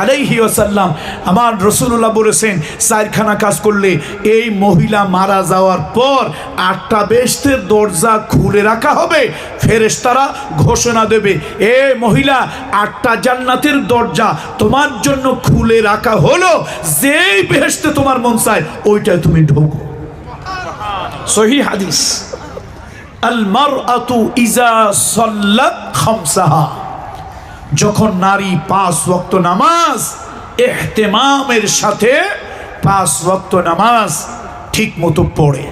আলাইহি ওয়াসাল্লাম। আমার রাসূলুল্লাহ বলেছেন, 4খানা কাজ করলে এই মহিলা মারা যাওয়ার পর 8টা বেহেশতের দরজা খুলে রাখা হবে। ফেরেশতারা ঘোষণা দেবে, এ মহিলা, 8টা জান্নাতের দরজা তোমার জন্য খুলে রাখা হলো, যেই বেহেশতে তোমার মন চায় ওইটাই তুমি ঢোকো। সহিহ হাদিস। আল মারআতু ইজা সাল্লাত খামসাহা, যখন নারী 5 ওয়াক্ত নামাজ ইহতিমামের সাথে 5 ওয়াক্ত নামাজ ঠিক মতো পড়ে।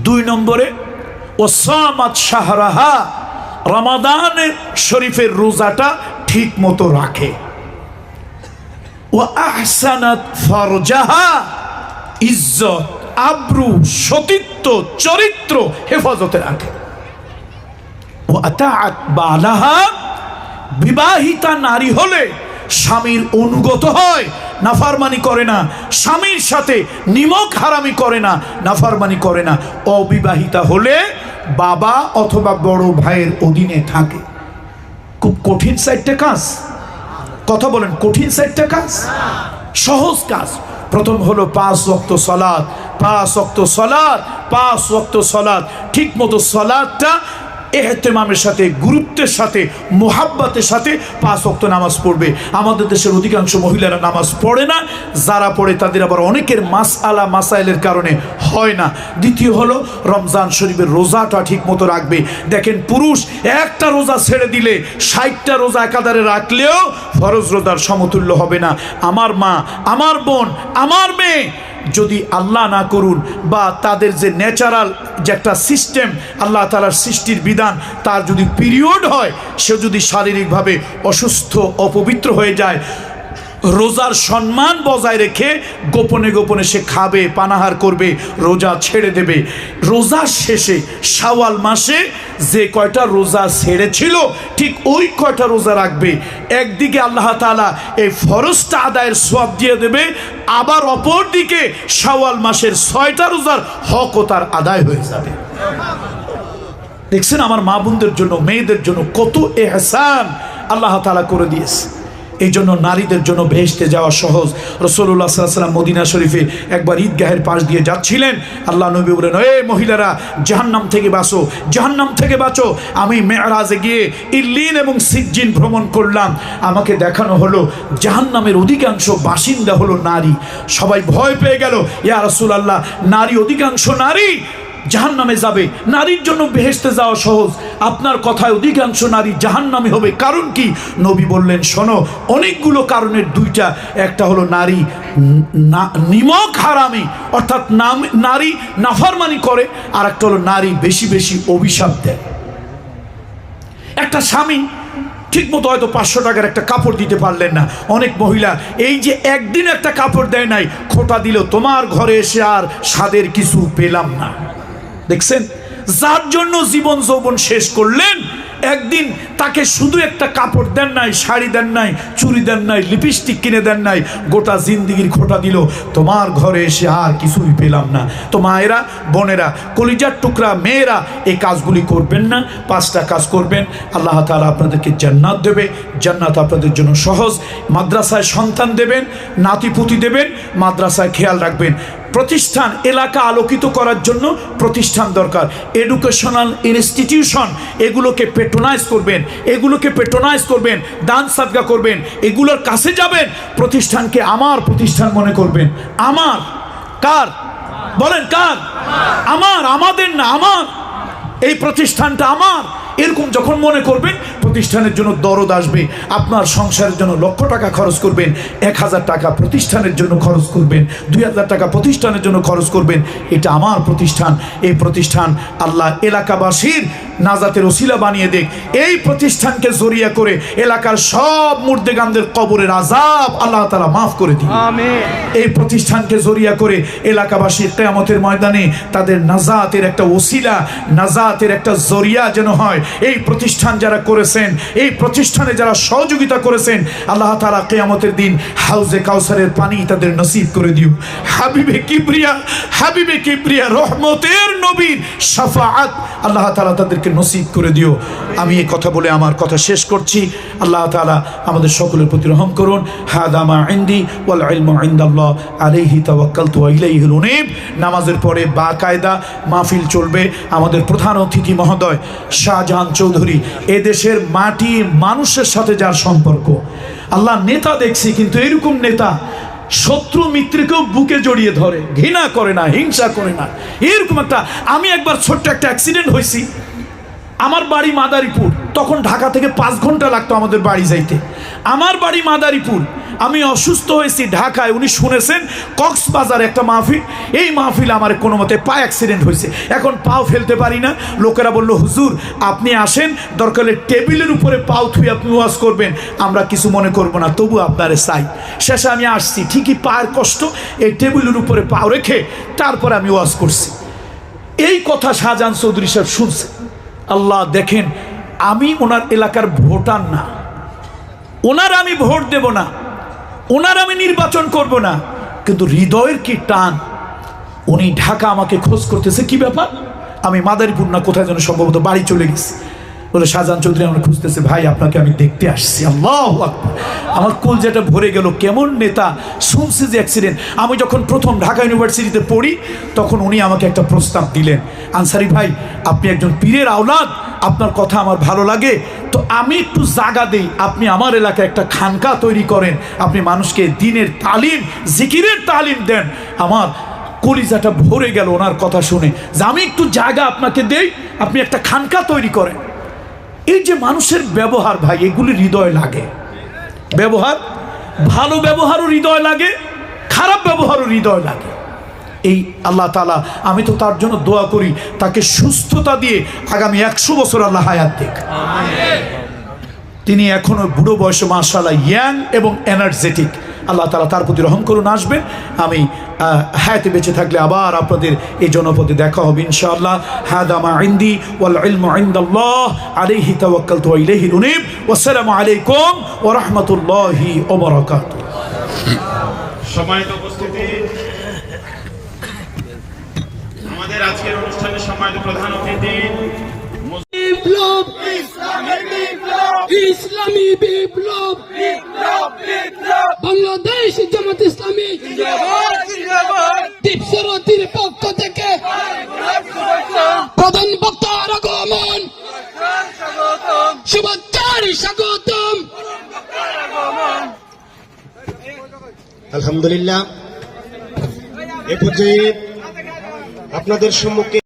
2 নম্বরে ওয়াসামাত শাহরাহা, রমাদানের শরীফের রোজাটা ঠিক মতো রাখে। ওয়া আহসানাত ফারজাহা, ইজ্জত, আব্রু, সতীত্ব, চরিত্র হেফাজতে রাখে। ওয়া আতাআত বালাহা, বিবাহিতা নারী হলে স্বামীর অনুগত হয়, নাফরমানি করে না, স্বামীর সাথে নিমক হারামি করে না, নাফরমানি করে না। অবিবাহিতা হলে বাবা অথবা বড় ভাইয়ের অধীনে থাকে। খুব কঠিন 4টা কাজ, কথা বলেন, কঠিন 4টা কাজ, সহজ কাজ। প্রথম হলো 5 ওয়াক্ত সালাত, 5 ওয়াক্ত সালাত, 5 ওয়াক্ত সালাত। ঠিক মতো সালাতটা ইহতিমামের সাথে, গুরুত্বের সাথে, মোহাব্বতের সাথে 5 ওয়াক্ত নামাজ পড়বে। আমাদের দেশের অধিকাংশ মহিলারা নামাজ পড়ে না, যারা পড়ে তাদের আবার অনেকের মাসআলা মাসাইলের কারণে হয় না। দ্বিতীয় হলো রমজান শরীফের রোজাটা ঠিক মতো রাখবে। দেখেন, পুরুষ একটা রোজা ছেড়ে দিলে 60টা রোজা একাধারে রাখলেও ফরজ রোজার সমতুল্য হবে না। আমার মা, আমার বোন, আমার মেয়ে যদি আল্লাহ না করুন, বা তাদের যে ন্যাচারাল যে একটা সিস্টেম, আল্লাহ তাআলার সৃষ্টির বিধান, তার যদি পিরিয়ড হয়, সে যদি শারীরিকভাবে অসুস্থ, অপবিত্র হয়ে যায়, রোজার সম্মান বজায় রেখে গোপনে গোপনে সে খাবে, পানাহার করবে, রোজা ছেড়ে দেবে। রোজার শেষে শাওয়াল মাসে যে কয়টা রোজা ছেড়েছিল ঠিক ওই কয়টা রোজা রাখবে। একদিকে আল্লাহ তাআলা এই ফরজটা আদায়ের সওয়াব দিয়ে দেবে, আবার অপর দিকে শাওয়াল মাসের 6টা রোজার হকও তার আদায় হয়ে যাবে। দেখছেন আমার মা বোনদের জন্য, মেয়েদের জন্য কত ইহসান আল্লাহ তাআলা করে দিয়েছে। এই জন্য নারীদের জন্য বেহেশতে যাওয়া সহজ। রাসূলুল্লাহ সাল্লাল্লাহু আলাইহি ওয়াসাল্লাম মদিনা শরীফে একবার ঈদগাহের পাশ দিয়ে যাচ্ছিলেন। আল্লাহ নবী বলেন, এ মহিলারা, জাহান্নাম থেকে বাঁচো, জাহান্নাম থেকে বাঁচো। আমি মেরাজে গিয়ে ইল্লিন এবং সিজ্জিন ভ্রমণ করলাম, আমাকে দেখানো হলো জাহান্নামের অধিকাংশ বাসিন্দা হলো নারী। সবাই ভয় পেয়ে গেল, ইয়া রাসূলুল্লাহ, নারী, অধিকাংশ নারী জাহান্নামে যাবে, নারীর জন্য বেহেশতে যাওয়া সহজ। আপনার কথায় অধিকাংশ নারী জাহান্নামে হবে। কারণ কি? নবী বললেন, শোনো, অনেকগুলো কারণের দুইটা। একটা হলো নারী নিমক হারামি, অর্থাৎ নারী নাফরমানি করে, আর একটা হলো নারী বেশি বেশি অভিশাপ দেয়। একটা স্বামী ঠিক মতো হয়তো 500 টাকার একটা কাপড় দিতে পারলেন না। অনেক মহিলা এই যে একদিন একটা কাপড় দেয় নাই, খোঁটা দিল, তোমার ঘরে এসে আর স্বাদের কিছু পেলাম না। দেখছেন, যার জন্য জীবন যৌবন শেষ করলেন, একদিন তাকে শুধু একটা কাপড় দেন নাই, শাড়ি দেন নাই, চুড়ি দেন নাই, লিপস্টিক কিনে দেন নাই, গোটা জিন্দিগির খোঁটা দিল, তোমার ঘরে এসে আর কিছুই পেলাম না। তো মায়েরা, বোনেরা, কলিজার টুকরা মেয়েরা, এই কাজগুলি করবেন না। 5টা কাজ করবেন, আল্লাহ তাআলা আপনাদেরকে জান্নাত দেবে। জান্নাত আপনাদের জন্য সহজ। মাদ্রাসায় সন্তান দেবেন, নাতিপুতি দেবেন, মাদ্রাসায় খেয়াল রাখবেন। প্রতিষ্ঠান, এলাকা আলোকিত করার জন্য প্রতিষ্ঠান দরকার। এডুকেশনাল ইনস্টিটিউশন, এগুলোকে পেট্রোনাইজ করবেন, এগুলোকে পেট্রোনাইজ করবেন, দান সাদকা করবেন, এগুলোর কাছে যাবেন। প্রতিষ্ঠানকে আমার প্রতিষ্ঠান মনে করবেন। আমার, কার বলেন? কার? আমার, আমাদের না, আমার। এই প্রতিষ্ঠানটা আমার, এরকম যখন মনে করবেন, প্রতিষ্ঠানের জন্য দরদ আসবে। আপনার সংসারের জন্য 1,00,000 টাকা খরচ করবেন, 1,000 টাকা প্রতিষ্ঠানের জন্য খরচ করবেন, 2,000 টাকা প্রতিষ্ঠানের জন্য খরচ করবেন। এটা আমার প্রতিষ্ঠান। এই প্রতিষ্ঠান আল্লাহ এলাকাবাসীর নাজাতের ওসিলা বানিয়ে দেখ। এই প্রতিষ্ঠানকে জড়িয়ে করে এলাকার সব মুর্দেগানদের কবরের আযাব আল্লাহ তাআলা মাফ করে দিন। আমিন। এই প্রতিষ্ঠানকে জড়িয়ে করে এলাকাবাসীর কিয়ামতের ময়দানে তাদের নাজাতের একটা ওসিলা, নাজাতের একটা জরিয়া যেন হয়। এই প্রতিষ্ঠান যারা করেছেন, এই প্রতিষ্ঠানে যারা সহযোগিতা করেছেন, আল্লাহ তাআলা কিয়ামতের দিন হাউজে কাউসারের পানি তাদের নসিব করে দিও। হাবিবে কিবরিয়া, হাবিবে কিবরিয়া, রহমতের নবীর শাফাআত আল্লাহ তাআলা তাদেরকে নসিব করে দিও। আমি এই কথা বলে আমার কথা শেষ করছি। আল্লাহ তাআলা আমাদের সকলের প্রতি রহম করুন। হাদা মা ইনদি ওয়াল ইলমু ইনদাল্লাহ আলাইহি তাওয়াক্কালতু ওয়া ইলাইহিল উনীব। নামাজের পরে বাকায়দা মাহফিল চলবে। আমাদের প্রধান অতিথি মহোদয় শাহজাহান চৌধুরী, এদেশের মাটি মানুষের সাথে যার সম্পর্ক, আল্লাহ নেতা দেখছি, কিন্তু এরকম নেতা শত্রু মিত্রকেও বুকে জড়িয়ে ধরে, ঘৃণা করে না, হিংসা করে না। এরকম একটা, আমি একবার ছোট্ট একটা অ্যাক্সিডেন্ট হয়েছি। আমার বাড়ি মাদারীপুর, তখন ঢাকা থেকে 5 ঘন্টা লাগতো আমাদের বাড়ি যাইতে। আমার বাড়ি মাদারীপুর, আমি অসুস্থ হয়েছি ঢাকায়। উনি শুনেছেন কক্সবাজার একটা মাহফিল, এই মাহফিল আমার কোনো মতে পা অ্যাক্সিডেন্ট হয়েছে, এখন পাও ফেলতে পারি না। লোকেরা বলল, হুজুর আপনি আসেন, দরকার হলে টেবিলের উপরে পাও থুয়ে আপনি ওয়াজ করবেন, আমরা কিছু মনে করব না, তবু আপনারে চাই। শেষে আমি আসছি, ঠিকই পায়ের কষ্ট, এই টেবিলের উপরে পাও রেখে তারপরে আমি ওয়াজ করছি। এই কথা শাহজাহান চৌধুরী সাহেব শুনছে। আল্লাহ দেখেন, আমি ওনার এলাকার ভোটার না, ওনার আমি ভোট দেব না, ওনার আমি নির্বাচন করব না, কিন্তু হৃদয়ের কি টান। উনি ঢাকা আমাকে খোঁজ করতেছে, কি ব্যাপার? আমি মাদারীপুর না কোথায় যেন সম্ভবত বাড়ি চলে গেছি। বলে, শাহজাহান চৌধুরী আমরা খুঁজতেছে, ভাই আপনাকে আমি দেখতে আসছি। আল্লাহু আকবার, আমার কলজাটা ভরে গেল। কেমন নেতা! শুনছি যে অ্যাক্সিডেন্ট। আমি যখন প্রথম ঢাকা ইউনিভার্সিটিতে পড়ি, তখন উনি আমাকে একটা প্রস্তাব দিলেন, আনসারি ভাই আপনি একজন পীরের আওলাদ, আপনার কথা আমার ভালো লাগে, তো আমি একটু জায়গা দেই, আপনি আমার এলাকায় একটা খানকা তৈরি করেন, আপনি মানুষকে দ্বীনের তালিম, জিকিরের তালিম দেন। আমার কলিজাটা ভরে গেল ওনার কথা শুনে, যে আমি একটু জায়গা আপনাকে দেই, আপনি একটা খানকা তৈরি করেন। এই যে মানুষের ব্যবহার ভাই, এগুলি হৃদয় লাগে। ব্যবহার, ভালো ব্যবহারও হৃদয় লাগে, খারাপ ব্যবহারও হৃদয় লাগে। এই আল্লাহ তাআলা, আমি তো তার জন্য দোয়া করি, তাকে সুস্থতা দিয়ে আগামী 100 বছর আল্লাহ হায়াত দেখ। তিনি এখনো বুড়ো বয়সে মাশাআল্লাহ ইয়াং এবং এনার্জেটিক। আল্লাহ তাআলা তার প্রতি রহম করুন। আসবেন, আমি হায়াতে বেঁচে থাকলে আবার আপনাদের এই জনপদে দেখা হবে ইনশাআল্লাহ। হাদা মা ইনদি ওয়াল ইলমু ইনদাল্লাহ আলাইহি তাওয়াক্কালতু ওয়া ইলাইহিল উনীব। ওয়াসসালামু আলাইকুম ওয়া রাহমাতুল্লাহি ওয়া বারাকাতুহু। সম্মানিত উপস্থিতি, আমাদের আজকের অনুষ্ঠানের সম্মানিত প্রধান অতিথি বিপ্লব, ইসলামী বিপ্লব, বাংলাদেশ জামাত ইসলামী দীপসরতির পক্ষ থেকে প্রধান বক্তার আগমন, শুভেচ্ছার স্বাগতম। আলহামদুলিল্লাহ, এ পর্যায়ে আপনাদের সম্মুখে